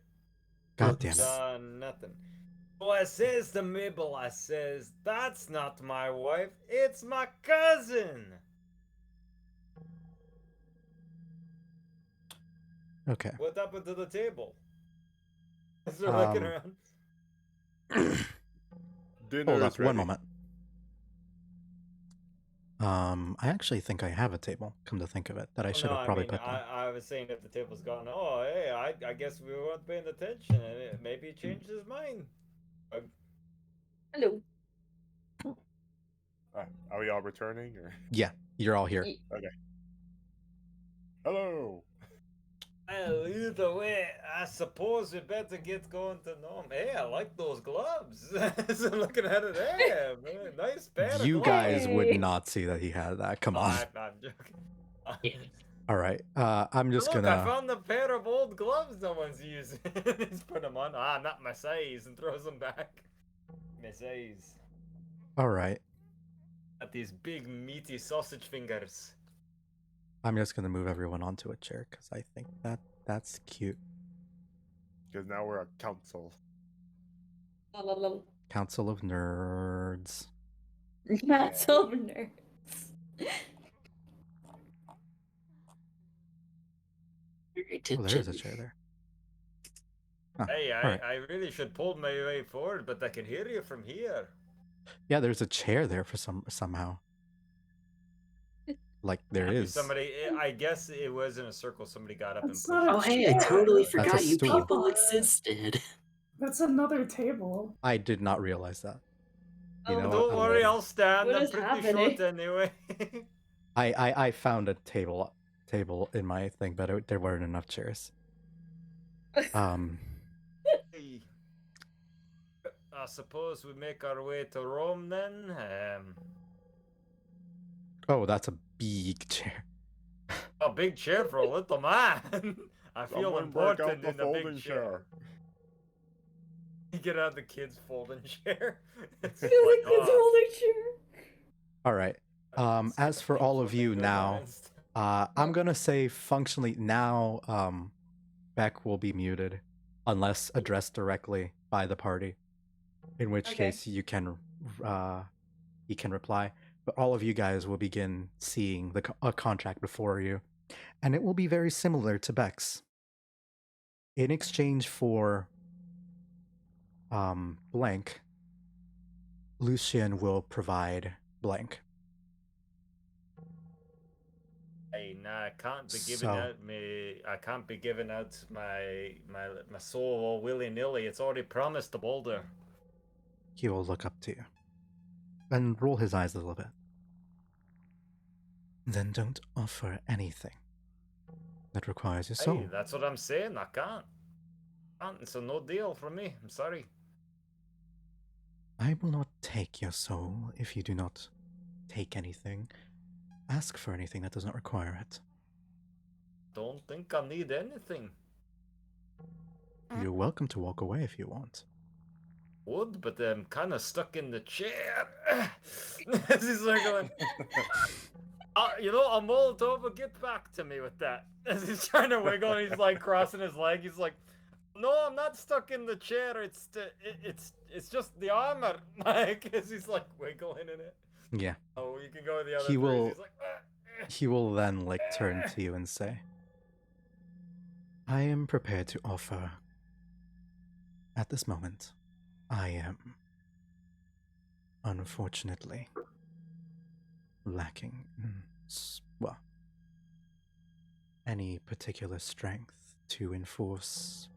God damn it. Nothing. So I says to Mabel, I says, that's not my wife, it's my cousin. Okay. What happened to the table? As they're looking around. Dinner Hold is up, ready. one moment. I actually think I have a table, come to think of it, that I should have probably put down. I was saying if the table's gone, oh, hey, I guess we weren't paying attention. Maybe he changed his mind. Hello. Are we all returning? Or Yeah, you're all here. okay. Hello. Well, either way, I suppose we better get going to Norm. Hey, I like those gloves. So looking at it, hey, man, nice pair of You gloves. guys would Hey. not see that he had that. Come on. I'm joking. Yeah. All right. I'm just Look, I gonna. found a pair of old gloves no one's using. He's put them on. Ah, not my size, and throws them back. My size. All right. Got these big meaty sausage fingers. I'm just gonna move everyone onto a chair because I think that's cute. Because now we're a council. Council of Nerds. Not so nerds. Oh, there is a chair there. Huh, Hey, all right. I really should pull my way forward, but I can hear you from here. Yeah, there's a chair there for somehow. Like there Maybe is. somebody. I guess it was in a circle. Somebody got up That's and not pushed. a Oh, hey, I chair. totally That's forgot you stool. people existed. That's another table. I did not realize that. You Oh, know what? Don't I'm worry, ready. I'll stand. What I'm is pretty happening? short anyway. I found a table in my thing, but there weren't enough chairs. Hey, I suppose we make our way to Rome then. Oh, that's a big chair. A big chair for a little man. I feel Someone break out important the in a folding big chair. You get out the kid's folding chair. It's Feel like, like it's oh, holding chair. All right. As for all of you now, I'm gonna say functionally now, Beck will be muted unless addressed directly by the party, in which Okay. case you can he can reply. but all of you guys will begin seeing a contract before you, and it will be very similar to Beck's. In exchange for blank, Lucian will provide blank. Hey, nah, I can't be giving out my soul all willy nilly. It's already promised to Boulder. He will look up to you and roll his eyes a little bit. Then don't offer anything that requires your soul. Hey, that's what I'm saying. I can't. It's a no deal for me. I'm sorry. I will not take your soul if you do not take anything. Ask for anything that does not require it. Don't think I need anything. You're welcome to walk away if you want. Would, but I'm kind of stuck in the chair. He's like going, you know, a Molotov, get back to me with that. As he's trying to wiggle, and he's like crossing his leg. He's like, no, I'm not stuck in the chair. It's just the armor, Mike. As he's like wiggling in it. Yeah. Oh, you can go with the other. He will. He's like, He will then turn to you and say, I am prepared to offer. At this moment, I am, unfortunately, lacking in, any particular strength to enforce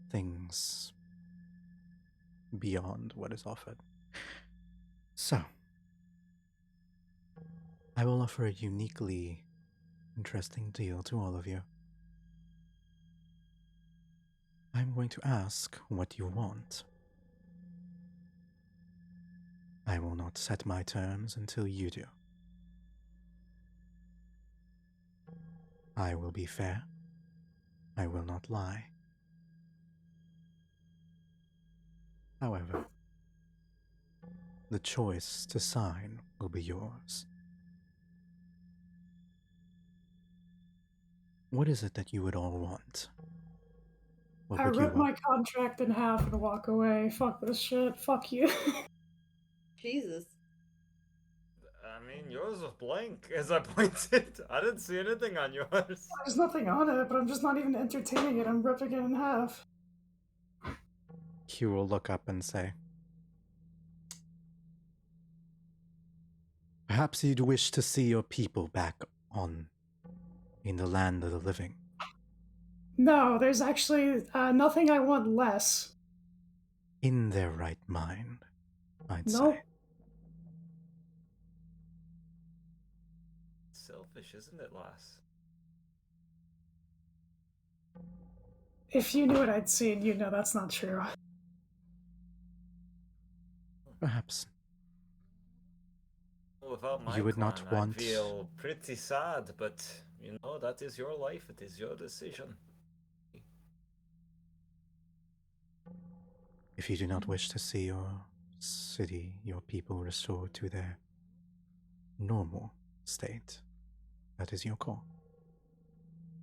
things beyond what is offered. So, I will offer a uniquely interesting deal to all of you. I'm going to ask what you want. I will not set my terms until you do. I will be fair. I will not lie. However, the choice to sign will be yours. What is it that you would all want? What I would you rip want? my contract in half and walk away. Fuck this shit. Fuck you. Jesus. I mean, yours was blank, as I pointed. I didn't see anything on yours. There's nothing on it, but I'm just not even entertaining it. I'm ripping it in half. Hugh will look up and say, perhaps you'd wish to see your people back in the land of the living. No, there's actually nothing I want less. In their right mind, I'd Nope. say. Selfish, isn't it, lass? If you knew what I'd seen, you'd know that's not true. Perhaps. Without my You would clan, not want- I feel pretty sad, but you know, that is your life. It is your decision. If you do not wish to see your city, your people restored to their normal state, that is your call.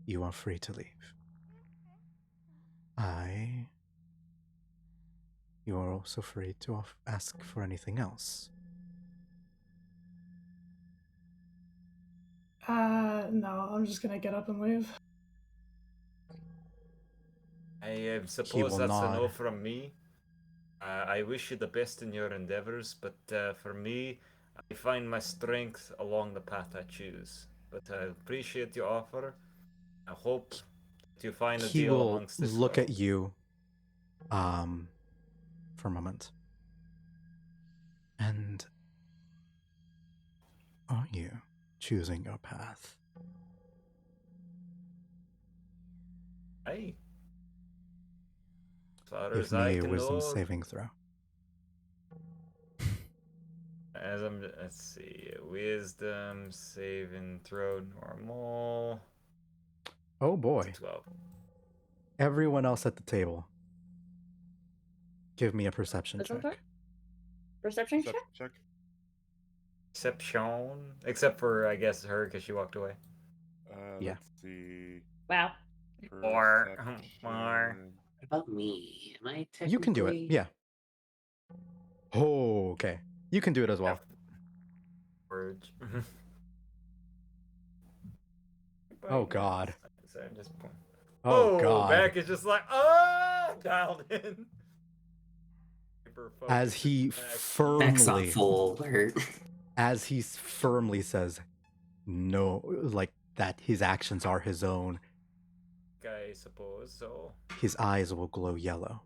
You are free to leave. You are also free to ask for anything else. No, I'm just gonna get up and leave. I suppose will that's a no nod. from me. I wish you the best in your endeavors, but for me, I find my strength along the path I choose. But I appreciate your offer. I hope that you find a He deal will amongst this look world. at you for a moment. And are you choosing your path? Hey. As far Give as I me a can wisdom know, saving throw. let's see, wisdom saving throw normal. Oh boy. 12. Everyone else at the table, give me a perception This one, check. sir? Perception check? Check. Exception, except for I guess her because she walked away. Yeah. Let's see. Wow. Or Perception. What about me? Am I technically... You can do it, yeah. Oh, okay. You can do it as well. Forge. Oh, God. Sorry, I'm just. Oh, God. Back is just like, dialed in. As he Beck's on firmly, full alert. as he firmly says, no, like that his actions are his own, I suppose so. his eyes will glow yellow.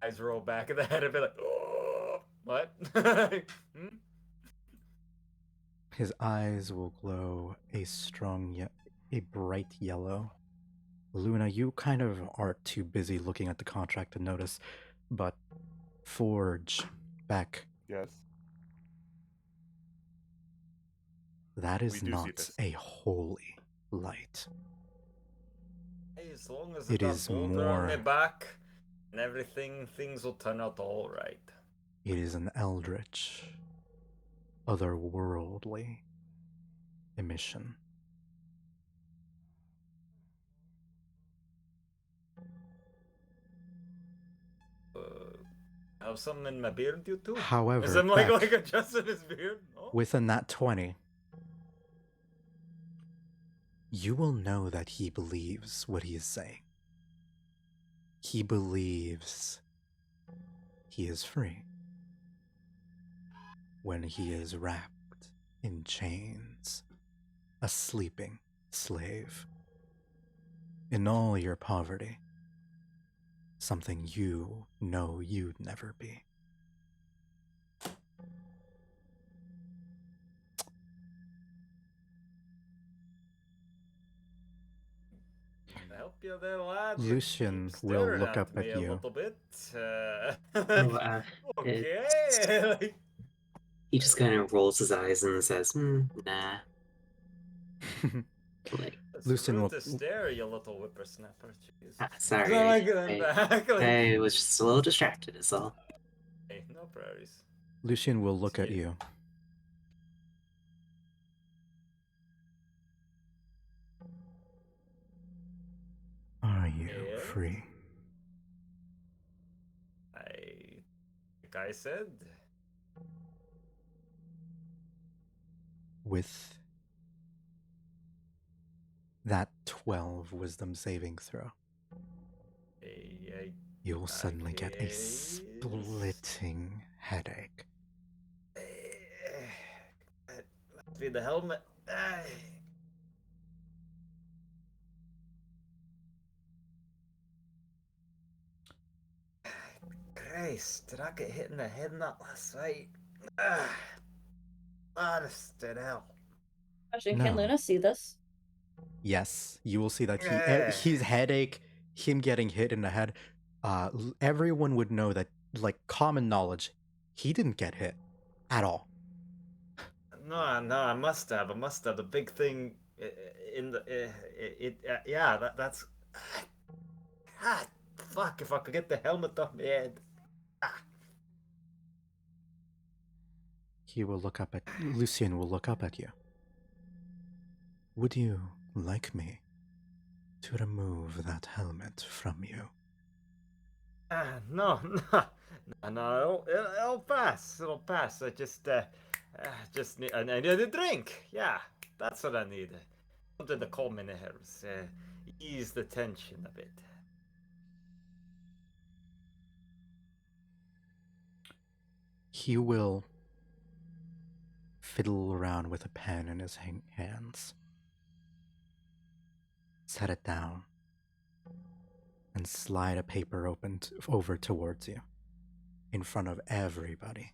Eyes roll back of the head and be like, oh, what? His eyes will glow a bright yellow. Luna, you kind of are too busy looking at the contract to notice, but Forge, Beck, Yes. that is We do see not this. a holy light. Hey, as long as It I got is boulder on my more- back and everything, things will turn out all right. It is an eldritch, otherworldly emission. Have something in my beard, you too? However, Is him Beck, like adjusting his beard? No? with a nat 20, you will know that he believes what he is saying. He believes he is free when he is wrapped in chains, a sleeping slave. In all your poverty, something you know you'd never be. Help you there, lad. Lucian Keep will staring look up me at a you. little bit. Oh, Okay. he just kind of rolls his eyes and says, nah. Like, It's Lucian rude will- to stare, you little whippersnapper. Jeez. sorry. Not like it back. Like, I was just a little distracted, is all. hey, no priorities. Lucian will look at Yeah. you. Are you Yeah. free? Like I said, With that 12 wisdom saving throw, I you will suddenly get a guess. splitting headache. Must be the helmet. Christ, did I get hit in the head in that last fight? Honest to hell. Question, can No. Luna see this? Yes, you will see that Yeah. his headache, him getting hit in the head, everyone would know that, like, common knowledge, he didn't get hit at all. No, I must have. I must have the big thing in the yeah. That's fuck. If I could get the helmet off my head. Lucian will look up at you. Would you like me to remove that helmet from you? No. It'll pass. It'll pass. I just need. I need a drink. Yeah, that's what I need. Something to calm my nerves. Ease the tension a bit. He will fiddle around with a pen in his hands, set it down, and slide a paper over towards you, in front of everybody.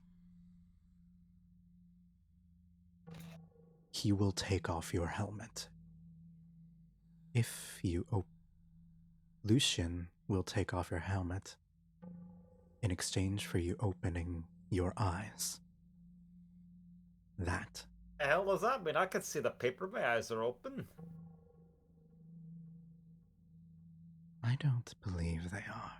He will take off your helmet. Lucian will take off your helmet in exchange for you opening your eyes. That. The hell does that mean? I can see the paper. My eyes are open. I don't believe they are.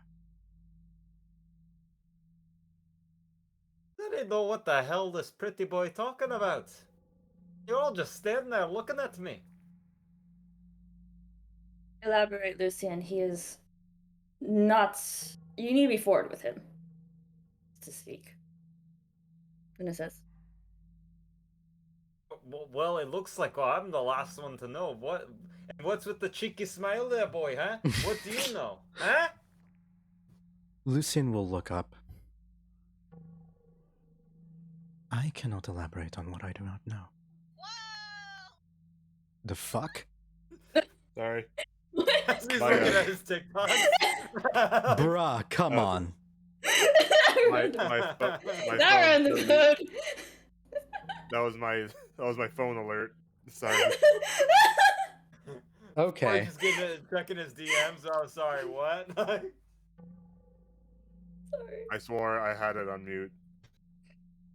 I didn't know what the hell this pretty boy talking about. You're all just standing there looking at me. Elaborate, Lucian. He is not. You need to be forward with him to speak. Luna says. Well, it looks like I'm the last one to know. What's with the cheeky smile there, boy, huh? What do you know, huh? Lucian will look up. I cannot elaborate on what I do not know. The fuck? Sorry. As he's My looking bad. at his TikToks. Bruh, come on. My Now phone we're on the showed me- food. That was my phone alert. Sorry. Or Okay. just checking his DMs. Oh, sorry, what? Sorry. I swore I had it on mute.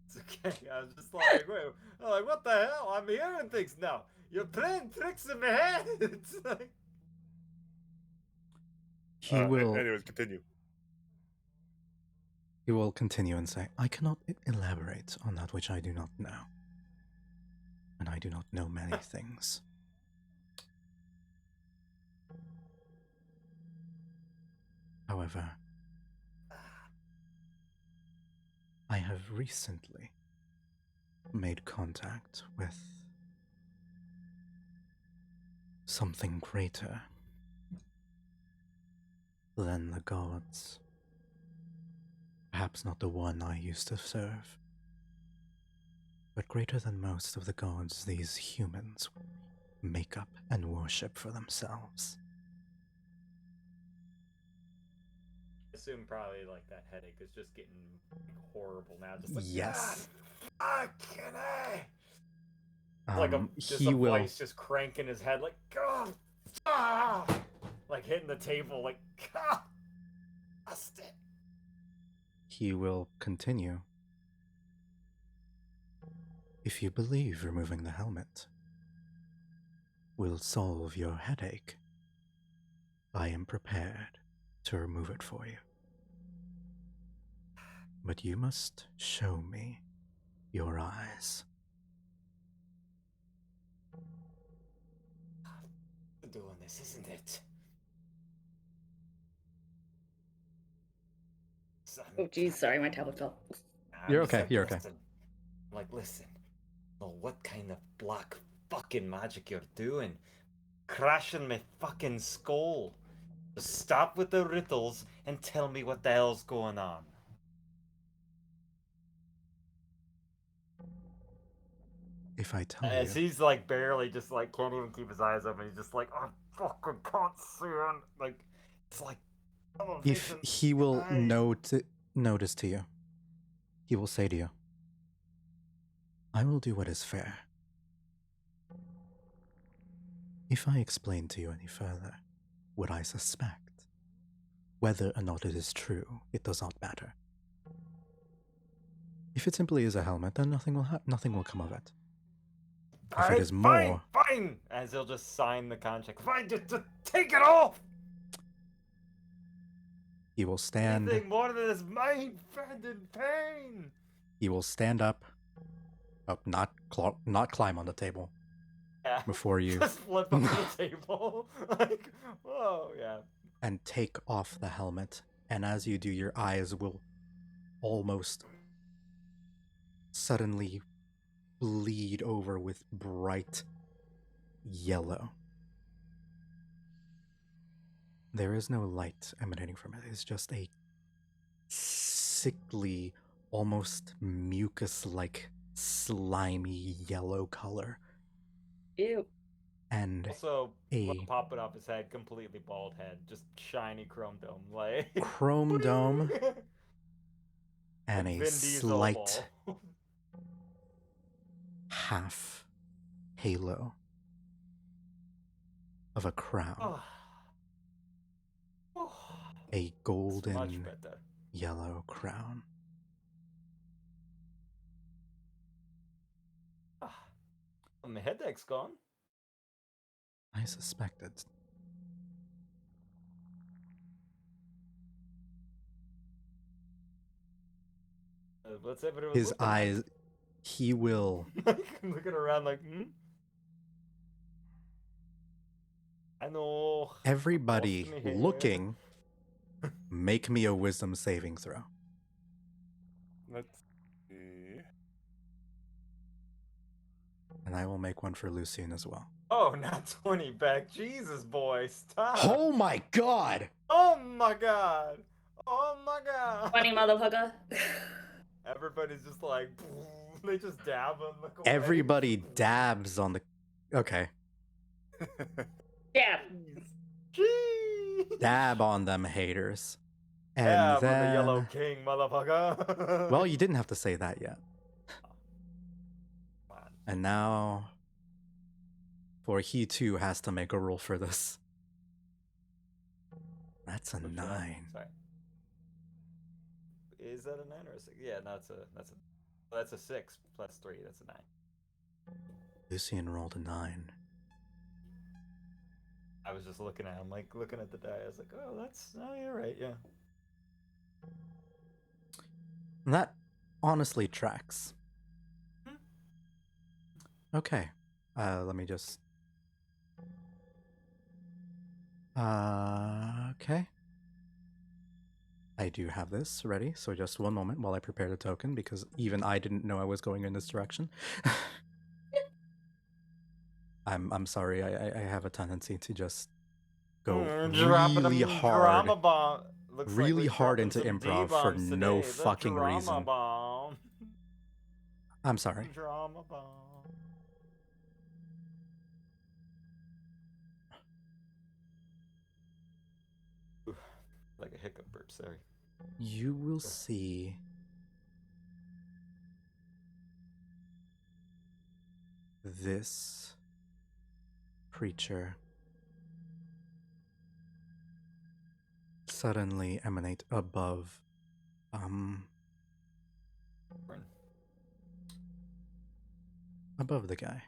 It's okay. I was just like, wait. I'm like, what the hell? I'm hearing things now. You're playing tricks in my head. It's like, He will Anyways, continue. continue and say, I cannot elaborate on that which I do not know. And I do not know many things. However, I have recently made contact with something greater than the gods. Perhaps not the one I used to serve, but greater than most of the gods these humans make up and worship for themselves. I assume probably like that headache is just getting horrible now. Just like, Yes. God, fucking A. Like he a will. voice just cranking his head, like, God, ah! Like hitting the table, like, God, bust it. He will continue. If you believe removing the helmet will solve your headache, I am prepared to remove it for you. But you must show me your eyes. We're doing this, isn't it? Oh, geez, sorry, my tablet fell. You're okay, you're okay. Listen. Like, listen. Well, what kind of black fucking magic you're doing? Crashing my fucking skull. Just stop with the riddles and tell me what the hell's going on. If I tell As you, he's like barely just like can't even keep his eyes open. He's just like, I fucking can't see him. Like, it's like, if he will notice to you, he will say to you, I will do what is fair. If I explain to you any further what I suspect, whether or not it is true, it does not matter. If it simply is a helmet, then nothing will come of it. If it is more, fine. As he'll just sign the contract. Fine, just take it off. he will stand. Anything more than his mind, friend in pain. He will stand up, not climb on the table. Yeah. Before you Just flip up the table. Like, whoa, yeah. and take off the helmet. And as you do, your eyes will almost suddenly bleed over with bright yellow. There is no light emanating from it. It's just a sickly, almost mucus-like, slimy yellow color. Ew. And Also, a popping off his head, completely bald head, just shiny chrome dome, like chrome dome and like a Vin Diesel slight ball. half halo of a crown. Oh. A It's much golden better. yellow crown. My headache's gone. I suspected. What's everyone His looking eyes, he will. Like, looking around like, I know. Everybody Lost me here. looking, make me a wisdom saving throw. Let's see. And I will make one for Lucian as well. Oh, not 20 back. Jesus, boy, stop. Oh my god! Oh my god. Oh my god. Funny motherfucker. Everybody's just like, they just dab on the. Everybody dabs on the. Okay. Yeah. Jeez. Dab on them haters. And Dab then. on the Yellow King, motherfucker. Well, you didn't have to say that yet. Come on. And now. For he too has to make a roll for this. That's a Which one? 9. Sorry. Is that a 9 or a 6? Yeah, no, that's a 6 plus 3. That's a 9. Lucian rolled a 9. I was just looking at him, like looking at the die. I was like, oh, you're right, yeah. And that honestly tracks. Okay. Let me just. Okay. I do have this ready, so just one moment while I prepare the token, because even I didn't know I was going in this direction. I'm sorry, I have a tendency to just go really hard, really hard into improv for no fucking reason. Bomb. I'm sorry. Drama bomb. Like a hiccup burp, sorry. You will see this creature suddenly emanate above above the guy.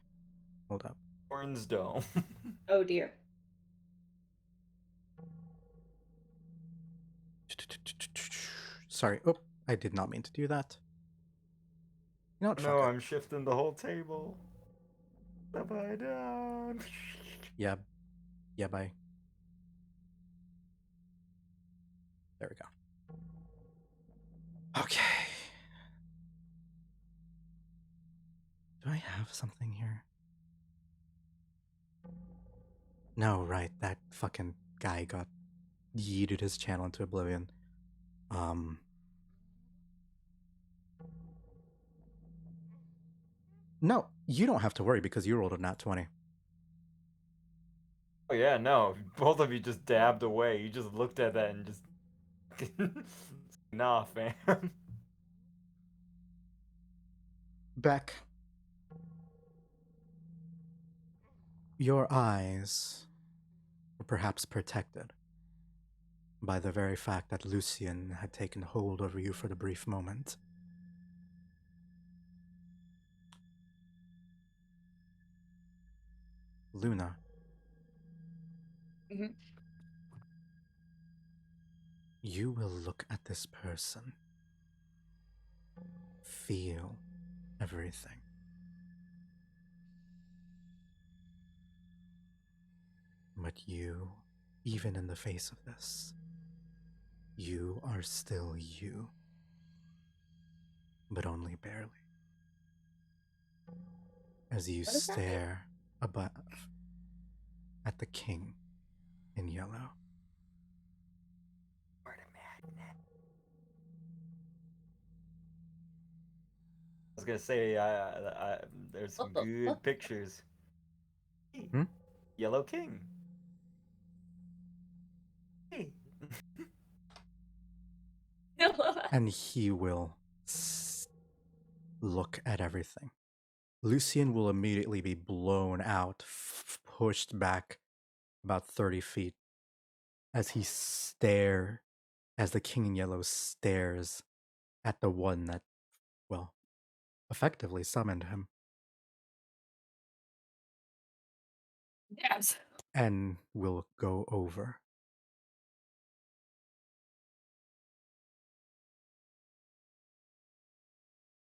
Hold up. Orange dome. Oh dear. Sorry. Oh, I did not mean to do that. You know what? No, fuck it. I'm shifting the whole table. Bye down. Yeah. Yeah, bye. There we go. Okay. Do I have something here? No, right. That fucking guy got yeeted his channel into oblivion. No, you don't have to worry because you rolled a nat 20. Oh yeah, no. Both of you just dabbed away. You just looked at that and just nah, fam. Beck, your eyes were perhaps protected by the very fact that Lucian had taken hold over you for the brief moment. Luna. Mhm. You will look at this person, feel everything. But you, even in the face of this, you are still you, but only barely. As you What does that mean? stare above at the king in yellow. I was gonna say, there's some What the good fuck? pictures. Hmm? Yellow King. Hey. And he will look at everything. Lucian will immediately be blown out, pushed back about 30 feet as the king in yellow stares at the one that, well, effectively summoned him. Yes. And will go over.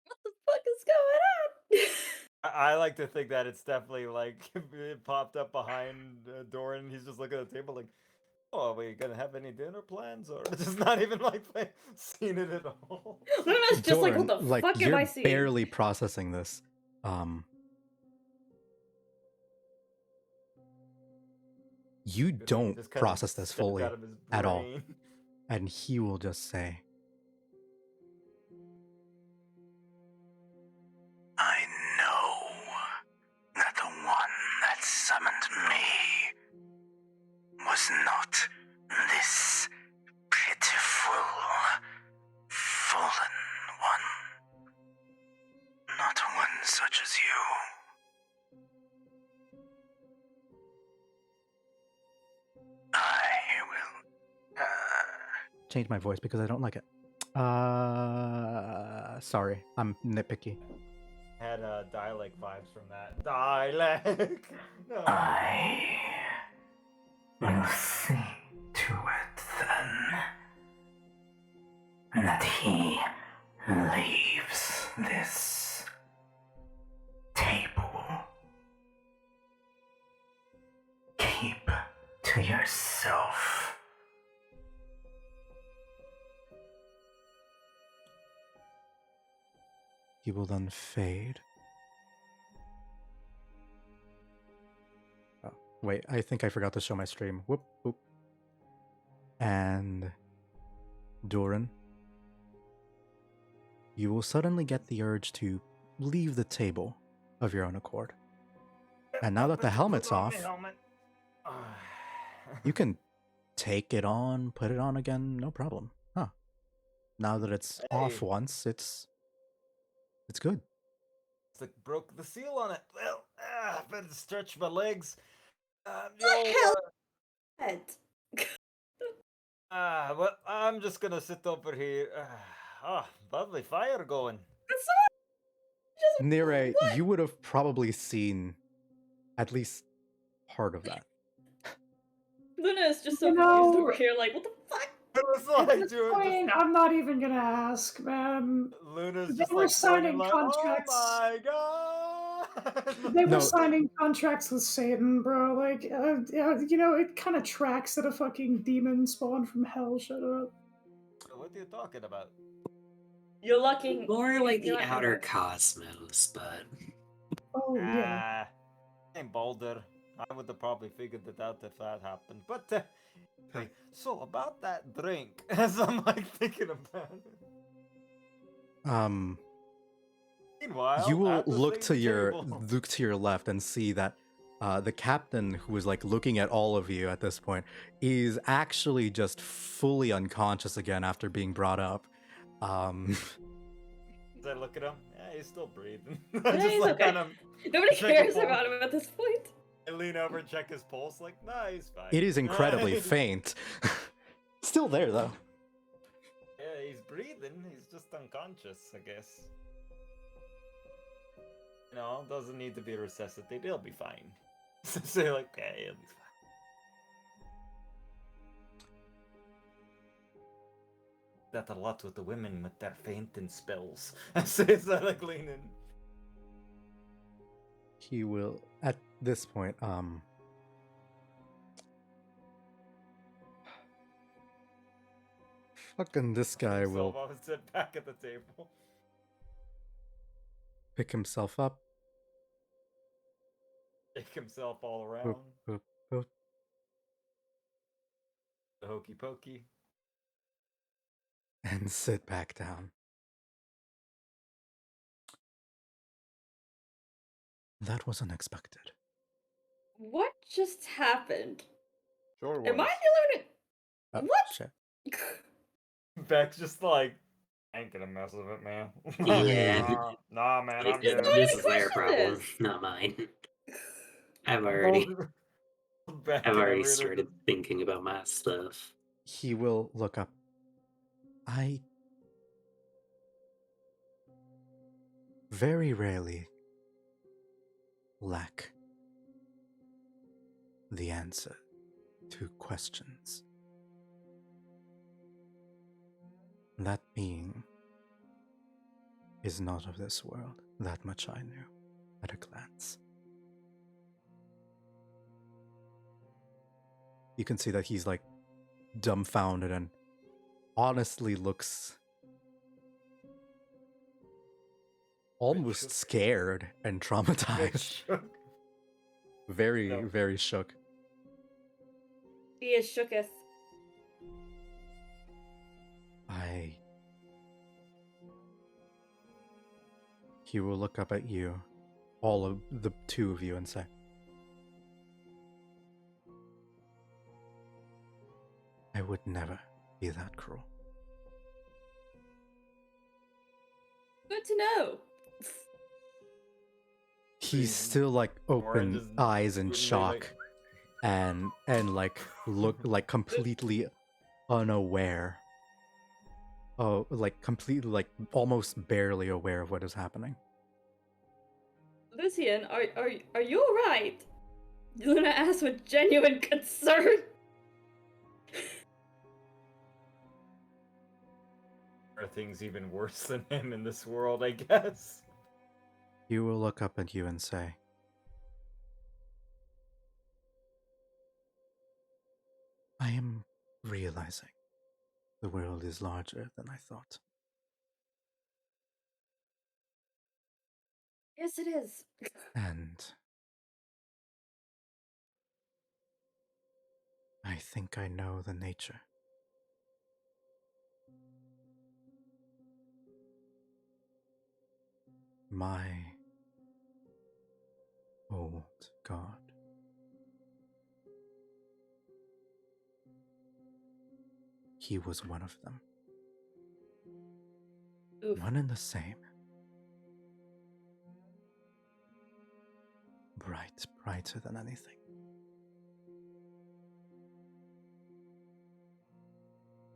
What the fuck is going on? I like to think that it's definitely like it popped up behind Doran. He's just looking at the table like, oh, are we gonna have any dinner plans, or just not even like seen it at all? Luna's just like, what the Doran, fuck am you're I seeing? barely processing this. You Just don't kinda process this stepped fully out of his at all. brain. And he will just say, I know that the one that summoned me was not this pitiful, fallen one. Not one such as you. I will, change my voice because I don't like it. Sorry, I'm nitpicky. Had dialect vibes from that. Dialect. No. I will see to it then that he leaves this table. Keep to yourself. He will then fade. Oh, wait, I think I forgot to show my stream. Whoop, whoop. And Doran, you will suddenly get the urge to leave the table of your own accord. And now that the helmet's off, you can take it on, put it on again, no problem. Huh. Now that it's off Hey. once, it's good. It's like broke the seal on it. Well, better stretch my legs. What Yo, hell? well, I'm just gonna sit over here. Lovely fire going. Nere, you would have probably seen at least part of that. Luna is just so You confused know- over here, like, what the fuck? It was At like, this dude, point, I'm not even gonna ask, man. Luna's They just were like signing pointing like, contracts. oh my god. They were No. signing contracts with Satan, bro. Like, you know, it kind of tracks that a fucking demon spawned from hell. Shut up. What are you talking about? You're lucky. More like you're the not outer Luna. cosmos, but Oh yeah. I'm Boulder. I would have probably figured it out if that happened. But hey, so about that drink, as I'm like thinking about it. Meanwhile, You will at the look to same your left and see that the captain, who is like looking at all of you at this point, is actually just fully unconscious again after being brought up. As I look at him, yeah, he's still breathing. Yeah, Just he's like okay. kind of, Nobody check cares the pulse. about him at this point. I lean over and check his pulse. Like, nah, he's fine. It is incredibly faint. Still there though. Yeah, he's breathing. He's just unconscious, I guess. You know, doesn't need to be resuscitated. He'll be fine. Say like, okay, he'll be fine. That a lot with the women with their fainting spells. Says I like leaning. He will at this point, fucking this guy will I would sit back at the table. pick himself up, Shake himself all around. boop, boop, boop, The hokey pokey. and sit back down. That was unexpected. What just happened? Sure was. Am I the Luna? Oh, What? shit. Beck's just like, I ain't gonna mess with it, man. Yeah. Nah, man, I'm this good. is their question problem, this. not mine. I've already Beck I've and already Irina started thinking about my stuff. He will look up. I very rarely lack the answer to questions. That being is not of this world. That much I knew at a glance. You can see that he's like dumbfounded and honestly looks almost shook. scared and traumatized. shook. Very, No. very shook. He is shooketh. He will look up at you, all of the two of you, and say, I would never be that cruel. Good to know. He's still like open eyes in shock and like look like completely unaware. Oh, like completely like almost barely aware of what is happening. Lucian, are you alright? Luna asked with genuine concern. Are things even worse than him in this world, I guess? He will look up at you and say, I am realizing the world is larger than I thought. Yes, it is. And I think I know the nature. My old god. He was one of them. Oof. One and the same. Brighter than anything.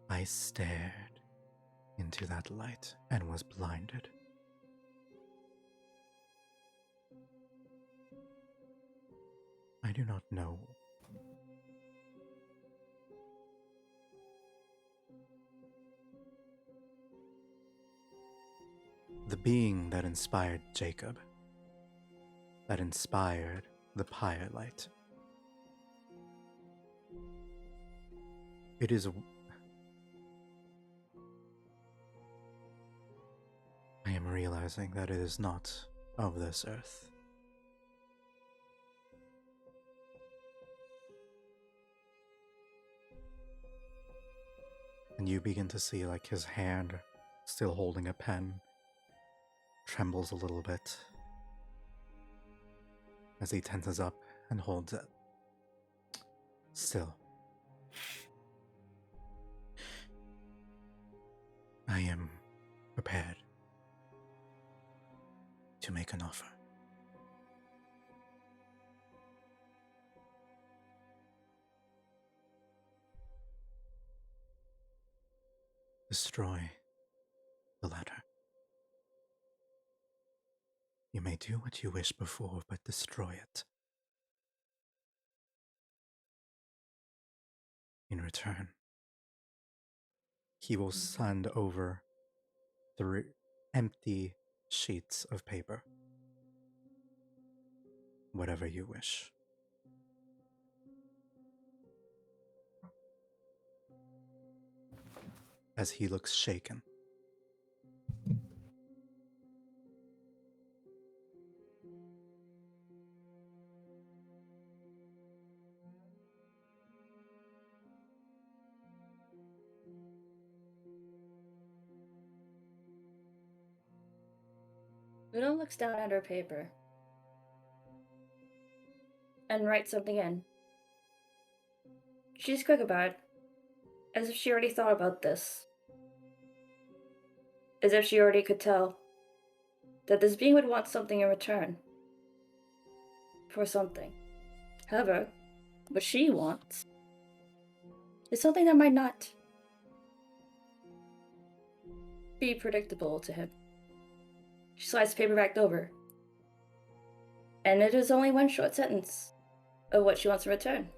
I stared into that light and was blinded. I do not know the being that inspired Jacob, that inspired the pyre light. It is I am realizing that it is not of this earth. And you begin to see like his hand, still holding a pen, trembles a little bit as he tenses up and holds it still. I am prepared to make an offer. Destroy the ladder. You may do what you wish before, but destroy it. In return, he will send over 3 empty sheets of paper. Whatever you wish. As he looks shaken. Luna looks down at her paper and writes something in. She's quick about it, as if she already thought about this. As if she already could tell that this being would want something in return. For something. However, what she wants is something that might not be predictable to him. She slides the paper back over. And it is only one short sentence of what she wants in return.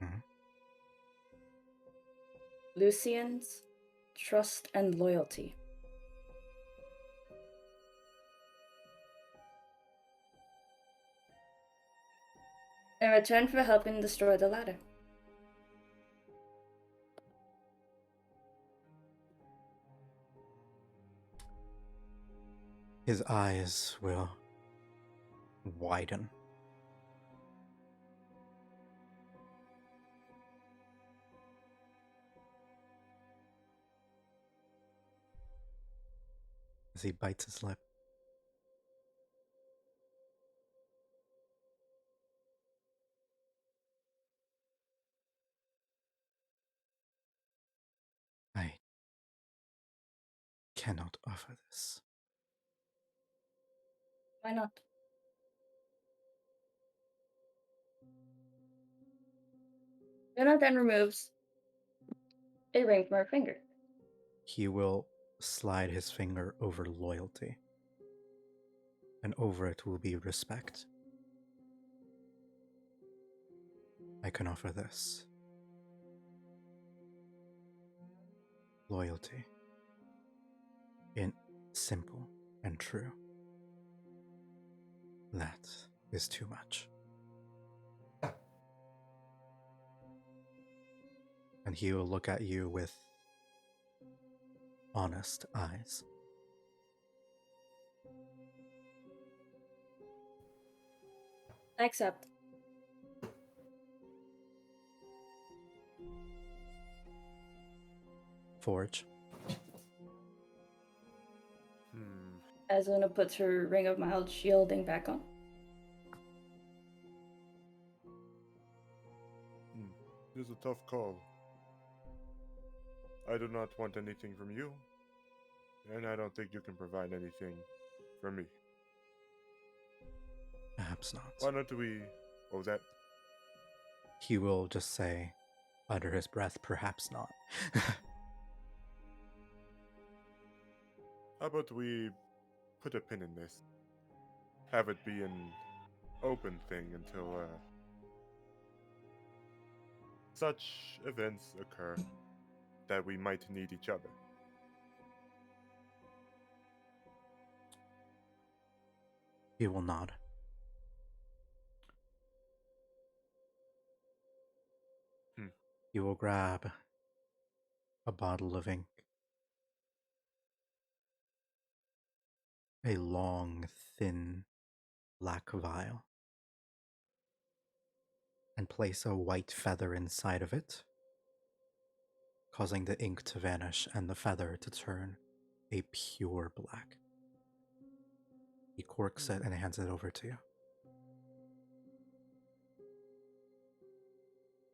Mm-hmm. Lucian's trust and loyalty. In return for helping destroy the ladder. His eyes will widen. as he bites his lip. I cannot offer this. Why not? Jenna then removes a ring from her finger. He will slide his finger over loyalty, and over it will be respect. I can offer this. Loyalty. In simple and true. That is too much. And he will look at you with honest eyes. I accept. Forge. Azuna puts her ring of mild shielding back on. It is a tough call. I do not want anything from you, and I don't think you can provide anything for me. Perhaps not. Why don't we... What was that? He will just say, under his breath, perhaps not. How about we put a pin in this? Have it be an open thing until such events occur that we might need each other. He will nod. He will grab a bottle of ink. A long, thin, black vial. And place a white feather inside of it, causing the ink to vanish and the feather to turn a pure black. He corks it and hands it over to you.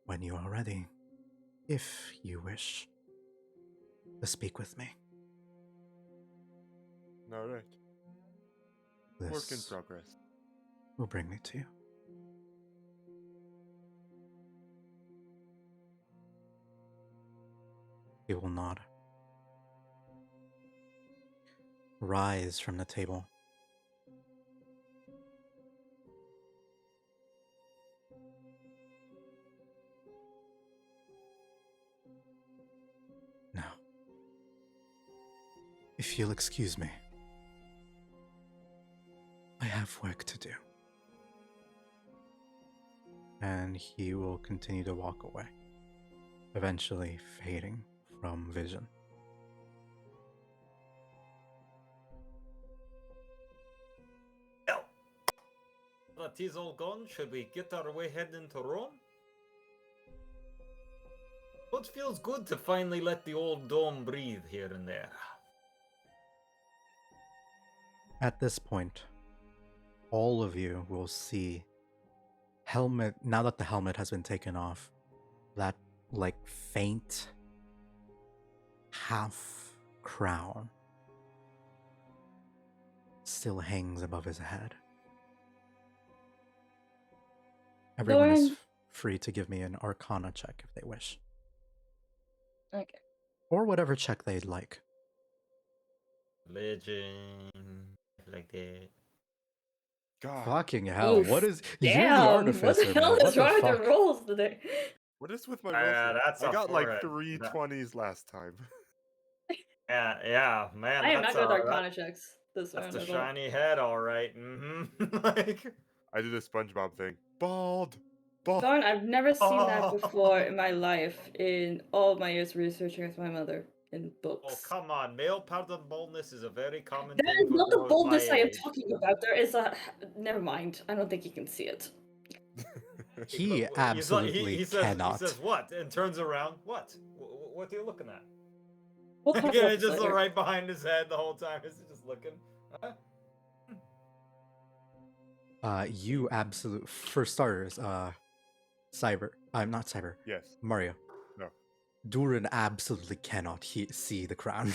When you are ready, if you wish to speak with me. All right. Work in This progress. will bring me to you. He will nod. Rise from the table. Now, if you'll excuse me, I have work to do. And he will continue to walk away, eventually fading from vision. Well, that is all gone. Should we get our way heading to Rome? It feels good to finally let the old dome breathe here and there. At this point, all of you will see helmet, now that the helmet has been taken off, that like faint half crown still hangs above his head. Everyone is free to give me an Arcana check if they wish. Okay. Or whatever check they'd like. Legend. Like that. God, Fucking hell, Oof. what is... Damn, You're the artificer, what the hell man. is What wrong the with fuck? the rolls today? what is with my rolls? That's I a got like forehead. 3 20s last time. Yeah, man. I am that's not good with a- Arcana checks this That's round the at all. shiny head, all right. Mm-hmm. Like, I did a SpongeBob thing. Bald! Bald! Darn, I've never seen that Oh. before in my life in all my years researching with my mother in books. oh come on, male pattern baldness is a very common That thing is for not the girls boldness my I am age. talking about. There is a... Never mind. I don't think you can see it. He But absolutely he says, cannot. He says what? And turns around. What? What are you looking at? We'll talk Again, about it's this just later. right behind his head the whole time. It's just just looking. Huh? You absolute for starters, Cyber. I'm not Cyber. Yes. Mario. No. Durin absolutely cannot see the crown.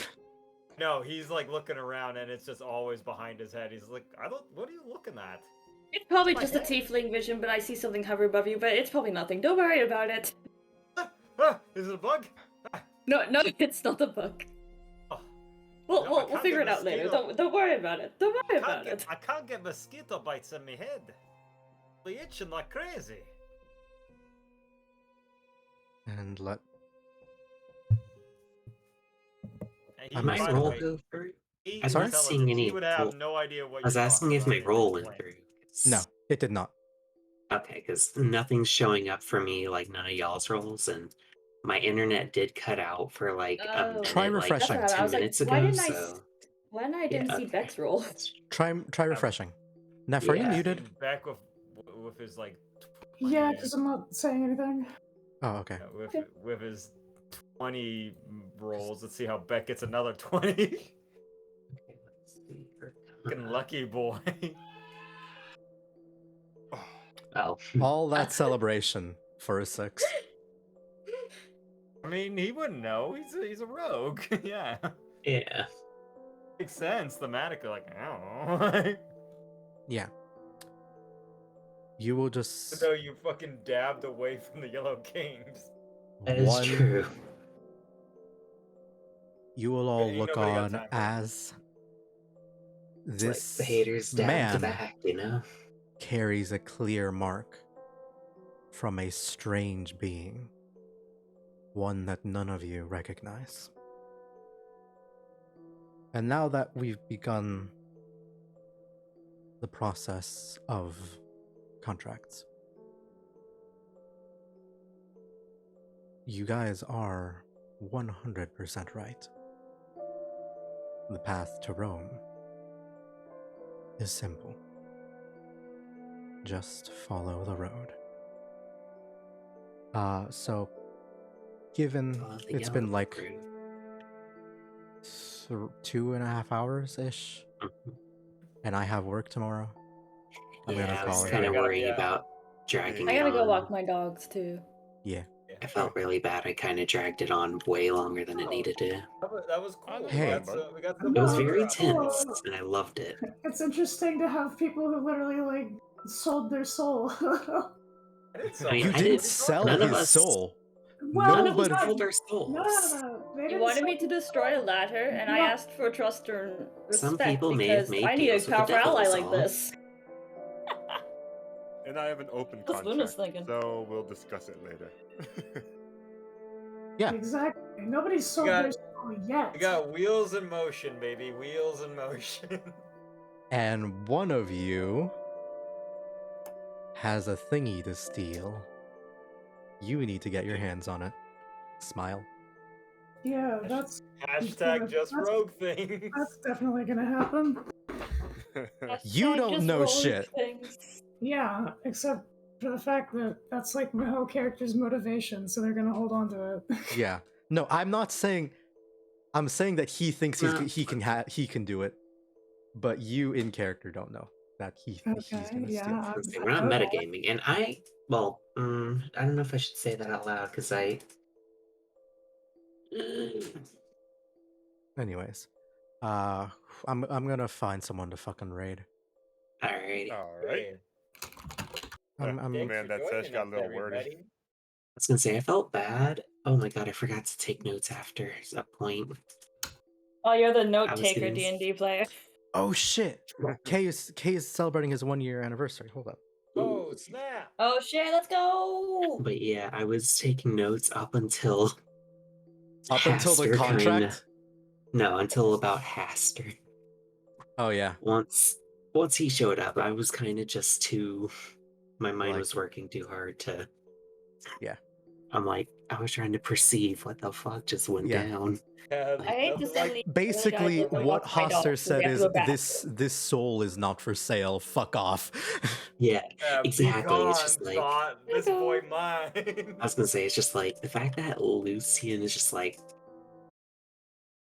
No, he's like looking around, and it's just always behind his head. He's like, I don't. What are you looking at? It's probably My just a head. tiefling vision, but I see something hover above you, but it's probably nothing. Don't worry about it. Is it a bug? No, it's not a bug. Oh, We'll, No, I we'll can't figure get it out later. mosquito. Don't worry about it. Don't worry about it. I can't get mosquito bites in my head. They're itching like crazy. And let And I he, might My by the roll way, go through? he's I'm not intelligent. seeing He any would have roll- no idea what I was you're asking talking if my about. roll went through. 'Cause- no, it did not. Okay, because nothing's showing up for me, like none of y'all's rolls, and my internet did cut out for like a Oh. minute, Try like refreshing. That's what I 10 was like, minutes why ago. didn't I So Why didn't I see okay. Beck's roll? Try refreshing. Neff, are you Yeah. muted? Back with his like. Yeah, 20 because I'm not saying anything. Oh, okay. with his 20 rolls. Let's see how Beck gets another 20. Okay, let's see. Fucking lucky boy. Oh, All that celebration for a 6. I mean, he wouldn't know. He's a rogue. Yeah. yeah. Makes sense thematically. Like, I don't know. Yeah. You will just So you fucking dabbed away from the Yellow Kings. That is true. You will all Ain't look nobody got on time for it. as It's this like the haters dab man to back, you know? carries a clear mark from a strange being, one that none of you recognize. And now that we've begun the process of contracts, you guys are 100% right. The path to Rome is simple. Just follow the road. So, given Follow the it's been yellow like groove. 2.5 hours-ish, and I have work tomorrow, I'm Yeah, gonna I call was it. kind of Yeah. worried about dragging I it gotta go on. walk my dogs too. Yeah. I felt really bad. I kind of dragged it on way longer than it Oh. needed to. That was cool. Hey. We got It was No, very it's tense, cool. and I loved it. It's interesting to have people who literally like sold their soul. I didn't sell I mean, You it. I didn't didn't- sell none of his us- soul. Well, None of us Nobody- sold our no, souls. they You didn't wanted sell me to destroy a ladder, and I No. asked for trust or Some respect people may have because made I need a deals with the powerful devil, ally is like all. this. And I have an open That's what Luna's contract, thinking. so we'll discuss it later. Yeah. Exactly. Nobody sold got- their soul yet. We got wheels in motion, baby. Wheels in motion. And one of you has a thingy to steal. You need to get your hands on it. Smile. Yeah, that's Hashtag just That's- rogue things. that's definitely gonna happen. You Hashtag don't just know roll shit. things. Yeah, except for the fact that that's like my whole character's motivation, so they're gonna hold on to it. Yeah. No, I'm not saying. I'm saying that he thinks No. he can do it, but you in character don't know that he's Okay, gonna yeah, steal. I'm- Okay, we're not metagaming, and I don't know if I should say that out loud because Anyways, I'm gonna find someone to fucking raid. Alrighty. All right. I'm Oh, man, that Sesh got a little wordy. I was gonna say I felt bad. Oh my god, I forgot to take notes after that point. Oh, you're the note I was taker getting- D&D player. Oh shit! Kay is celebrating his 1-year anniversary. Hold up. Oh, snap. Oh shit, let's go! But yeah, I was taking notes up until The Haster contract. No, until about Haster. Oh yeah. Once he showed up, I was kind of just too. My mind Like- was working too hard to. Yeah. I'm like, I was trying to perceive what the fuck just went Yeah. down. I hate to say leave, Basically, but I what walk my dog, Hoster so we said have to is go back. this soul is not for sale. Fuck off. Yeah, Yeah, exactly. It's be just gone, like thought, this boy mine. I was gonna say, it's just like the fact that Lucian is just like,